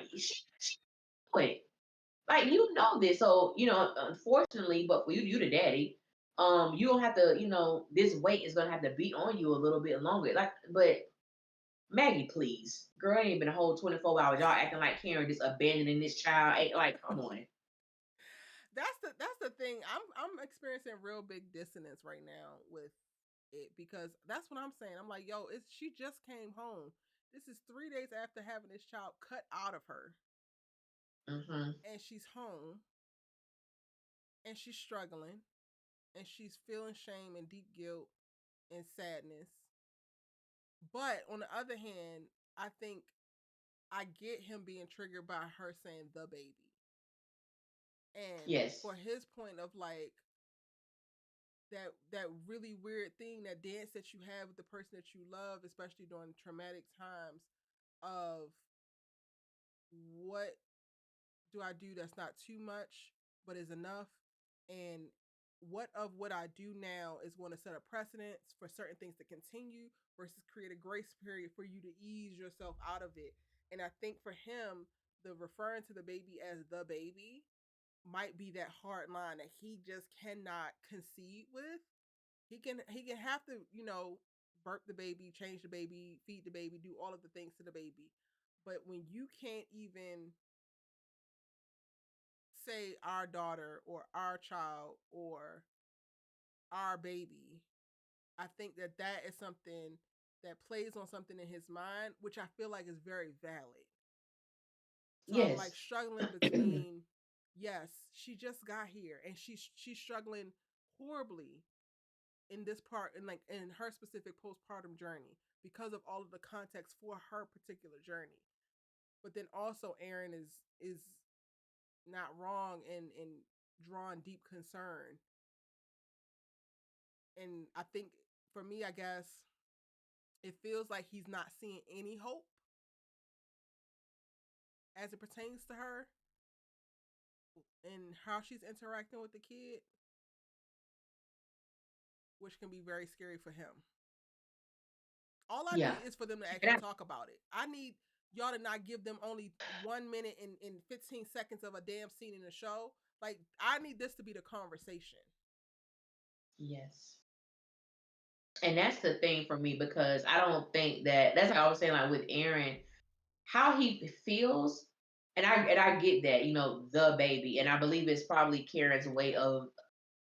quit. Like this. So unfortunately, but for you the daddy, you don't have to. This weight is gonna have to be on you a little bit longer. Like, but Maggie, please. Girl, it ain't been a whole 24 hours. Y'all acting like Karen just abandoning this child. Like, come on. That's the thing. I'm experiencing real big dissonance right now with it because that's what I'm saying. I'm like, yo, she just came home. This is 3 days after having this child cut out of her, Mm-hmm. and she's home, and she's struggling, and she's feeling shame and deep guilt and sadness. But on the other hand, I think I get him being triggered by her saying the baby. And Yes. for his point of like that really weird thing, that dance that you have with the person that you love, especially during traumatic times, of what do I do that's not too much but is enough, and what I do now is going to set a precedence for certain things to continue versus create a grace period for you to ease yourself out of it. And I think for him, the referring to the baby as the baby might be that hard line that he just cannot concede with. He can have to, burp the baby, change the baby, feed the baby, do all of the things to the baby. But when you can't even say our daughter or our child or our baby, I think that is something that plays on something in his mind, which I feel like is very valid. So I'm like Yes. struggling between, yes, she just got here and she's struggling horribly in this part, in like in her specific postpartum journey, because of all of the context for her particular journey. But then also Aaron is not wrong in drawing deep concern. And I think for me, I guess it feels like he's not seeing any hope as it pertains to her and how she's interacting with the kid, which can be very scary for him. All I Yeah. need is for them to And actually talk about it. I need y'all to not give them only 1 minute and 15 seconds of a damn scene in the show. Like, I need this to be the conversation. yes. And that's the thing for me because I don't think that's like I was saying, like with Aaron, how he feels, and I get that, the baby. And I believe it's probably Karen's way of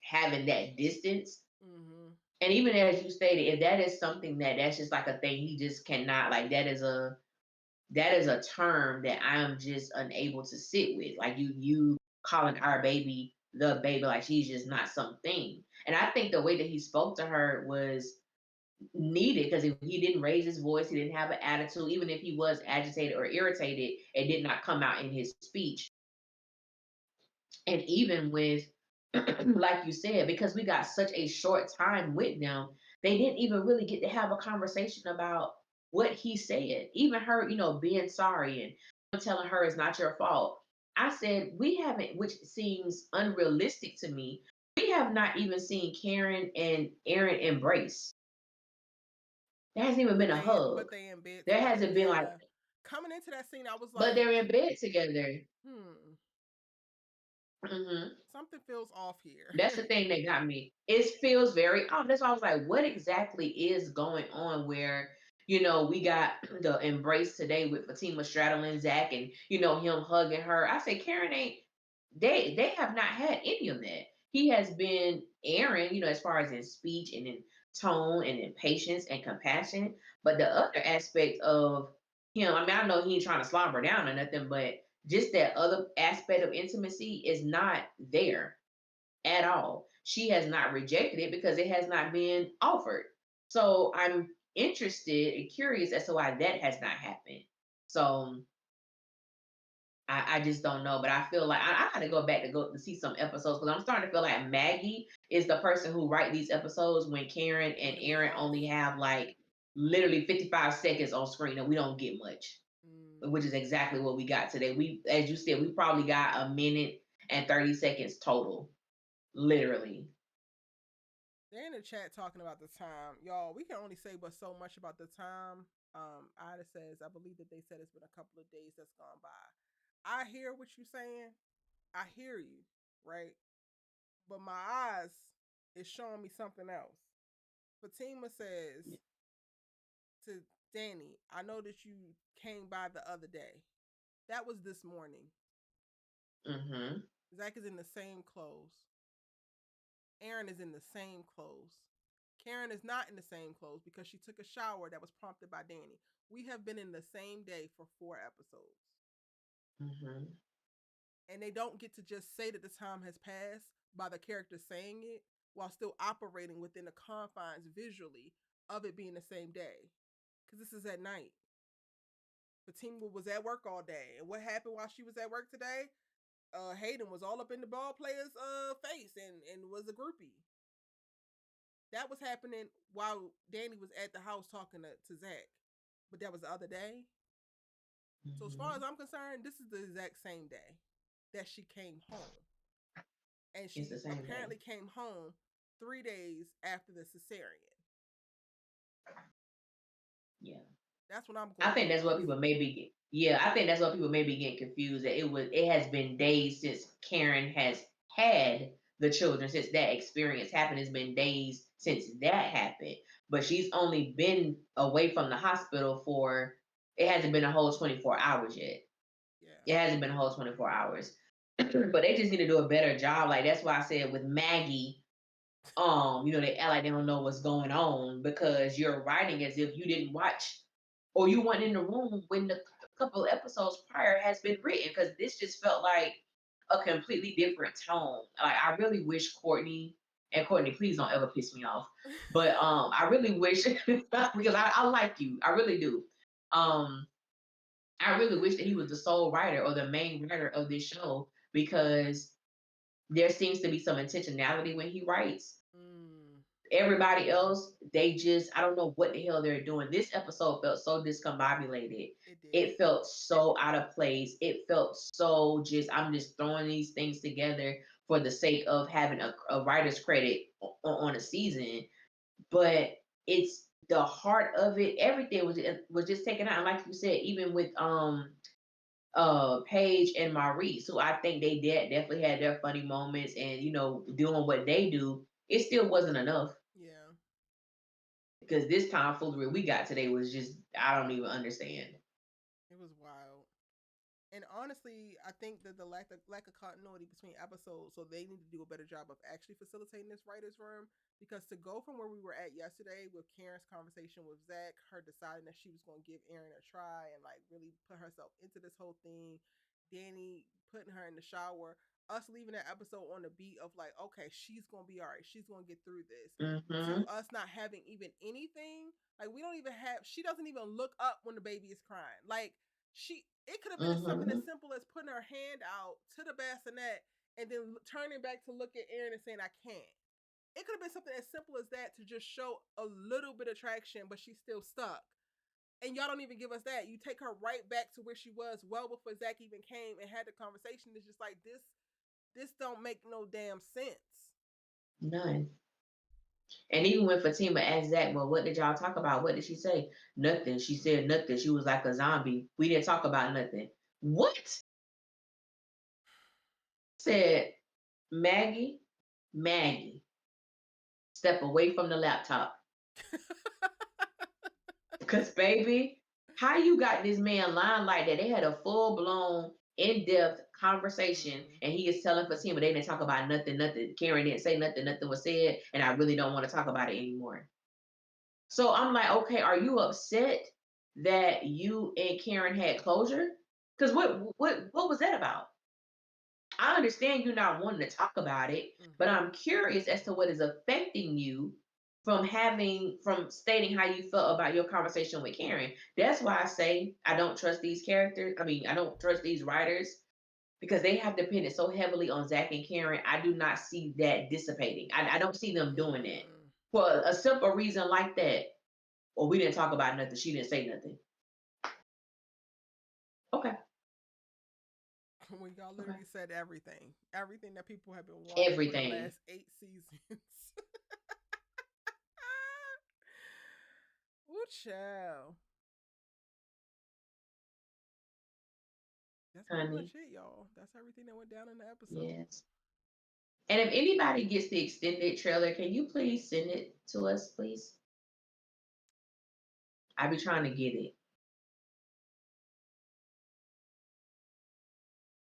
having that distance. Mm-hmm. And even as you stated, if that is something that's just like a thing he just cannot, like that is that is a term that I am just unable to sit with. Like you calling our baby the baby, like she's just not something. And I think the way that he spoke to her was needed because if he didn't raise his voice, he didn't have an attitude, even if he was agitated or irritated, it did not come out in his speech. And even with, like you said, because we got such a short time with them, they didn't even really get to have a conversation about what he said. Even her, being sorry and telling her it's not your fault. I said, we haven't, which seems unrealistic to me, we have not even seen Karen and Aaron embrace. There hasn't even been a But hug. they in bed There together. hasn't been like, Yeah. Coming into that scene, I was but they're like, in bed together. hmm, Hmm. something feels off here. That's the thing that got me. It feels very off. That's why I was like, what exactly is going on where, we got the embrace today with Fatima straddling Zach and, him hugging her. I say Karen ain't, they have not had any of that. He has been Aaron, as far as in speech and in tone and in patience and compassion. But the other aspect of him, I mean, I know he ain't trying to slobber down or nothing, but just that other aspect of intimacy is not there at all. She has not rejected it because it has not been offered. So I'm interested and curious as to why that has not happened. So I just don't know, but I feel like I got to go back to see some episodes because I'm starting to feel like Maggie is the person who write these episodes when Karen and When it be Aaron off. only have like literally 55 seconds on screen and we don't get much, which is exactly what we got today. We, as you said, we probably got a minute and 30 seconds total, literally. They're in the chat talking about the time. Y'all, we can only say but so much about the time. Ida says, I believe that they said it's been a couple of days that's gone by. I hear what you're saying. I hear you, right? But my eyes is showing me something else. Fatima says to Danny, I know that you came by the other day. That was this morning. Mm-hmm. Zach is in the same clothes. Aaron is in the same clothes. Karen is not in the same clothes because she took a shower that was prompted by Danny. We have been in the same day for 4 episodes. Mm-hmm. And they don't get to just say that the time has passed by the character saying it while still operating within the confines visually of it being the same day. Because this is at night. Fatima was at work all day. And what happened while she was at work today? Hayden was all up in the ball player's face and was a groupie. That was happening while Danny was at the house talking to Zach. But that was the other day. So as far Mm-hmm. as I'm concerned, this is the exact same day that she came home. And It's the she same day. apparently came home 3 days after the cesarean. Yeah. That's what I'm I going think off that's what of. people maybe get. Yeah, I think that's what people may be getting confused that it has been days since Karen has had the children, since that experience happened. It's been days since that happened. But she's only been away from the hospital for it hasn't been a whole 24 hours yet. Yeah. It hasn't been a whole 24 hours. But they just need to do a better job. Like that's why I said with Maggie, they act like they don't know what's going on because you're writing as if you didn't watch or you weren't in the room when the couple of episodes prior has been written. Because this just felt like a completely different tone. Like I really wish Courtney, please don't ever piss me off. But I really wish because I like you, I really do. Um, I really wish that he was the sole writer or the main writer of this show because there seems to be some intentionality when he writes. Mm, Everybody else, they just, I don't know what the hell they're doing. This episode felt so discombobulated. it It did. felt so out of place. It felt so just, I'm just throwing these things together for the sake of having a writer's credit on a season. But it's the heart of it. Everything was just taken out. And like you said, even with Paige and Maurice, who I think they did definitely had their funny moments and doing what they do, it still wasn't enough Yeah. because this tomfoolery we got today was just I don't even understand. It was wild. And honestly, I think that the lack of continuity between episodes, so they need to do a better job of actually facilitating this writers' room. Because to go from where we were at yesterday with Karen's conversation with Zach, her deciding that she was going to give Aaron a try and like really put herself into this whole thing, Danny putting her in the shower, us leaving that episode on the beat of like, okay, she's going to be all right, she's going to get through this, Mm-hmm. to us not having even anything. Like we don't even have. She doesn't even look up when the baby is crying. Like she, it could have been something Mm-hmm. as simple as putting her hand out to the bassinet and then turning back to look at Aaron and saying, I can't. It could have been something as simple as that to just show a little bit of traction, but she's still stuck. And y'all don't even give us that. You take her right back to where she was well before Zach even came and had the conversation. It's just like this don't make no damn sense. None. And even when Fatima asked Zach, well, what did y'all talk about? What did she say? Nothing. She said nothing. She was like a zombie. We didn't talk about nothing. What? Said Maggie, Maggie, step away from the laptop. Because, baby, how you got this man lying like that? They had a full blown, in depth conversation, and he is telling Fatima they didn't talk about nothing, nothing. Karen didn't say nothing, nothing was said, and I really don't want to talk about it anymore. So I'm like, okay, are you upset that you and Karen had closure? Because what was that about? I understand you not wanting to talk about it, but I'm curious as to what is affecting you from stating how you felt about your conversation with Karen. That's why I say I don't trust these characters. I mean, I don't trust these writers because they have depended so heavily on Zach and Karen. I do not see that dissipating. I don't see them doing that for a simple reason like that. Well, we didn't talk about nothing. She didn't say nothing. Okay. When y'all Okay. literally said everything that people have been wanting for the Everything. last 8 seasons. Ooh, child. That's pretty Honey. much it, y'all. That's everything that went down in the episode. Yes. And if anybody gets the extended trailer, can you please send it to us, please? I be trying to get it.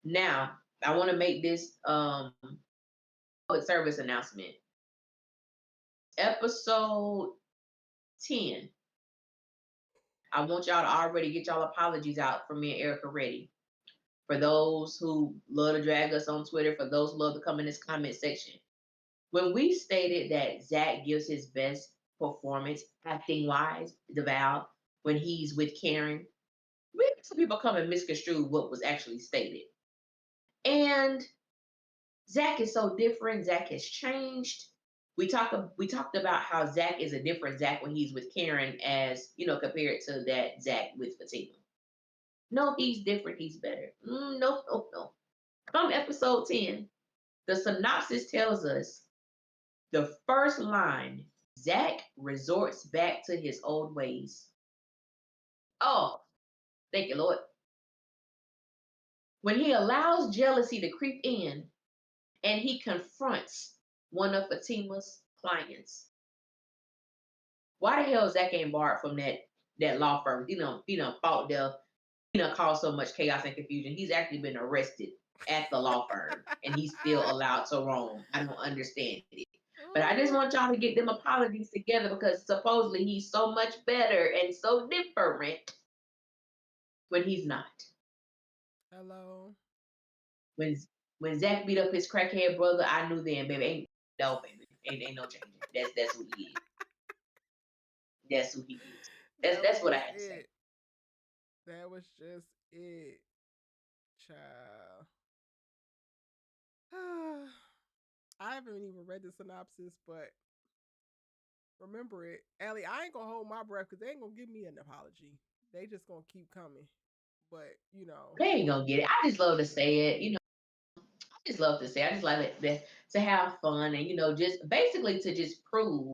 Now, I want to make this public service announcement. Episode 10. I want y'all to already get y'all apologies out for me and Erica ready. For those who love to drag us on Twitter, for those who love to come in this comment section. When we stated that Zach gives his best performance, acting wise, the Val, when he's with Karen, we had some people come and misconstrue what was actually stated. And Zach is so different. Zach has changed. We talked about how Zach is a different Zach when he's with Karen, as compared to that Zach with Fatima. No, he's different. He's better. No, no, no. Come episode 10, the synopsis tells us the first line: Zach resorts back to his old ways. Oh, thank you, Lord. When he allows jealousy to creep in and he confronts one of Fatima's clients. Why the hell Zach ain't barred from that law firm? He done fought there. He done caused so much chaos and confusion. He's actually been arrested at the law firm, and he's still allowed to roam. I don't understand it. But I just want y'all to get them apologies together because supposedly he's so much better and so different when he's not. Hello. When when Zach beat up his crackhead brother, I knew then, baby, ain't no changing. That's who he is. That's who he is. That's That was that's what I just had to say. it. That was just it. Child. I haven't even read the synopsis, but remember it. Allie, I ain't gonna hold my breath because they ain't gonna give me an apology. They just gonna keep coming. But, They ain't gonna get it. I just love to say it. I just love to say. I just like to have fun and just basically to just prove,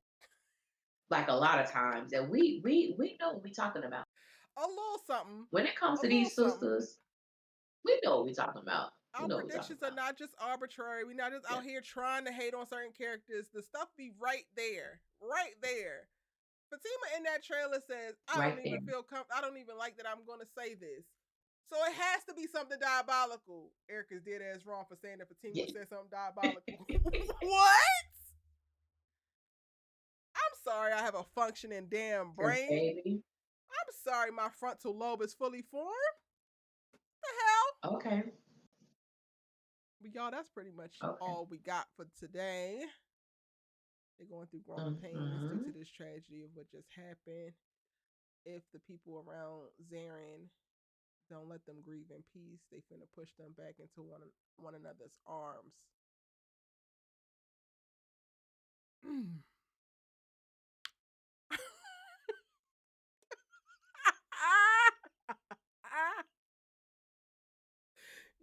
like a lot of times, that we know what we're talking about. a little something. When it comes A to little these something. sisters, we know what we're talking about. We Our know what we're talking predictions are about. not just arbitrary. We're not just Yeah. out here trying to hate on certain characters. The stuff be right there. Right there. Fatima in that trailer says, I don't Right there. even feel I don't even like that I'm gonna say this. So it has to be something diabolical. Erica's dead ass wrong for saying that Fatima said something diabolical. What? I'm sorry I have a functioning damn brain. Baby. I'm sorry my frontal lobe is fully formed. The hell? Okay. But y'all, that's pretty much all we got for today. They're going through growing pains due to this tragedy of what just happened. If the people around Zarin don't let them grieve in peace, they finna push them back into one another's arms.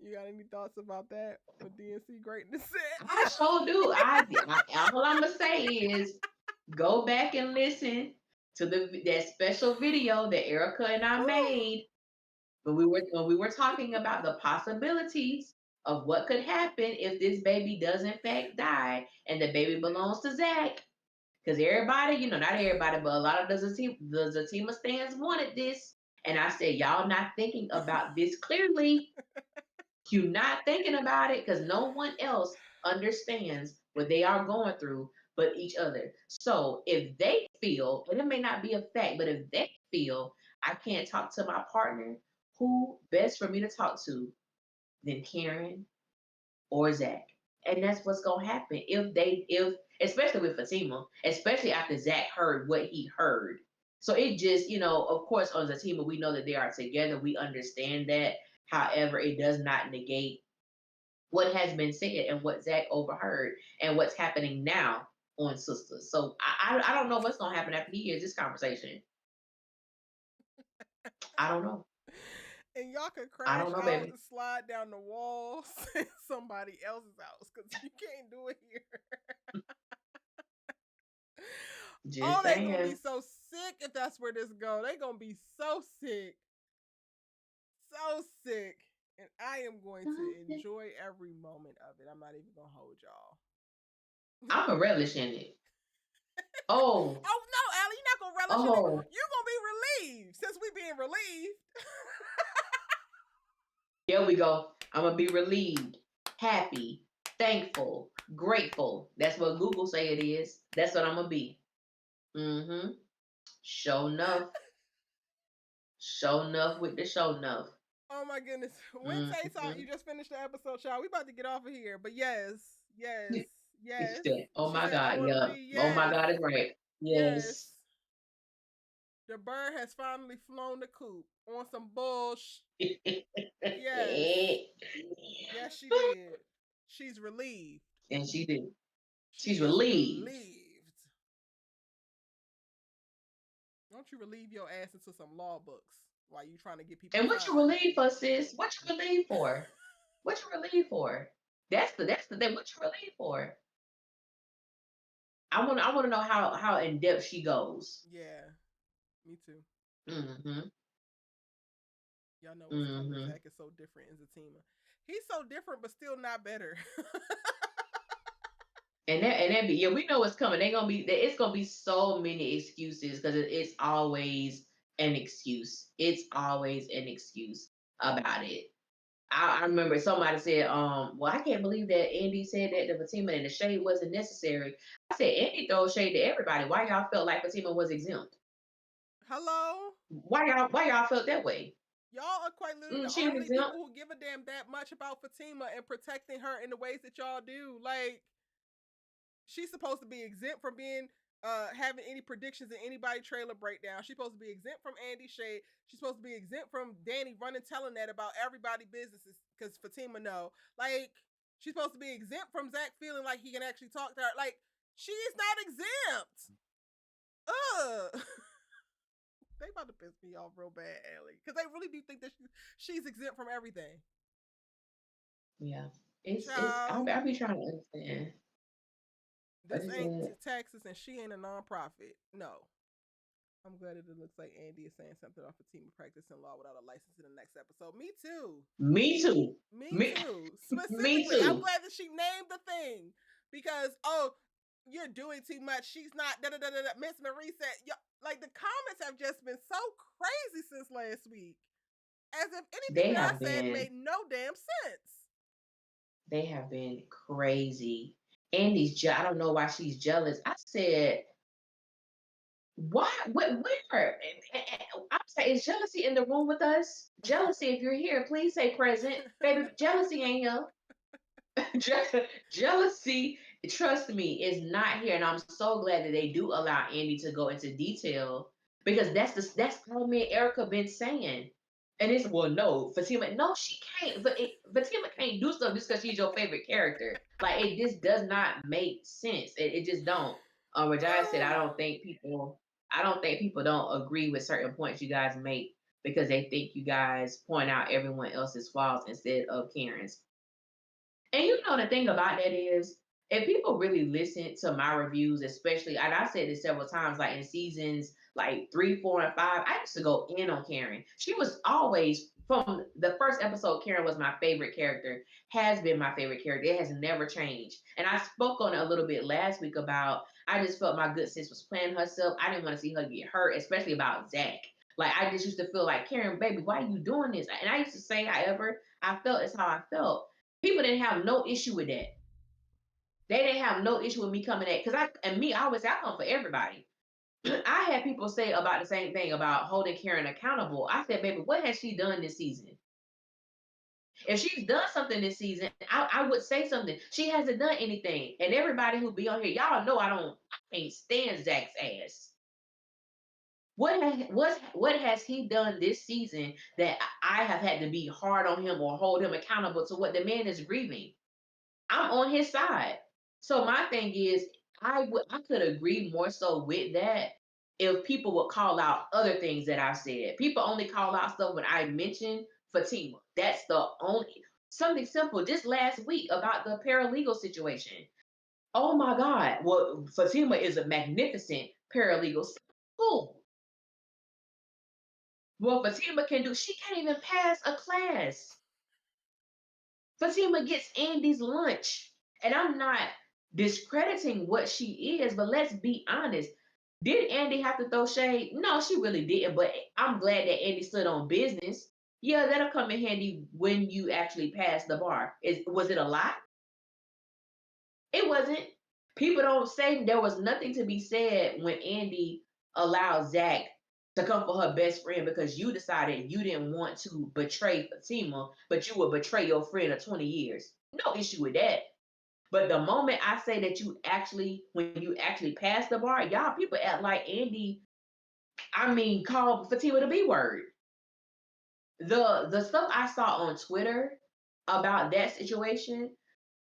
You got any thoughts about that? What DNC greatness said? I sure do. All I'm gonna say is go back and listen to that special video that Erica and I made when we were talking about the possibilities of what could happen if this baby does in fact die and the baby belongs to Zach. Because everybody, not everybody, but a lot of the Zatima stands wanted this. And I said, y'all not thinking about this clearly. You're not thinking about it because no one else understands what they are going through but each other. So if they feel, and it may not be a fact, but if they feel I can't talk to my partner, who best for me to talk to than Karen or Zach? And that's what's gonna happen if especially with Fatima, especially after Zach heard what he heard. So it just, of course, on Zatima, we know that they are together. We understand that. However, it does not negate what has been said and what Zach overheard and what's happening now on Sistas. So I don't know what's gonna happen after he hears this conversation. I don't know. And y'all can crash out baby. and slide down the walls in somebody else's house because you can't do it here. Just saying. They gonna be so sick if that's where this go. They gonna be so sick. So sick. And I am going to enjoy every moment of it. I'm not even gonna hold y'all. I'm a relish in it. Oh. Oh no, Allie, you're not gonna relish in it. You're gonna be relieved since we being relieved. There we go. I'm gonna be relieved, happy, thankful, grateful. That's what Google say it is. That's what I'm gonna be. Show enough. Show enough with the show enough. Oh my goodness. Wednesday talk, you just finished the episode, y'all. We about to get off of here. But yes. Oh my God, yeah. Yes. Oh my God, it's right. Yes. The bird has finally flown the coop on some bullshit. Yes. Yes, she did. She's relieved. And she did. She's relieved. Don't you relieve your ass into some law books while you trying to get people. And what you relieve for, sis? What you relieve for? What you relieve for? That's the thing. What you relieve for? I want to know how in depth she goes. Yeah, me too. Y'all know what's coming. Zach is so different in Zatima. He's so different, but still not better. And we know what's coming. It's gonna be so many excuses because it's always an excuse. It's always an excuse about it. I remember somebody said, well, I can't believe that Andi said that the Fatima and the shade wasn't necessary. I said, Andi throws shade to everybody. Why y'all felt like Fatima was exempt? Hello? Why y'all felt that way? Y'all are quite literally the only people who give a damn that much about Fatima and protecting her in the ways that y'all do. Like, she's supposed to be exempt from being having any predictions in anybody trailer breakdown. She's supposed to be exempt from Andi shade. She's supposed to be exempt from Danni running telling that about everybody businesses because Fatima know. Like, she's supposed to be exempt from Zach feeling like he can actually talk to her. Like, she is not exempt. They about to piss me off real bad, Allie, because they really do think that she's exempt from everything. Yeah, I'll be trying to understand. This ain't Texas, and she ain't a nonprofit. No. I'm glad that it looks like Andi is saying something off Fatima practicing law without a license in the next episode. Me too. Me too. Specifically, me too. I'm glad that she named the thing because you're doing too much. She's not. Miss Marie said, like the comments have just been so crazy since last week. As if anything They that have I said been made no damn sense. they have been crazy. Andy's I don't know why she's jealous. I said, why? Where? I'm saying, is jealousy in the room with us? Jealousy, if you're here, please say present. Baby, jealousy ain't here. Jealousy, trust me, is not here, and I'm so glad that they do allow Andy to go into detail because that's all me and Erica been saying. And it's well, no, Fatima, no, she can't. But Fatima can't do stuff just because she's your favorite character. Like it just does not make sense. It just don't. Which I said, I don't think people don't agree with certain points you guys make because they think you guys point out everyone else's flaws instead of Karen's. And you know the thing about that is, if people really listen to my reviews, especially, and I said this several times, like in seasons like 3, 4, and 5, I used to go in on Karen. She was always from the first episode. Karen was my favorite character, has been my favorite character. It has never changed. And I spoke on it a little bit last week about I just felt my good sis was playing herself. I didn't want to see her get hurt, especially about Zach. Like I just used to feel like Karen, baby, why are you doing this? And I used to say, however I felt is how I felt. People didn't have no issue with that. They didn't have no issue with me coming at because I always say I come for everybody. I had people say about the same thing about holding Karen accountable. I said, baby, what has she done this season? If she's done something this season, I would say something. She hasn't done anything. And everybody who be on here, y'all know I can't stand Zach's ass. What has he done this season that I have had to be hard on him or hold him accountable to what the man is grieving? I'm on his side. So my thing is, I could agree more so with that if people would call out other things that I said. People only call out stuff when I mention Fatima. That's the only something simple. Just last week about the paralegal situation. Oh my God. Well, Fatima is a magnificent paralegal. Cool. Well, Fatima can do. She can't even pass a class. Fatima gets Andy's lunch. And I'm not discrediting what she is, but let's be honest. Did Andy have to throw shade? No, she really didn't. But I'm glad that Andy stood on business. Yeah, that'll come in handy when you actually pass the bar. Was it a lot? It wasn't. People don't say there was nothing to be said when Andy allowed Zach to come for her best friend because you decided you didn't want to betray Fatima, but you would betray your friend of 20 years. No issue with that. But the moment I say that when you actually pass the bar, y'all people act like Andy, called Fatima the B word. The stuff I saw on Twitter about that situation,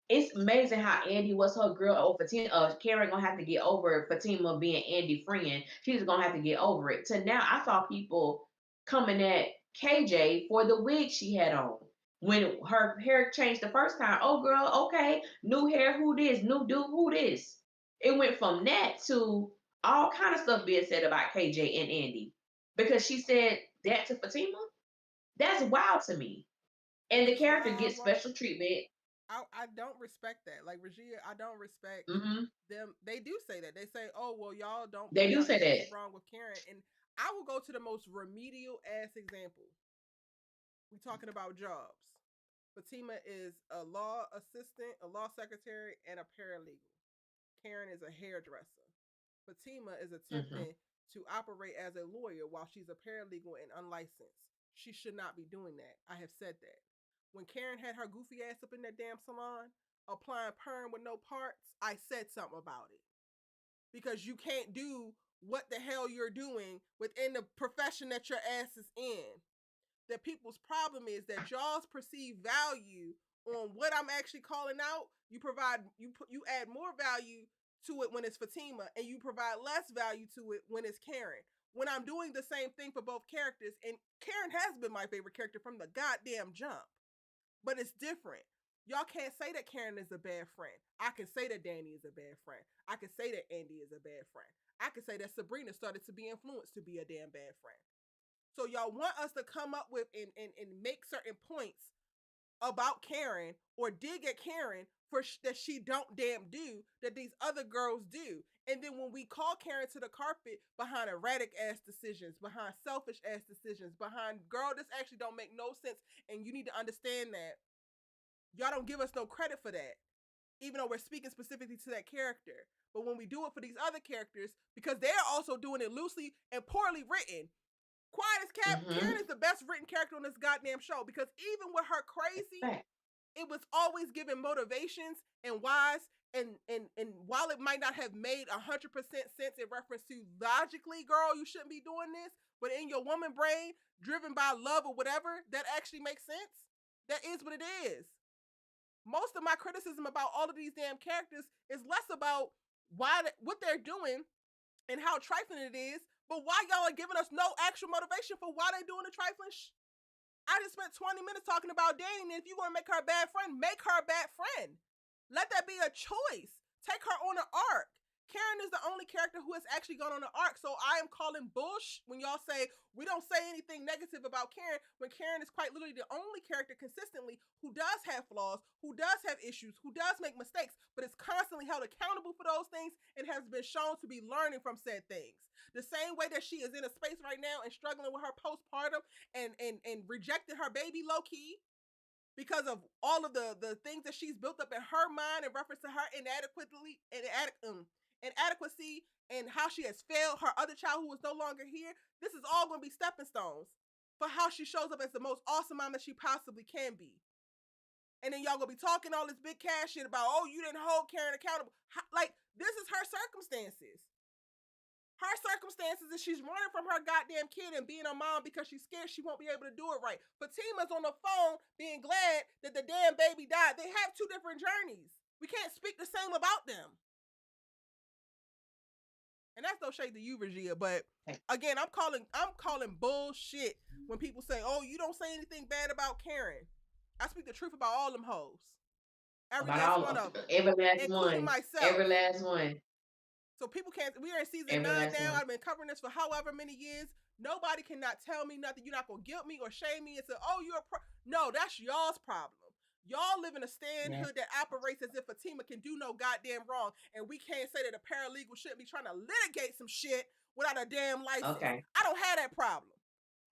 it's amazing how Andy was her girl. Oh, Fatima, Karen gonna have to get over Fatima being Andy friend. She's gonna have to get over it. To now, I saw people coming at KJ for the wig she had on when her hair changed the first time. Oh, girl, okay, new hair, who this? New dude, who this? It went from that to all kind of stuff being said about KJ and Andy because she said that to Fatima. That's wild to me. And This the is character wild, gets right? special treatment. I don't respect that. Like Regia, I don't respect Hmm. them. They do say that. They say, "Oh, well, y'all don't They point do out say anything that. wrong with Karen." And I will go to the most remedial ass example. We talking about jobs. Fatima is a law assistant, a law secretary, and a paralegal. Karen is a hairdresser. Fatima is Hmm. attempting to operate as a lawyer while she's a paralegal and unlicensed. She should not be doing that. I have said that. When Karen had her goofy ass up in that damn salon applying perm with no parts, I said something about it. Because you can't do what the hell you're doing within the profession that your ass is in. That people's problem is that y'all's perceived value on what I'm actually calling out. You add more value to it when it's Fatima, and you provide less value to it when it's Karen. When I'm doing the same thing for both characters, and Karen has been my favorite character from the goddamn jump, but it's different. Y'all can't say that Karen is a bad friend. I can say that Danni is a bad friend. I can say that Andi is a bad friend. I can say that Sabrina started to be influenced to be a damn bad friend. So y'all want us to come up with and make certain points about Karen or dig at Karen for that she don't damn do that these other girls do. And then when we call Karen to the carpet behind erratic ass decisions, behind selfish ass decisions, behind girl, this actually don't make no sense, and you need to understand that y'all don't give us no credit for that, even though we're speaking specifically to that character. But when we do it for these other characters, because they're also doing it loosely and poorly written. Quiet as Cat, Karen is the best written character on this goddamn show, because even with her crazy, it was always giving motivations and whys. And while it might not have made 100% sense in reference to logically, girl, you shouldn't be doing this, but in your woman brain, driven by love or whatever, that actually makes sense. That is what it is. Most of my criticism about all of these damn characters is less about what they're doing and how trifling it is, but why y'all are giving us no actual motivation for why they're doing the trifling I just spent 20 minutes talking about Danni, and if you want to make her a bad friend, make her a bad friend. Let that be a choice. Take her on an arc. Karen is the only character who has actually gone on an arc, so I am calling bullshit when y'all say we don't say anything negative about Karen, when Karen is quite literally the only character consistently who does have flaws, who does have issues, who does make mistakes, but is constantly held accountable for those things and has been shown to be learning from said things. The same way that she is in a space right now and struggling with her postpartum and rejecting her baby low-key because of all of the things that she's built up in her mind in reference to her inadequacy and how she has failed her other child who is no longer here. This is all going to be stepping stones for how she shows up as the most awesome mom that she possibly can be. And then y'all gonna be talking all this big cash shit about, oh, you didn't hold Karen accountable. Like, this is her circumstances. Her circumstances is she's running from her goddamn kid and being a mom because she's scared she won't be able to do it right. Fatima's on the phone being glad that the damn baby died. They have two different journeys. We can't speak the same about them. And that's no shade to you, Regia, but again, I'm calling bullshit when people say, oh, you don't say anything bad about Karen. I speak the truth about all them hoes. Every last one of them. Every last including one. myself. Every last one. So people can't, we are in season 9 now. I've been covering this for however many years. Nobody cannot tell me nothing. You're not going to guilt me or shame me and say, oh, you're no, that's y'all's problem. Y'all live in a standhood that operates as if Fatima can do no goddamn wrong. And we can't say that a paralegal shouldn't be trying to litigate some shit without a damn license. Okay. I don't have that problem.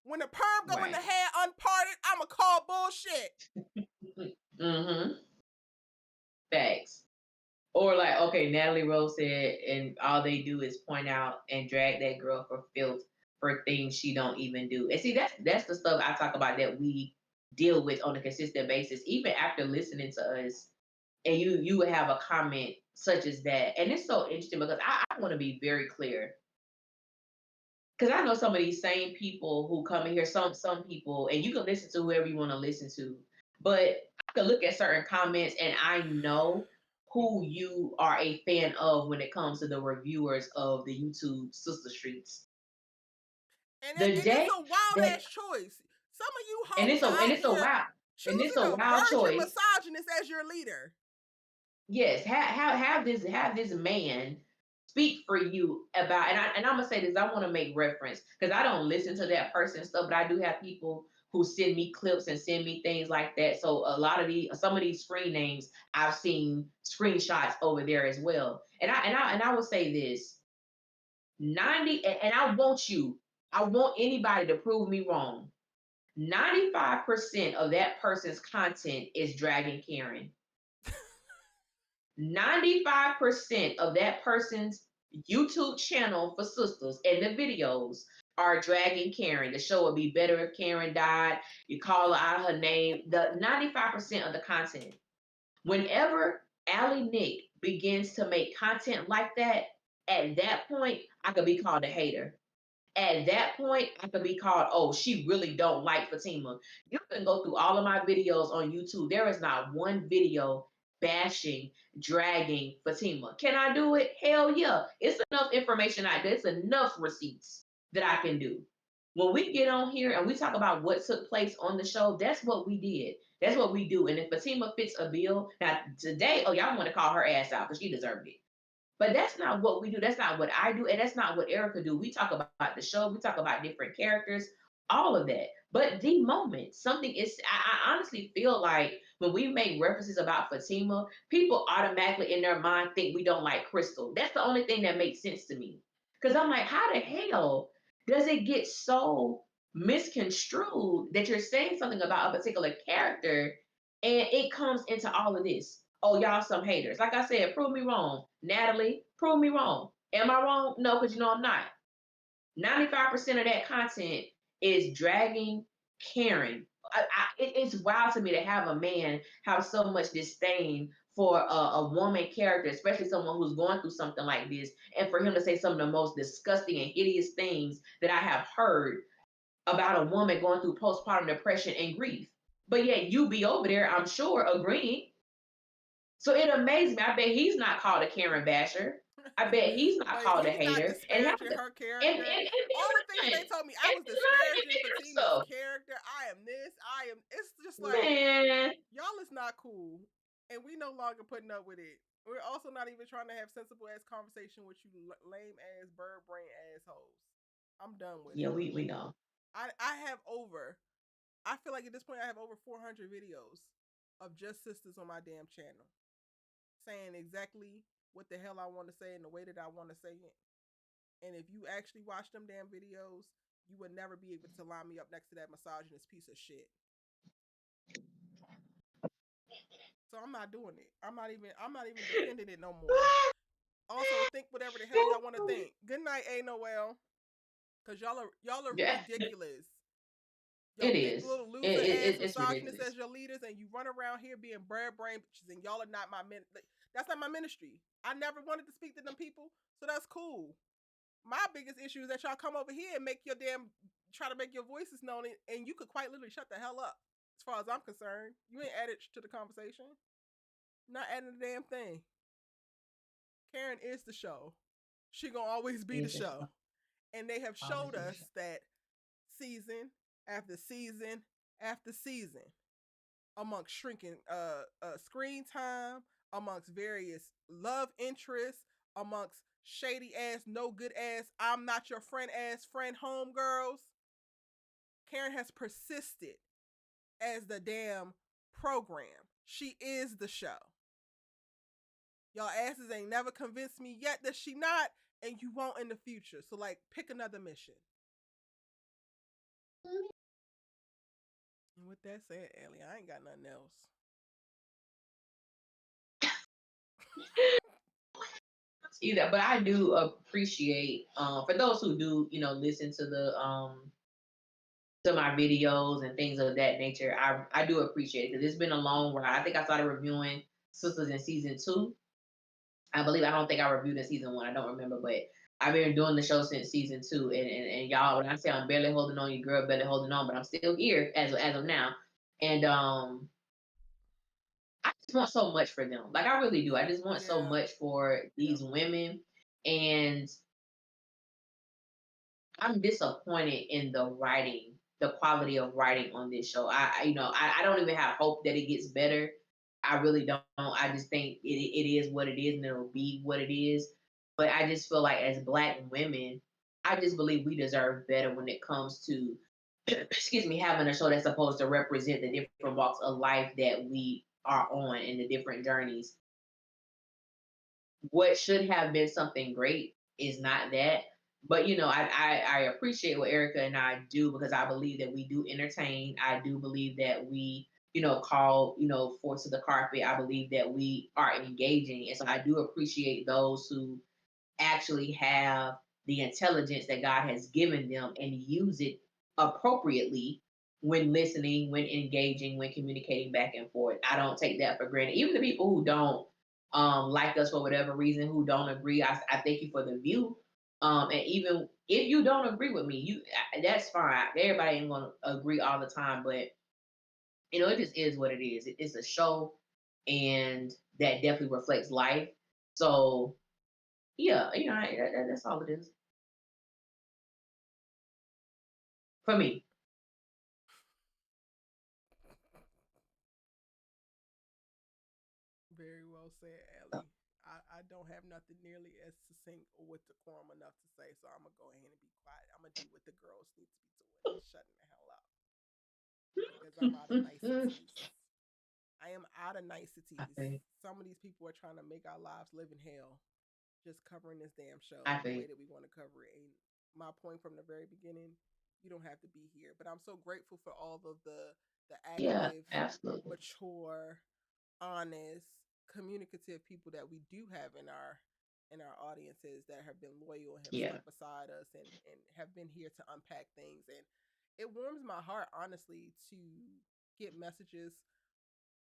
When the perm go in the hair unparted, I'ma call bullshit. Facts. Or like, okay, Natalie Rose said, and all they do is point out and drag that girl for filth for things she don't even do. And see, that's the stuff I talk about that we deal with on a consistent basis, even after listening to us. And you would have a comment such as that. And it's so interesting because I want to be very clear. Because I know some of these same people who come in here, some people, and you can listen to whoever you want to listen to, but I can look at certain comments and I know who you are a fan of when it comes to the reviewers of the YouTube Sister Streets. And it's a wild ass choice. Some of you hoes and it's a wild choice. Misogynist as your leader. Yes, have this man speak for you about, and I'm gonna say this. I want to make reference because I don't listen to that person's stuff, but I do have people who send me clips and send me things like that. So some of these screen names I've seen screenshots over there as well. And I will say this: 90, and I want anybody to prove me wrong. 95% of that person's content is dragging Karen. 95% of that person's YouTube channel for Sistas and the videos are dragging Karen. The show would be better if Karen died. You call her out her name. The 95% of the content. Whenever Allie Nick begins to make content like that, at that point, I could be called a hater. At that point, I could be called, oh, she really don't like Fatima. You can go through all of my videos on YouTube. There is not one video bashing, dragging Fatima. Can I do it? Hell yeah. It's enough information out there. It's enough receipts that I can do. When we get on here and we talk about what took place on the show, that's what we did. That's what we do. And if Fatima fits a bill, now today, oh, y'all want to call her ass out because she deserved it. But that's not what we do. That's not what I do. And that's not what Erica do. We talk about the show. We talk about different characters. all of that. But the moment something is, I honestly feel like when we make references about Fatima, people automatically in their mind think we don't like Crystal. That's the only thing that makes sense to me. Because I'm like, how the hell does it get so misconstrued that you're saying something about a particular character and it comes into all of this? Oh, y'all some haters. Like I said, prove me wrong. Natalie, prove me wrong. Am I wrong? No, because you know I'm not. 95% of that content is dragging Karen. It's wild to me to have a man have so much disdain for a woman character, especially someone who's going through something like this, and for him to say some of the most disgusting and hideous things that I have heard about a woman going through postpartum depression and grief. But yet you be over there, I'm sure, agreeing. So it amazes me. I bet he's not called a Karen basher. I bet he's not But called a he's not hater. And have disparaging the her and character. be All the things that they lying. told me, I And was be lying and disparaging making up Fatima's stuff. character. I am this. I am. It's just like Man, y'all is not cool, and we no longer putting up with it. We're also not even trying to have sensible ass conversation with you lame ass bird brain assholes. I'm done with yeah, it. we know. I have over. I feel like at this point I have over 400 videos of just sisters on my damn channel saying exactly what the hell I want to say in the way that I want to say it. And if you actually watch them damn videos, you would never be able to line me up next to that misogynist piece of shit. So I'm not doing it. I'm not even defending it no more. Also, think whatever the hell y'all want to think. Good night, A Noel. Cause y'all are Yeah, ridiculous. Y'all it pick is. little loser ass It's misogynists ridiculous. as your leaders, and you run around here being bird brain bitches, and y'all are not my men. That's not my ministry. I never wanted to speak to them people, so that's cool. My biggest issue is that y'all come over here and make your damn try to make your voices known, and you could quite literally shut the hell up. As far as I'm concerned, you ain't added to the conversation. Not adding a damn thing. Karen is the show. She gonna always be the Is it show, and they have always showed been us show. that season after season after season, amongst shrinking screen time, amongst various love interests, amongst shady ass, no good ass, I'm not your friend ass friend homegirls. Karen has persisted as the damn program. She is the show. Y'all asses ain't never convinced me yet that she not, and you won't in the future. So like, pick another mission. And with that said, Ellie, I ain't got nothing else. Either, but I do appreciate for those who do, listen to my videos and things of that nature. I do appreciate it because it's been a long ride. I think I started reviewing Sisters in season two. I don't think I reviewed in season one. I don't remember, but I've been doing the show since season two. And y'all, when I say I'm barely holding on, your girl barely holding on, but I'm still here as of now. And I just want so much for them. Like I really do. I just want so Yeah. much for Yep. these women. And I'm disappointed in the writing, the quality of writing on this show. I don't even have hope that it gets better. I really don't. I just think it is what it is and it'll be what it is. But I just feel like as Black women, I just believe we deserve better when it comes to, excuse me, having a show that's supposed to represent the different walks of life that we are on and the different journeys. What should have been something great is not that. But I appreciate what Erica and I do because I believe that we do entertain. I do believe that we, call, force to the carpet. I believe that we are engaging. And so I do appreciate those who actually have the intelligence that God has given them and use it appropriately when listening, when engaging, when communicating back and forth. I don't take that for granted. Even the people who don't like us for whatever reason, who don't agree, I thank you for the view. And even if you don't agree with me, that's fine. Everybody ain't gonna agree all the time, but it just is what it is. It's a show, and that definitely reflects life. So yeah, that's all it is for me. Very well said, So, Ellie. I don't have nothing nearly as succinct or with decorum enough to say, so I'm gonna go ahead and be quiet. I'm gonna do what the girls need to be doing and shutting the hell up because I'm out of niceties. I am out of I niceties. think. Some of these people are trying to make our lives live in hell just covering this damn show I the way think. that we want to cover it. And my point from the very beginning, you don't have to be here. But I'm so grateful for all of the Yeah, active, absolutely. mature, honest, communicative people that we do have in our audiences that have been loyal and have Yeah. stuck beside us and have been here to unpack things. And it warms my heart, honestly, to get messages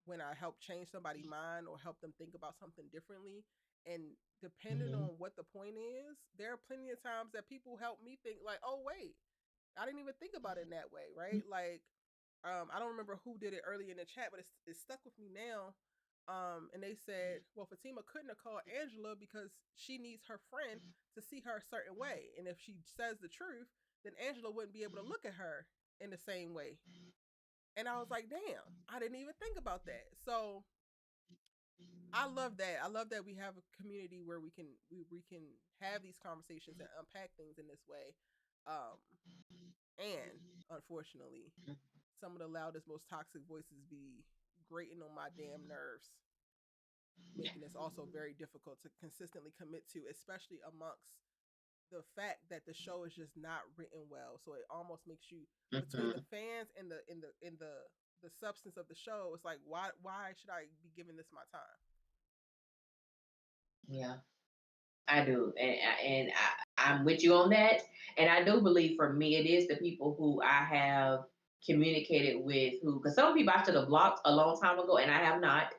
when I help change somebody's mind or help them think about something differently. And depending Hmm. on what the point is, there are plenty of times that people help me think like, oh wait, I didn't even think about it in that way, right? Like, I don't remember who did it early in the chat, but it's stuck with me now. And they said, well, Fatima couldn't have called Angela because she needs her friend to see her a certain way, and if she says the truth, then Angela wouldn't be able to look at her in the same way. And I was like, damn, I didn't even think about that. So I love that. I love that we have a community where we can have these conversations and unpack things in this way. Um, and unfortunately, some of the loudest, most toxic voices be grating on my damn nerves, making this also very difficult to consistently commit to, especially amongst the fact that the show is just not written well. So it almost makes you between the Hmm. fans and the substance of the show. It's like why should I be giving this my time? Yeah, I do, I'm with you on that. And I do believe for me, it is the people who I have communicated with, who, because some people I should have blocked a long time ago, and I have not,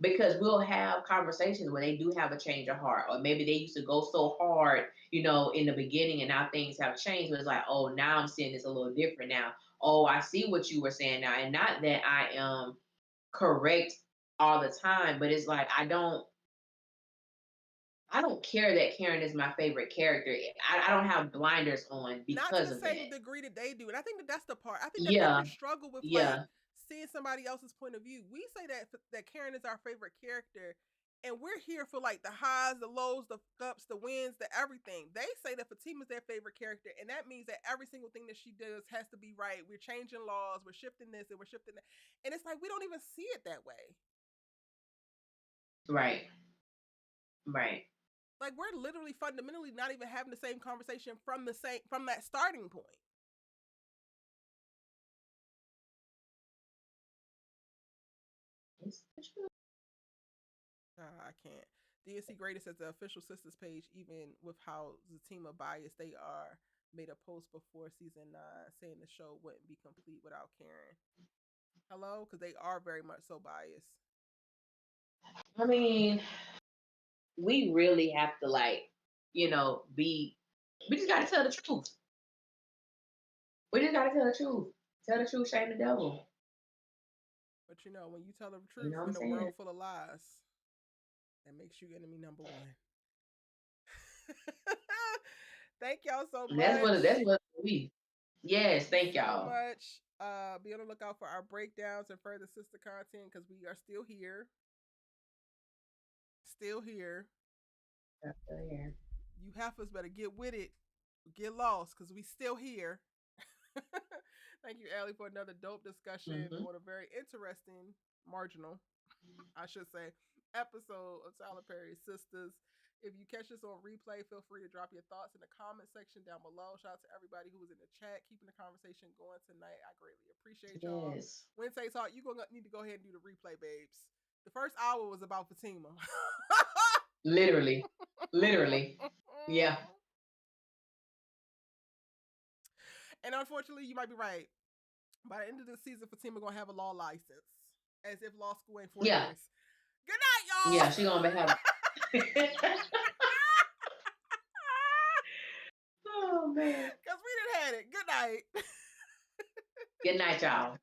because we'll have conversations where they do have a change of heart, or maybe they used to go so hard, in the beginning, and now things have changed. But it's like, oh, now I'm seeing this a little different now. Oh, I see what you were saying now, and not that I am correct all the time, but it's like I don't care that Karen is my favorite character. I don't have blinders on Not to because the of same that. degree that they do. And I think that that's the part. I think that people Yeah, struggle with like yeah, seeing somebody else's point of view. We say that Karen is our favorite character, and we're here for like the highs, the lows, the ups, the wins, the everything. They say that Fatima's their favorite character, and that means that every single thing that she does has to be right. We're changing laws, we're shifting this, and we're shifting that. And it's like we don't even see it that way. right, right. Like we're literally fundamentally not even having the same conversation from that starting point. It's the truth. I can't. DNC Greatest at the official Sistas page, even with how Zatima biased they are, made a post before season 9 saying the show wouldn't be complete without Karen. Hello? Because they are very much so biased. I mean, we really have to be. We just gotta tell the truth. We just gotta tell the truth. Tell the truth, shame the devil. But when you tell the You truth know what I'm in a saying? world full of lies, that makes you enemy number one. Thank y'all so And that's what much. we. Yes, Thank you thank so y'all. much. Be on the lookout for our breakdowns and further sister content because we are still here. Still here. That's still here. You heifers better get with it. Get lost because we still here. Thank you, Allie, for another dope discussion Hmm. on a very interesting, marginal, I should say, episode of Tyler Perry's Sistas. If you catch this on replay, feel free to drop your thoughts in the comment section down below. Shout out to everybody who was in the chat, keeping the conversation going tonight. I greatly appreciate y'all. Yes. Wednesday talk, you're gonna need to go ahead and do the replay, babes. The first hour was about Fatima. Literally, literally. Yeah. And unfortunately, you might be right. By the end of the season, Fatima gonna have a law license, as if law school ain't 4 Yeah. years. Good night, y'all. Yeah. She gonna have. Oh man. Cause we didn't had it. Good night. Good night, y'all.